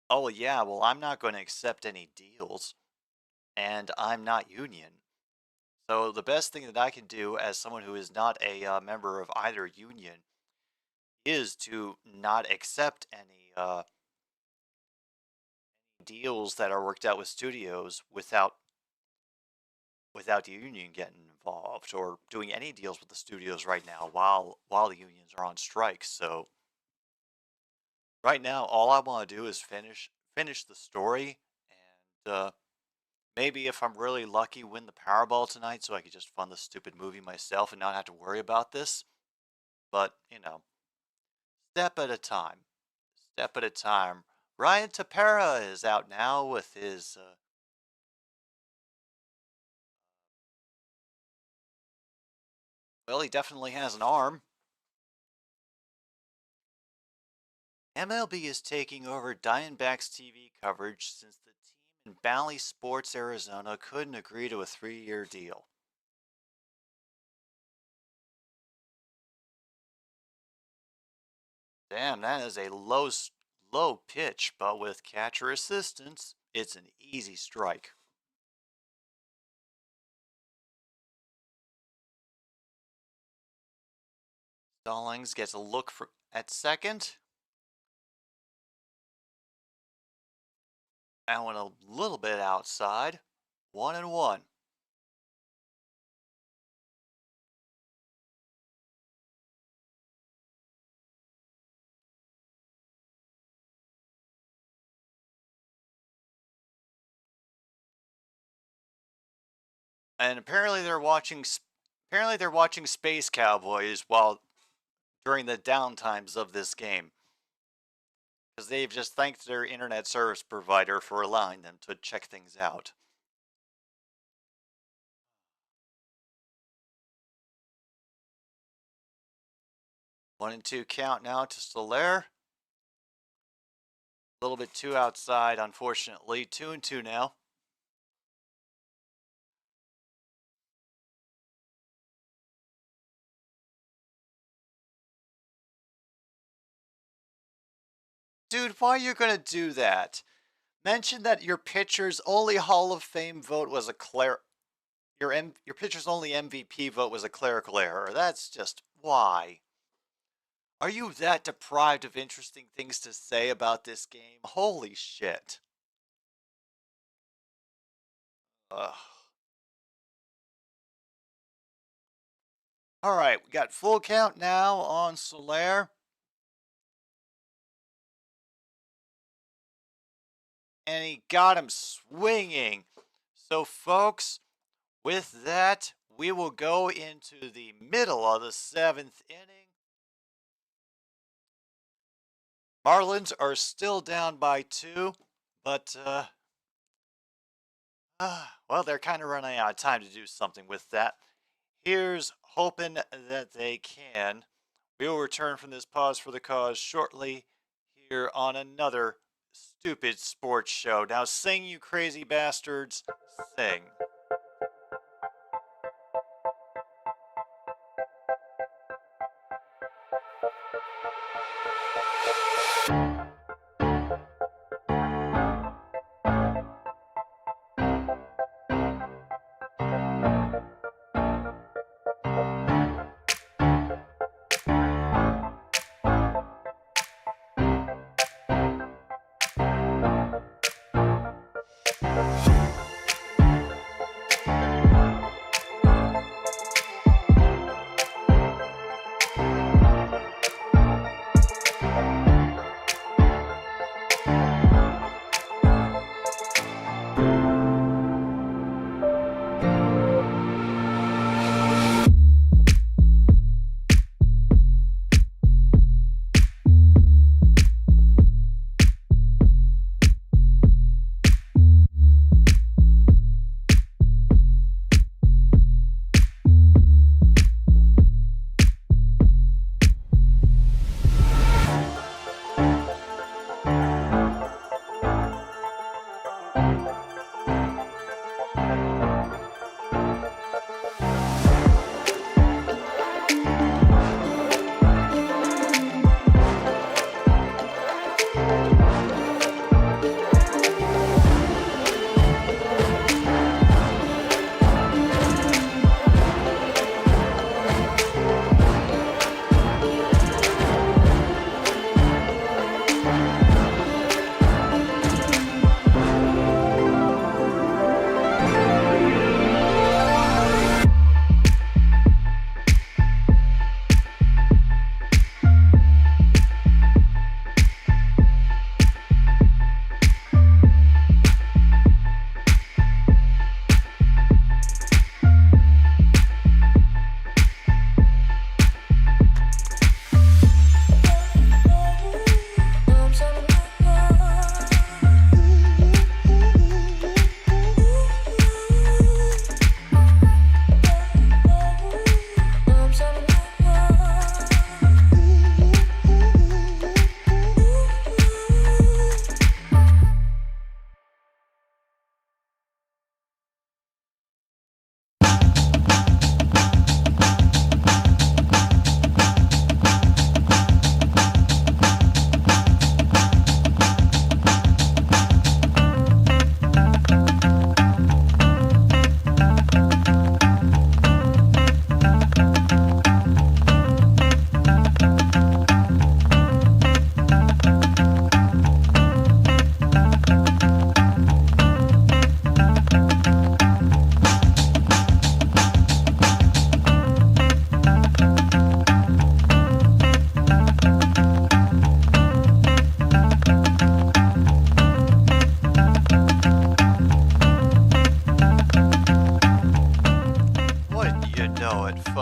Oh yeah, well I'm not going to accept any deals, and I'm not union. So the best thing that I can do as someone who is not a member of either union is to not accept any deals that are worked out with studios without the union getting involved or doing any deals with the studios right now while the unions are on strike. So right now, all I want to do is finish the story and maybe if I'm really lucky, win the Powerball tonight, so I could just fund the stupid movie myself and not have to worry about this. But step at a time, step at a time. Ryan Tapera is out now with his. Well, he definitely has an arm. MLB is taking over Diamondbacks TV coverage since the team in Bally Sports, Arizona couldn't agree to a 3-year deal. Damn, that is a low pitch, but with catcher assistance, it's an easy strike. Stallings gets a look at second. I went a little bit outside. 1-1. And apparently they're watching Space Cowboys while during the downtimes of this game because they've just thanked their internet service provider for allowing them to check things out. 1-2 count now to Soler. A little bit too outside, unfortunately. 2-2 now. Dude, why are you gonna do that? Mention that your pitcher's only Hall of Fame vote was a your pitcher's only MVP vote was a clerical error. That's just why. Are you that deprived of interesting things to say about this game? Holy shit. Ugh. All right, we got full count now on Soler. And he got him swinging. So, folks, with that, we will go into the middle of the seventh inning. Marlins are still down by 2, but, well, they're kind of running out of time to do something with that. Here's hoping that they can. We will return from this pause for the cause shortly here on another stupid sports show. Now sing, you crazy bastards, sing.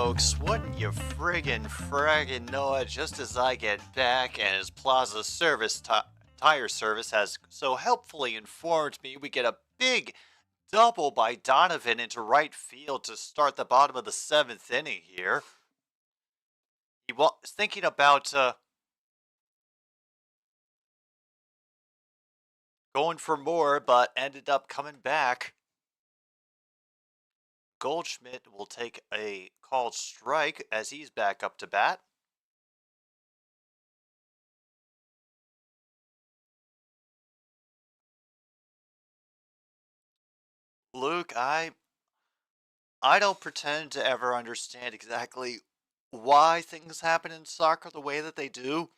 folks. Wouldn't you fraggin' know it? Just as I get back and as Plaza Service Tire Service has so helpfully informed me, we get a big double by Donovan into right field to start the bottom of the 7th inning here. He was thinking about going for more, but ended up coming back. Goldschmidt will take a called strike as he's back up to bat. Luke, I don't pretend to ever understand exactly why things happen in soccer the way that they do.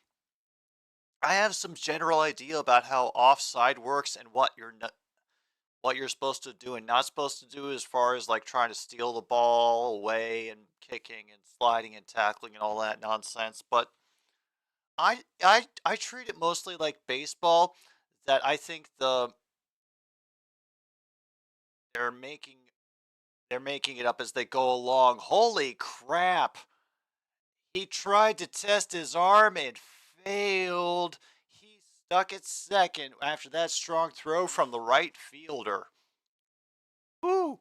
I have some general idea about how offside works and what you're supposed to do and not supposed to do as far as like trying to steal the ball away and kicking and sliding and tackling and all that nonsense. But I treat it mostly like baseball. That I think they're making they're making it up as they go along. Holy crap! He tried to test his arm and failed. He stuck at second after that strong throw from the right fielder. Woo!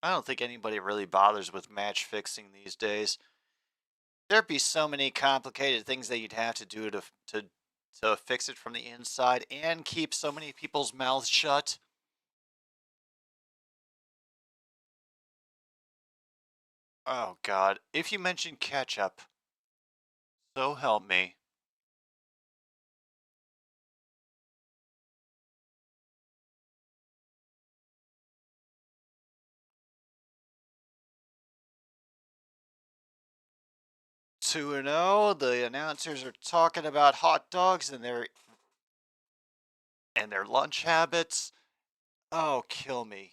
I don't think anybody really bothers with match fixing these days. There'd be so many complicated things that you'd have to do to fix it from the inside and keep so many people's mouths shut. Oh God! If you mention ketchup, so help me. 2-0. The announcers are talking about hot dogs and their lunch habits. Oh, kill me.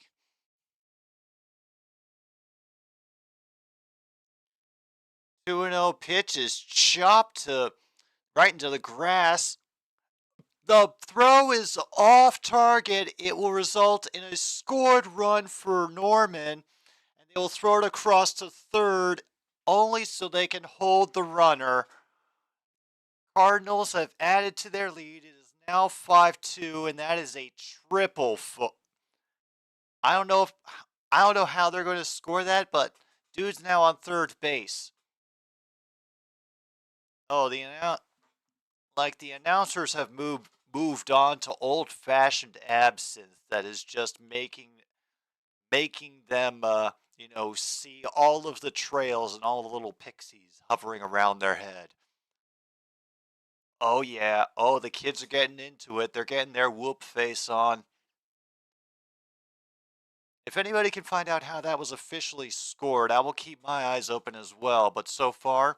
2-0 pitch is chopped right into the grass. The throw is off target. It will result in a scored run for Norman, and they will throw it across to third only so they can hold the runner. Cardinals have added to their lead. It is now 5-2, and that is a triple. I don't know how they're going to score that, but dude's now on third base. Oh, the announcers have moved on to old-fashioned absinthe that is just making them see all of the trails and all the little pixies hovering around their head. Oh yeah. Oh, the kids are getting into it. They're getting their whoop face on. If anybody can find out how that was officially scored, I will keep my eyes open as well. But so far,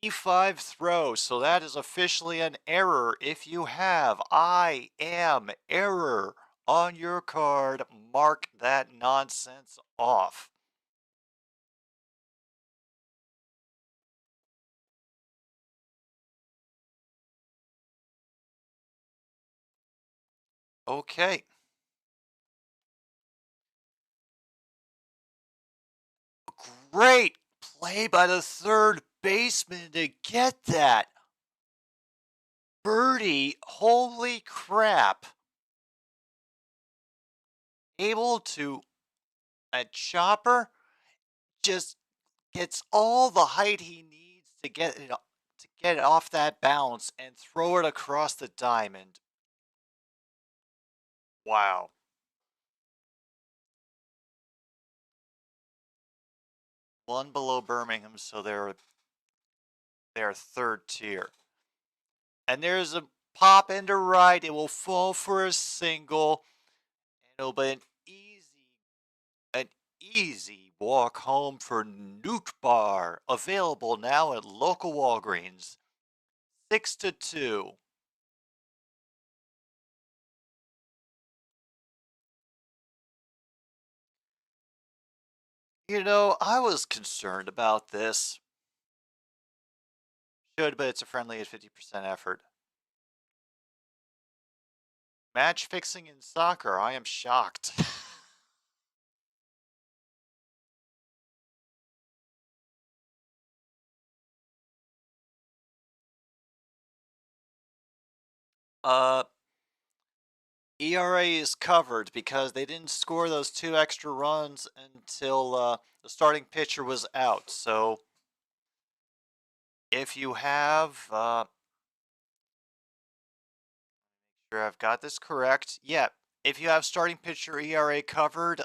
E5 throw. So that is officially an error. If you have I am error on your card, mark that nonsense off. Okay. Great play by the third baseman to get that. Birdie, holy crap. Able to, a chopper just gets all the height he needs to get it off that bounce and throw it across the diamond. Wow. One below Birmingham, so they're third tier. And there's a pop into right. It will fall for a single. And it'll be an easy walk home for Newt Bar. Available now at local Walgreens. 6-2. I was concerned about this. Should, but it's a friendly at 50% effort. Match fixing in soccer. I am shocked. uh, ERA is covered because they didn't score those 2 extra runs until the starting pitcher was out. So if you have, sure I've got this correct. Yeah, if you have starting pitcher ERA covered,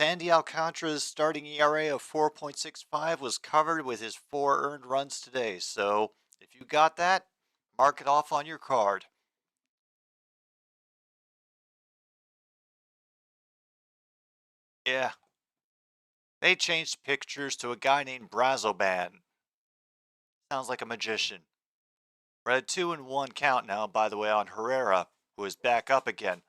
Sandy Alcantara's starting ERA of 4.65 was covered with his 4 earned runs today. So if you got that, mark it off on your card. Yeah. They changed pictures to a guy named Brazoban. Sounds like a magician. We're at 2-1 count now, by the way, on Herrera, who is back up again.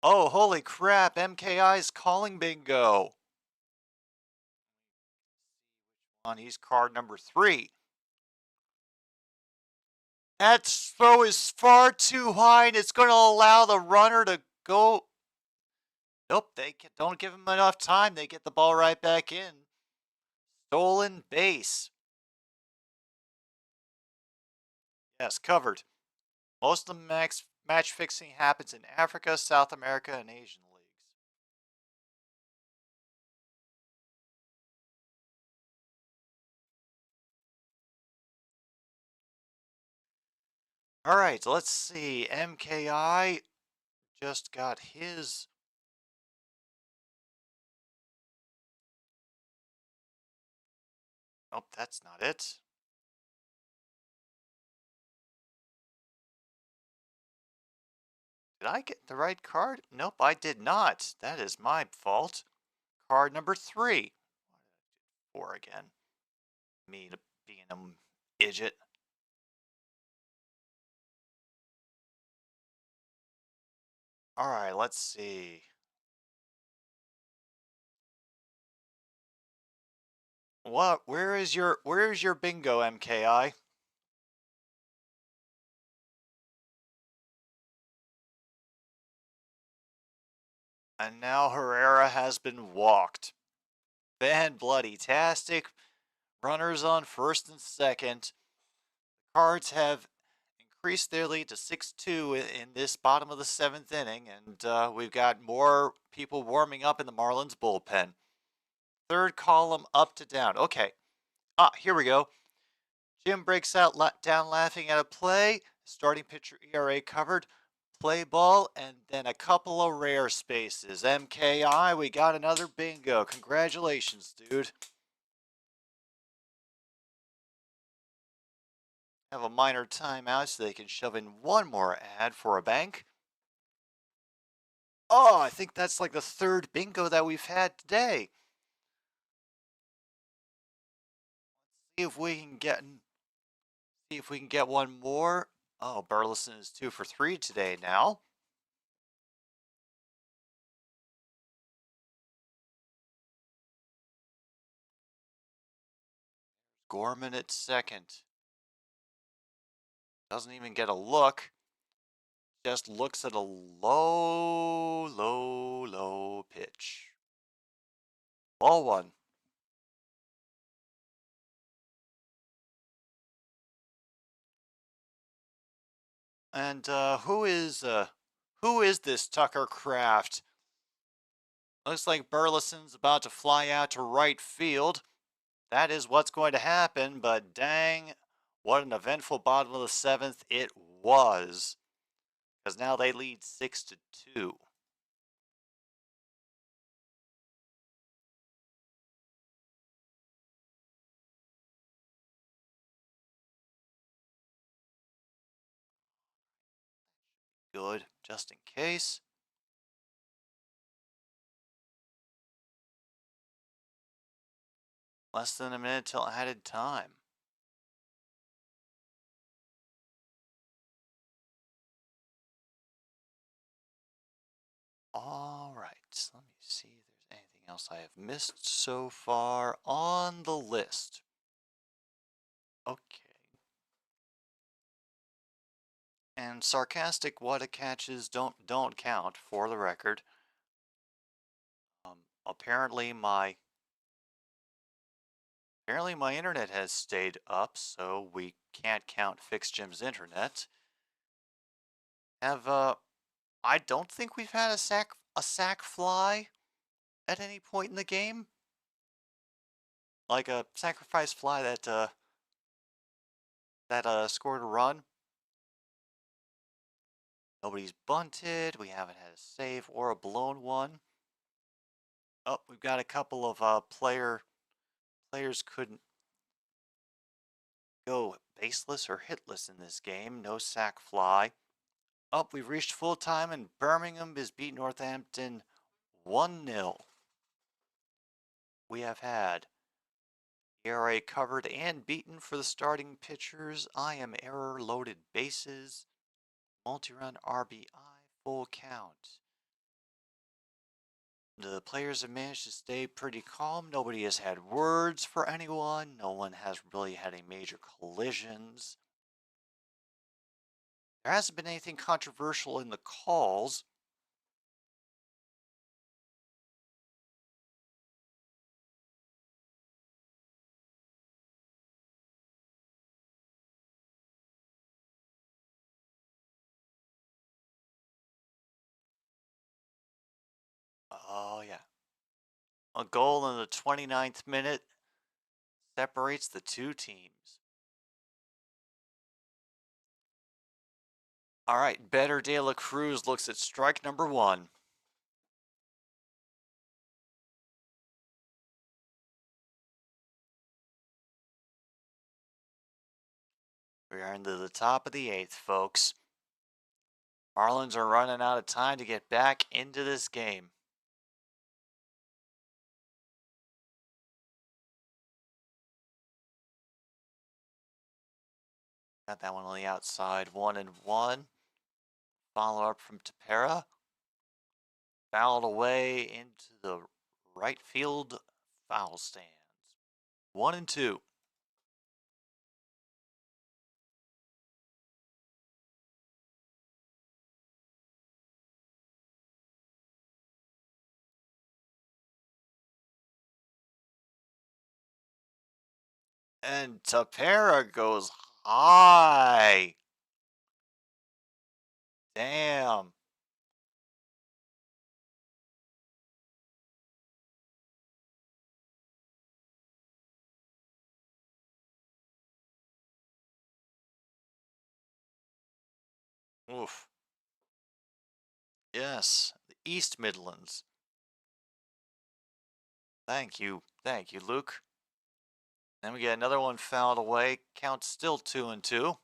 Oh, holy crap, MKI's calling bingo. On he's card number 3. That throw is far too high, and it's going to allow the runner to go. Nope, they don't give him enough time. They get the ball right back in. Stolen base. Yes, covered. Most of the match fixing happens in Africa, South America, and Asian leagues. All right, let's see. MKI just got his. Oh, that's not it. Did I get the right card? Nope, I did not. That is my fault. Card number 3. 4 again. Me being an idiot. All right, let's see. What? Where's your bingo, MKI? And now Herrera has been walked. Van bloody-tastic. Runners on first and second. Cards have increased their lead to 6-2 in this bottom of the 7th inning, and we've got more people warming up in the Marlins bullpen. Third column up to down. Okay. Here we go. Jim breaks out down laughing at a play. Starting pitcher ERA covered. Play ball, and then a couple of rare spaces. MKI, we got another bingo. Congratulations, dude. Have a minor timeout so they can shove in one more ad for a bank. Oh, I think that's like the 3rd bingo that we've had today. See if we can get one more. Oh, Burleson is 2 for 3 today now. Gorman at second. Doesn't even get a look. Just looks at a low pitch. Ball 1. And who is this Tucker Kraft? Looks like Burleson's about to fly out to right field. That is what's going to happen, but dang, what an eventful bottom of the 7th it was. Because now they lead 6-2. Good, just in case. Less than a minute till added time. All right, let me see if there's anything else I have missed so far on the list. Okay. And sarcastic what catches don't count, for the record. Apparently my internet has stayed up, so we can't count Fix Jim's internet. I don't think we've had a sack fly at any point in the game. Like a sacrifice fly that scored a run. Nobody's bunted. We haven't had a save or a blown one. Oh, we've got a couple of players couldn't go baseless or hitless in this game. No sack fly. Oh, we've reached full time and Birmingham has beat Northampton 1-0. We have had ERA covered and beaten for the starting pitchers. I am error loaded bases. Multi-run RBI, full count. The players have managed to stay pretty calm. Nobody has had words for anyone. No one has really had any major collisions. There hasn't been anything controversial in the calls. Oh, yeah. A goal in the 29th minute separates the two teams. All right, Better De La Cruz looks at strike number one. We are into the top of the eighth, folks. Marlins are running out of time to get back into this game. Got that one on the outside, 1-1. Follow up from Tepera. Fouled away into the right field foul stands. 1-2. And Tepera goes high. Damn. Oof. Yes, the East Midlands. Thank you. Thank you, Luke. Then we get another one fouled away. Count still 2-2. All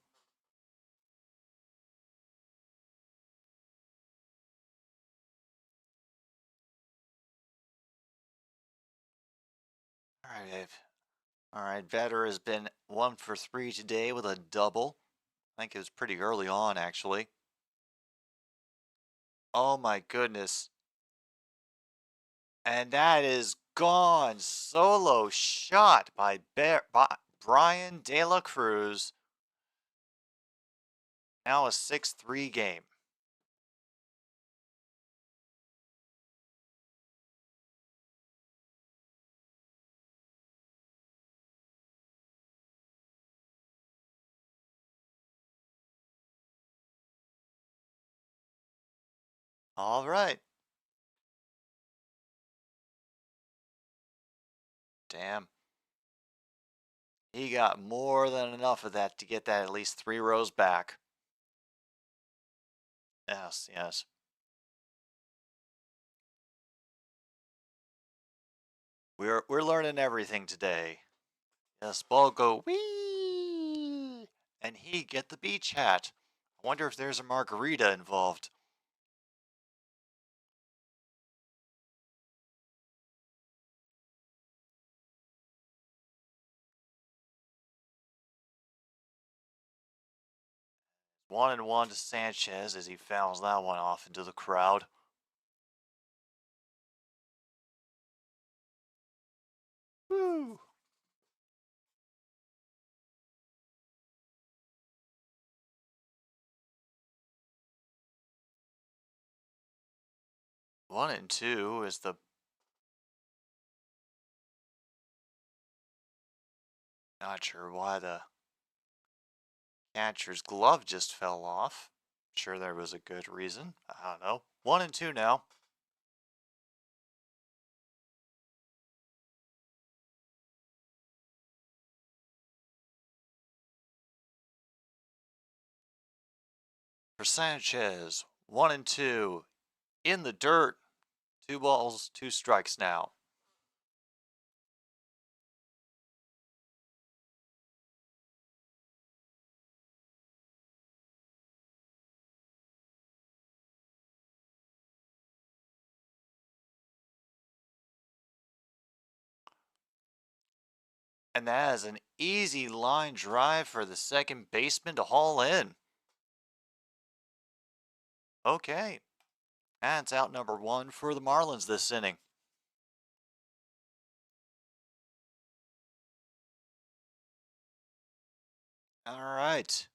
right, Dave. All right, Vetter has been 1 for 3 today with a double. I think it was pretty early on, actually. Oh my goodness. And that is gone. Solo shot by Brian De La Cruz. Now a 6-3 game. All right. Damn. He got more than enough of that to get that at least 3 rows back. Yes, yes. We're learning everything today. Yes, ball go wee, and he get the beach hat. I wonder if there's a margarita involved. It's 1-1 to Sanchez as he fouls that one off into the crowd. Woo! One and two is the not sure why the catcher's glove just fell off. Sure there was a good reason. I don't know. 1-2 now. For Sanchez, 1-2 in the dirt. 2 balls, 2 strikes now. And that is an easy line drive for the second baseman to haul in. Okay. That's out number 1 for the Marlins this inning. All right.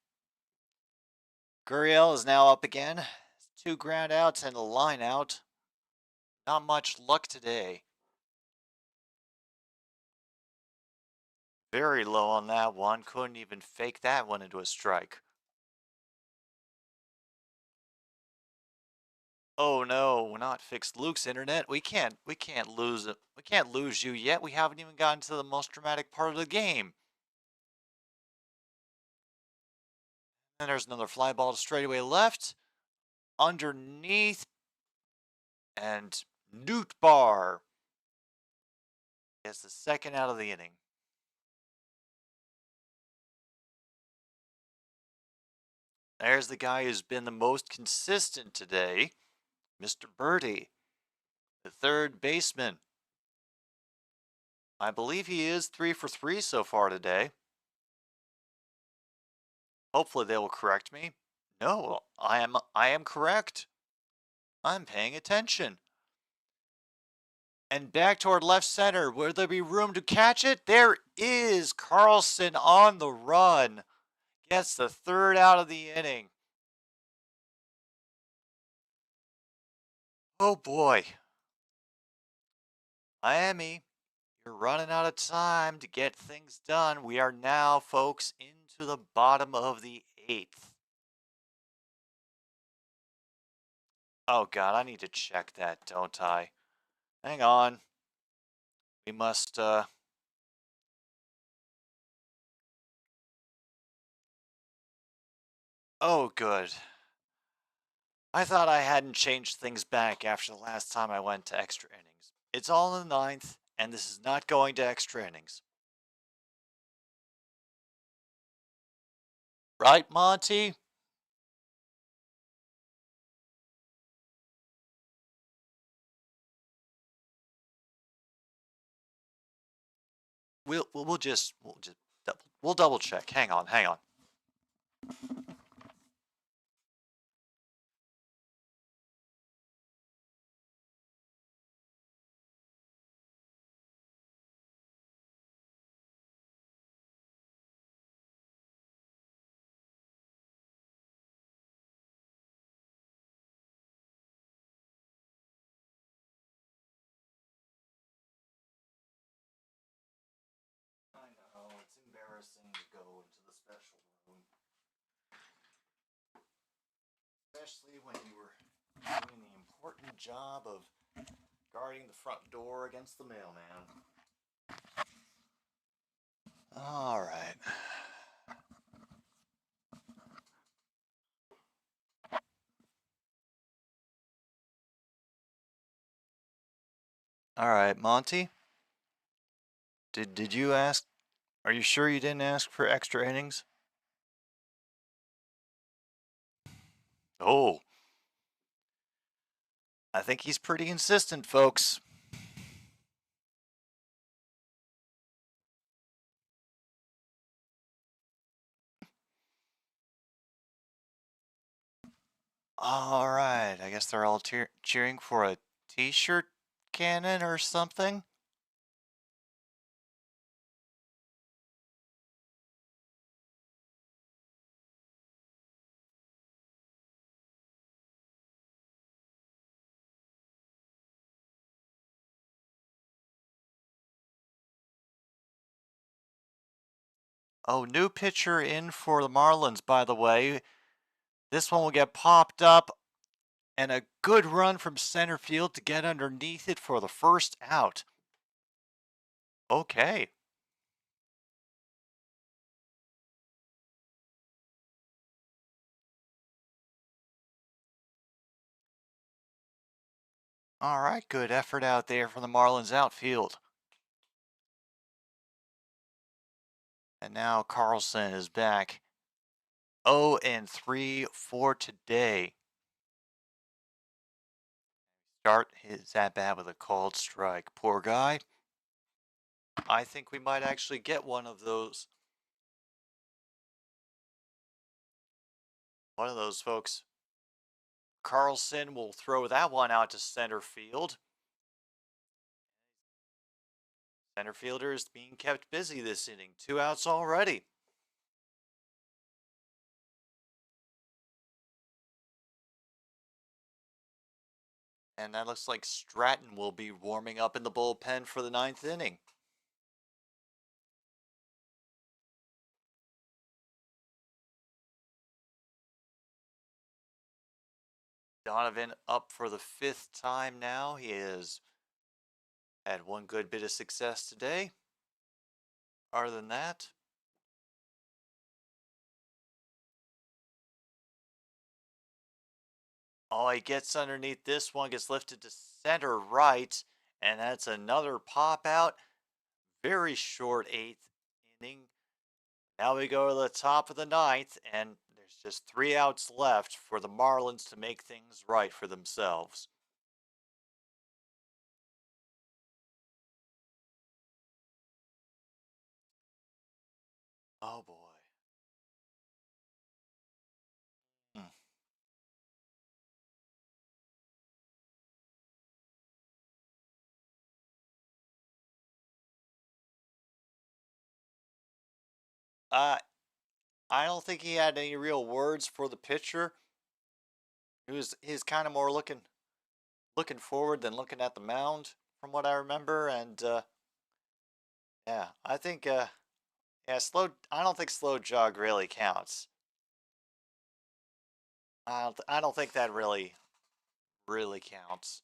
Gurriel is now up again. 2 ground outs and a line out. Not much luck today. Very low on that one. Couldn't even fake that one into a strike. Oh no, not fixed Luke's internet. We can't lose it. We can't lose you yet. We haven't even gotten to the most dramatic part of the game. And there's another fly ball to straightaway left. Underneath. And Newt Bar gets the second out of the inning. There's the guy who's been the most consistent today, Mr. Birdie, the third baseman. I believe he is 3 for 3 so far today. Hopefully they will correct me. No, I am correct. I'm paying attention. And back toward left center. Will there be room to catch it? There is. Carlson on the run. Gets the third out of the inning. Oh boy. Miami, you're running out of time to get things done. We are now, folks, into the bottom of the 8th. Oh God, I need to check that, don't I? Hang on. We must, Oh, good. I thought I hadn't changed things back after the last time I went to extra innings. It's all in the 9th, and this is not going to extra innings. Right, Monty? We'll double check. Hang on. I know, it's embarrassing to go into the special room. Especially when you were doing the important job of guarding the front door against the mailman. All right. All right, Monty. Did you ask? Are you sure you didn't ask for extra innings? Oh, I think he's pretty insistent, folks. All right, I guess they're all cheering for a t-shirt cannon or something. Oh, new pitcher in for the Marlins, by the way. This one will get popped up, and a good run from center field to get underneath it for the first out. Okay. All right, good effort out there from the Marlins outfield. And now Carlson is back. 0-3 for today. Start his at-bat with a called strike. Poor guy. I think we might actually get one of those. One of those folks. Carlson will throw that one out to center field. Center fielder is being kept busy this inning. 2 outs already. And that looks like Stratton will be warming up in the bullpen for the 9th inning. Donovan up for the 5th time now. He has had one good bit of success today. Other than that, oh, he gets underneath this one, gets lifted to center right, and that's another pop out. Very short 8th inning. Now we go to the top of the 9th, and there's just 3 outs left for the Marlins to make things right for themselves. Oh boy. Hmm. Uh, I don't think he had any real words for the pitcher. He's kind of more looking forward than looking at the mound, from what I remember. And yeah, I think yeah, slow. I don't think slow jog really counts. I don't think that really counts.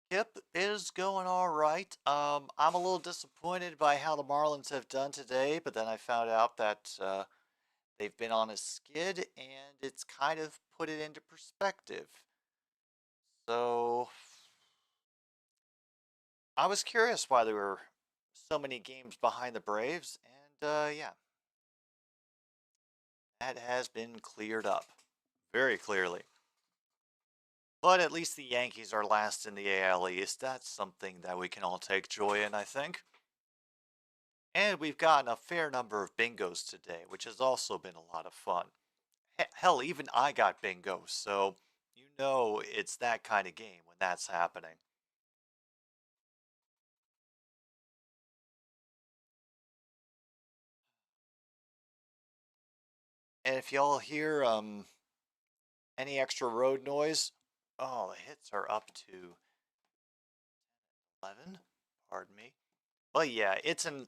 Yep, is going all right. I'm a little disappointed by how the Marlins have done today, but then I found out that they've been on a skid, and it's kind of put it into perspective. So I was curious why there were so many games behind the Braves, and yeah, that has been cleared up very clearly. But at least the Yankees are last in the AL East. That's something that we can all take joy in, I think. And we've gotten a fair number of bingos today, which has also been a lot of fun. Hell, even I got bingo, so you know it's that kind of game when that's happening. And if y'all hear any extra road noise, oh, the hits are up to 11. Pardon me. Well, yeah, it's an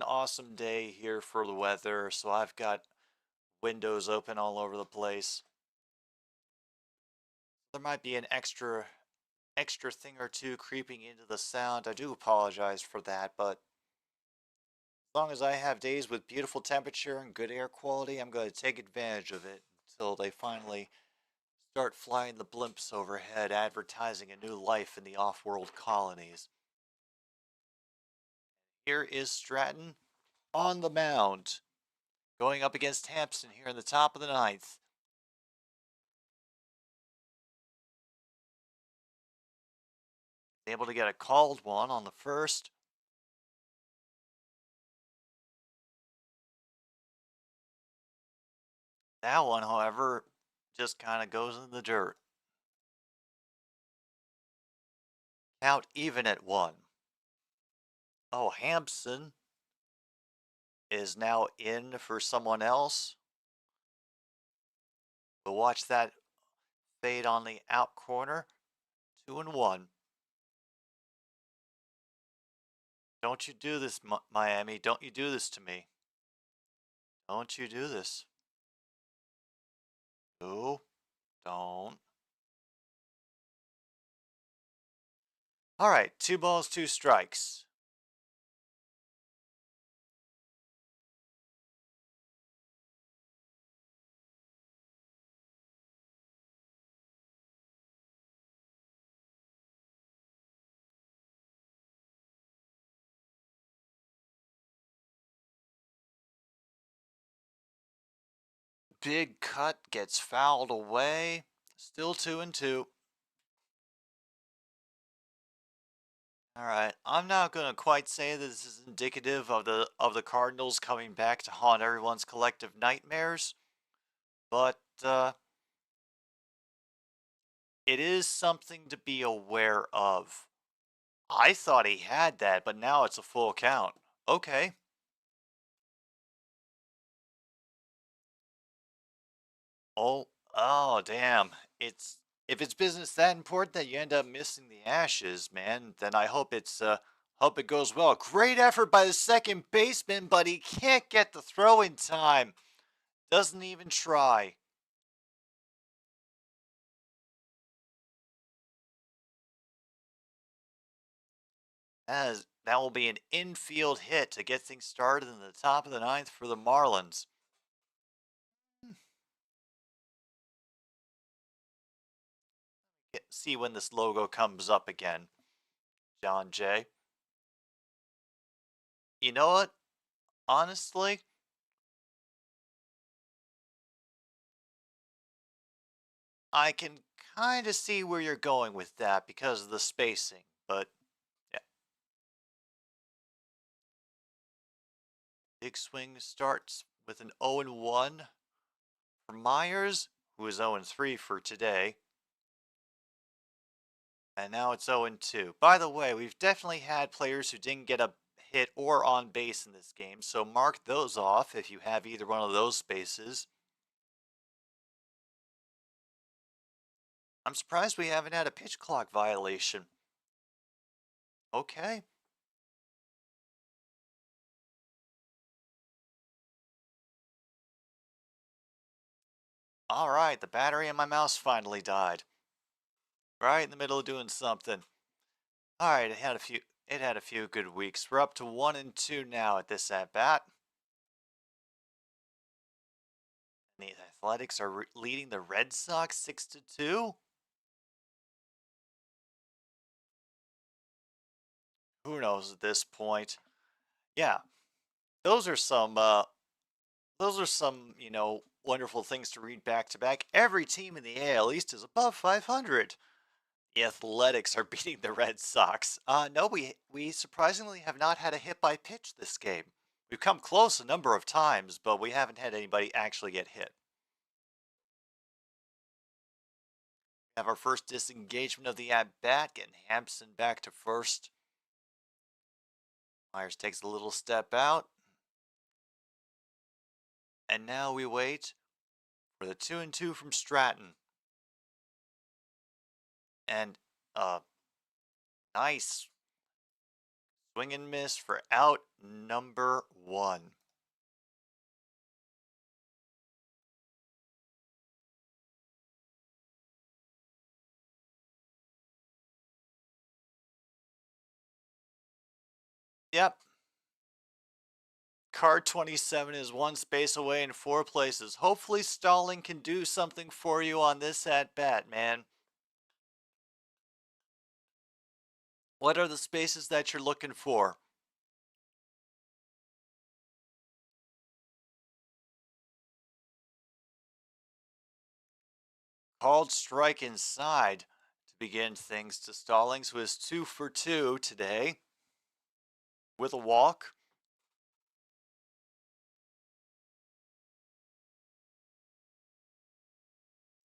awesome day here for the weather, so I've got windows open all over the place. There might be an extra thing or two creeping into the sound. I do apologize for that, but as long as I have days with beautiful temperature and good air quality, I'm going to take advantage of it until they finally start flying the blimps overhead, advertising a new life in the off-world colonies. Here is Stratton on the mound, going up against Hampson here in the top of the 9th. Able to get a called one on the first. That one, however, just kind of goes in the dirt. Count even at 1. Oh, Hampson is now in for someone else. We'll watch that fade on the out corner. 2-1. Don't you do this, Miami. Don't you do this to me. Don't you do this. No, don't. All right, 2 balls, 2 strikes. Big cut gets fouled away. Still 2-2. All right, I'm not gonna quite say that this is indicative of the Cardinals coming back to haunt everyone's collective nightmares, but it is something to be aware of. I thought he had that, but now it's a full count. Okay. Oh, damn. If it's business that important that you end up missing the ashes, man, then I hope it goes well. Great effort by the second baseman, but he can't get the throw in time. Doesn't even try. That will be an infield hit to get things started in the top of the ninth for the Marlins. See when this logo comes up again, John Jay. You know what? Honestly, I can kind of see where you're going with that because of the spacing, but yeah. Big swing starts with an 0-1 for Myers, who is 0-3 for today. And now it's 0-2. By the way, we've definitely had players who didn't get a hit or on base in this game, so mark those off if you have either one of those spaces. I'm surprised we haven't had a pitch clock violation. Okay. All right, the battery in my mouse finally died. Right in the middle of doing something. All right, it had a few good weeks. We're up to 1-2 now at this at bat. The Athletics are leading the Red Sox 6-2. Who knows at this point? Yeah, those are some wonderful things to read back to back. Every team in the AL East is above 500. The Athletics are beating the Red Sox. No, we surprisingly have not had a hit by pitch this game. We've come close a number of times, but we haven't had anybody actually get hit. We have our first disengagement of the at-bat, getting Hampson back to first. Myers takes a little step out. And now we wait for the 2-2 from Stratton. And nice swing and miss for out number 1. Yep. Card 27 is one space away in 4 places. Hopefully Stalling can do something for you on this at-bat, man. What are the spaces that you're looking for? Called strike inside to begin things to Stallings, who is 2 for 2 today with a walk.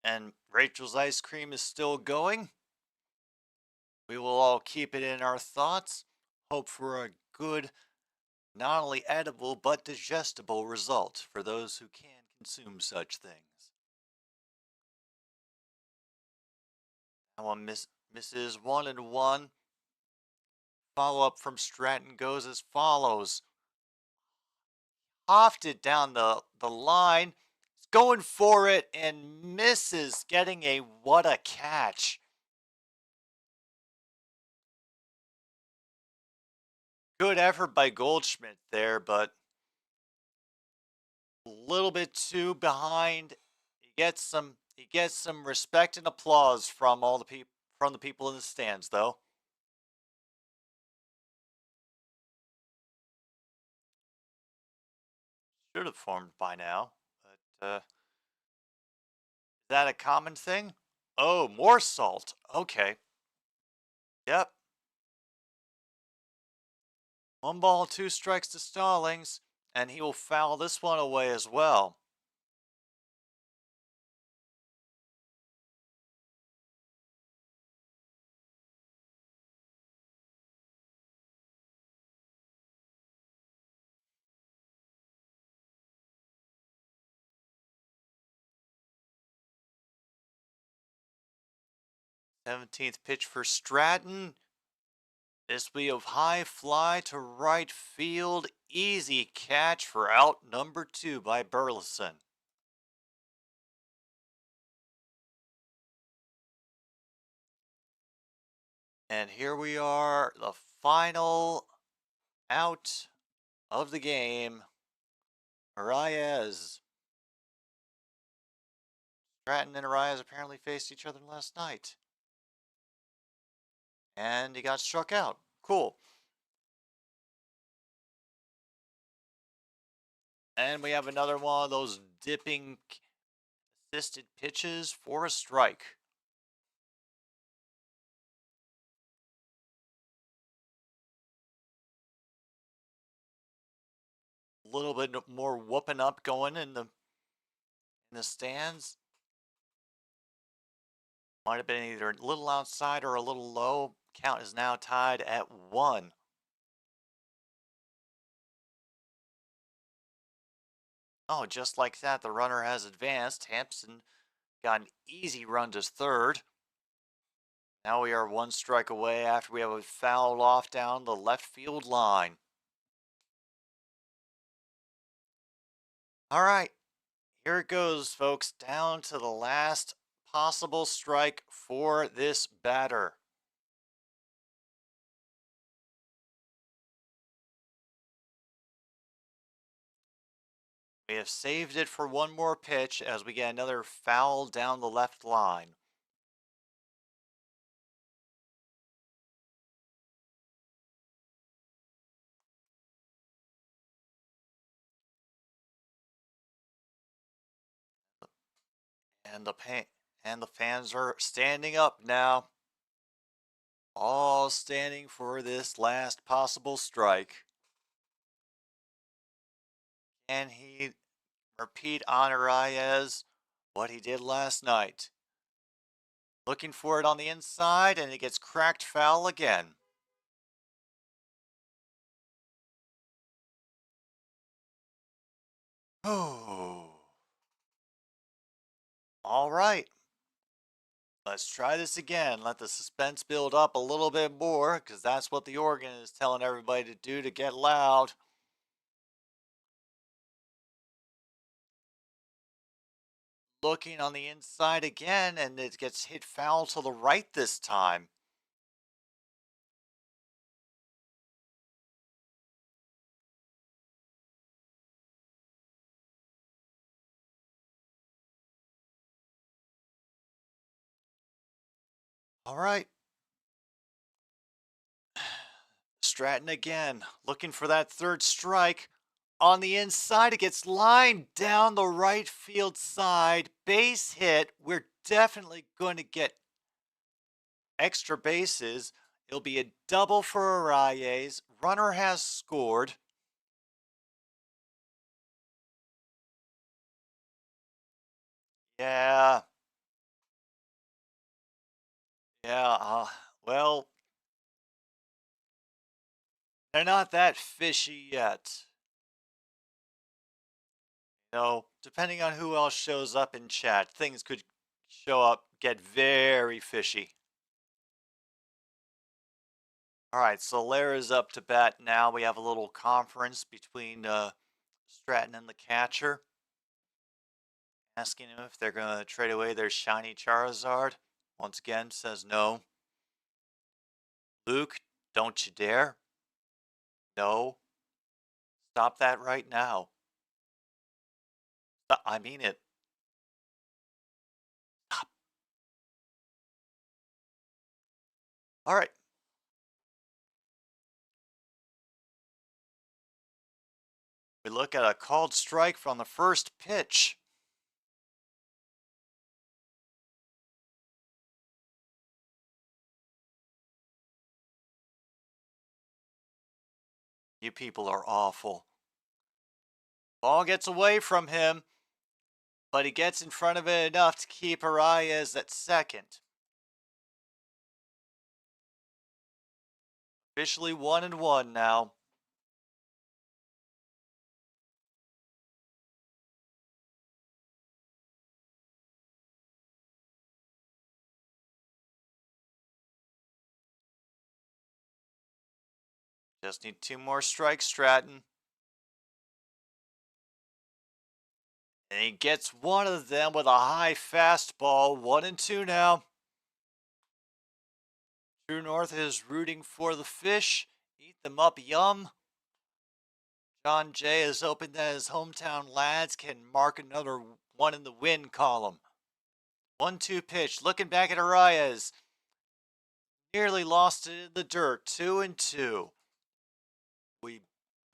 And Rachel's ice cream is still going. We will all keep it in our thoughts. Hope for a good, not only edible, but digestible result for those who can consume such things. Now on Mrs. 1-1. Follow-up from Stratton goes as follows. Hofted down the line. He's going for it and misses, getting a what a catch. Good effort by Goldschmidt there, but a little bit too behind. He gets some respect and applause from all the people in the stands, though. Should have formed by now, but is that a common thing? Oh, more salt. Okay. Yep. 1 ball, 2 strikes to Stallings, and he will foul this one away as well. Seventeenth pitch for Stratton. This will be a high fly to right field. Easy catch for out number 2 by Burleson. And here we are, the final out of the game. Arias. Stratton and Arias apparently faced each other last night. And he got struck out. Cool. And we have another one of those dipping assisted pitches for a strike. A little bit more whooping up going in the stands. Might have been either a little outside or a little low. Count is now tied at 1. Oh, just like that, the runner has advanced. Hampson got an easy run to third. Now we are 1 strike away after we have a foul off down the left field line. All right, here it goes, folks, down to the last possible strike for this batter. We have saved it for one more pitch as we get another foul down the left line. And the fans are standing up now. All standing for this last possible strike. Can he repeat on Arias what he did last night? Looking for it on the inside, and it gets cracked foul again. Oh. All right. Let's try this again. Let the suspense build up a little bit more, because that's what the organ is telling everybody to do to get loud. Looking on the inside again, and it gets hit foul to the right this time. All right. Stratton again, looking for that third strike. On the inside, it gets lined down the right field side. Base hit. We're definitely going to get extra bases. It'll be a double for Arias. Runner has scored. Yeah. Yeah, well, they're not that fishy yet. You know, depending on who else shows up in chat, things could show up, get very fishy. All right, so Lara's up to bat now. We have a little conference between Stratton and the catcher, asking him if they're going to trade away their shiny Charizard. Once again, says no. Luke, don't you dare. No. Stop that right now. I mean it. Stop. All right. We look at a called strike from the first pitch. You people are awful. Ball gets away from him, but he gets in front of it enough to keep Arias at second. Officially 1-1 now. Just need 2 more strikes, Stratton. And he gets one of them with a high fastball. 1-2 now. True North is rooting for the fish Eat them up, yum. John Jay is hoping that his hometown lads can mark another one in the win column. 1-2 pitch, looking back at Arias. Nearly lost it in the dirt, 2-2. We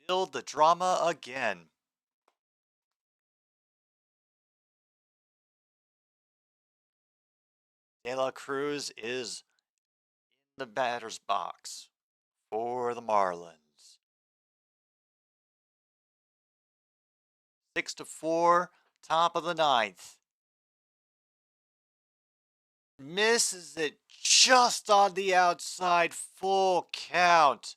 build the drama again. De La Cruz is in the batter's box for the Marlins. 6-4, top of the ninth. Misses it just on the outside, full count.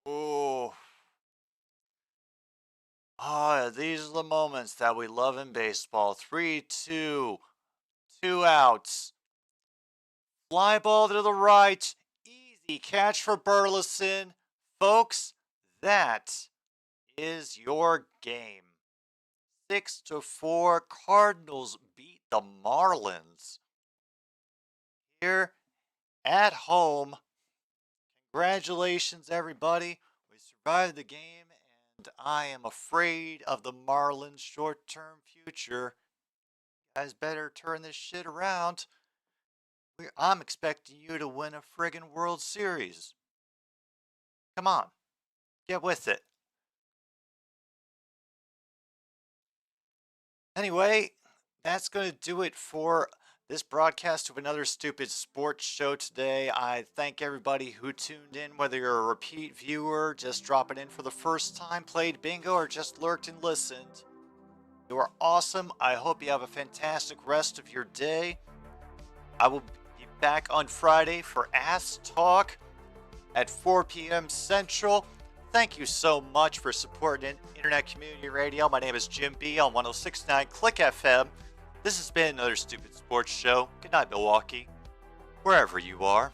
Oh. These are the moments that we love in baseball. 3-2, 2 outs. Fly ball to the right. Easy catch for Burleson. Folks, that is your game. 6-4, Cardinals beat the Marlins. Here at home. Congratulations, everybody. We survived the game, and I am afraid of the Marlins' short-term future. You guys better turn this shit around. I'm expecting you to win a friggin' World Series. Come on, get with it. Anyway, that's going to do it for this broadcast of another stupid sports show today. I thank everybody who tuned in, whether you're a repeat viewer, just dropping in for the first time, played bingo, or just lurked and listened. You are awesome. I hope you have a fantastic rest of your day. I will be back on Friday for Ass Talk at 4 p.m. Central. Thank you so much for supporting Internet Community Radio. My name is Jim B on 106.9 Click FM. This has been another stupid sports show. Good night, Milwaukee, wherever you are.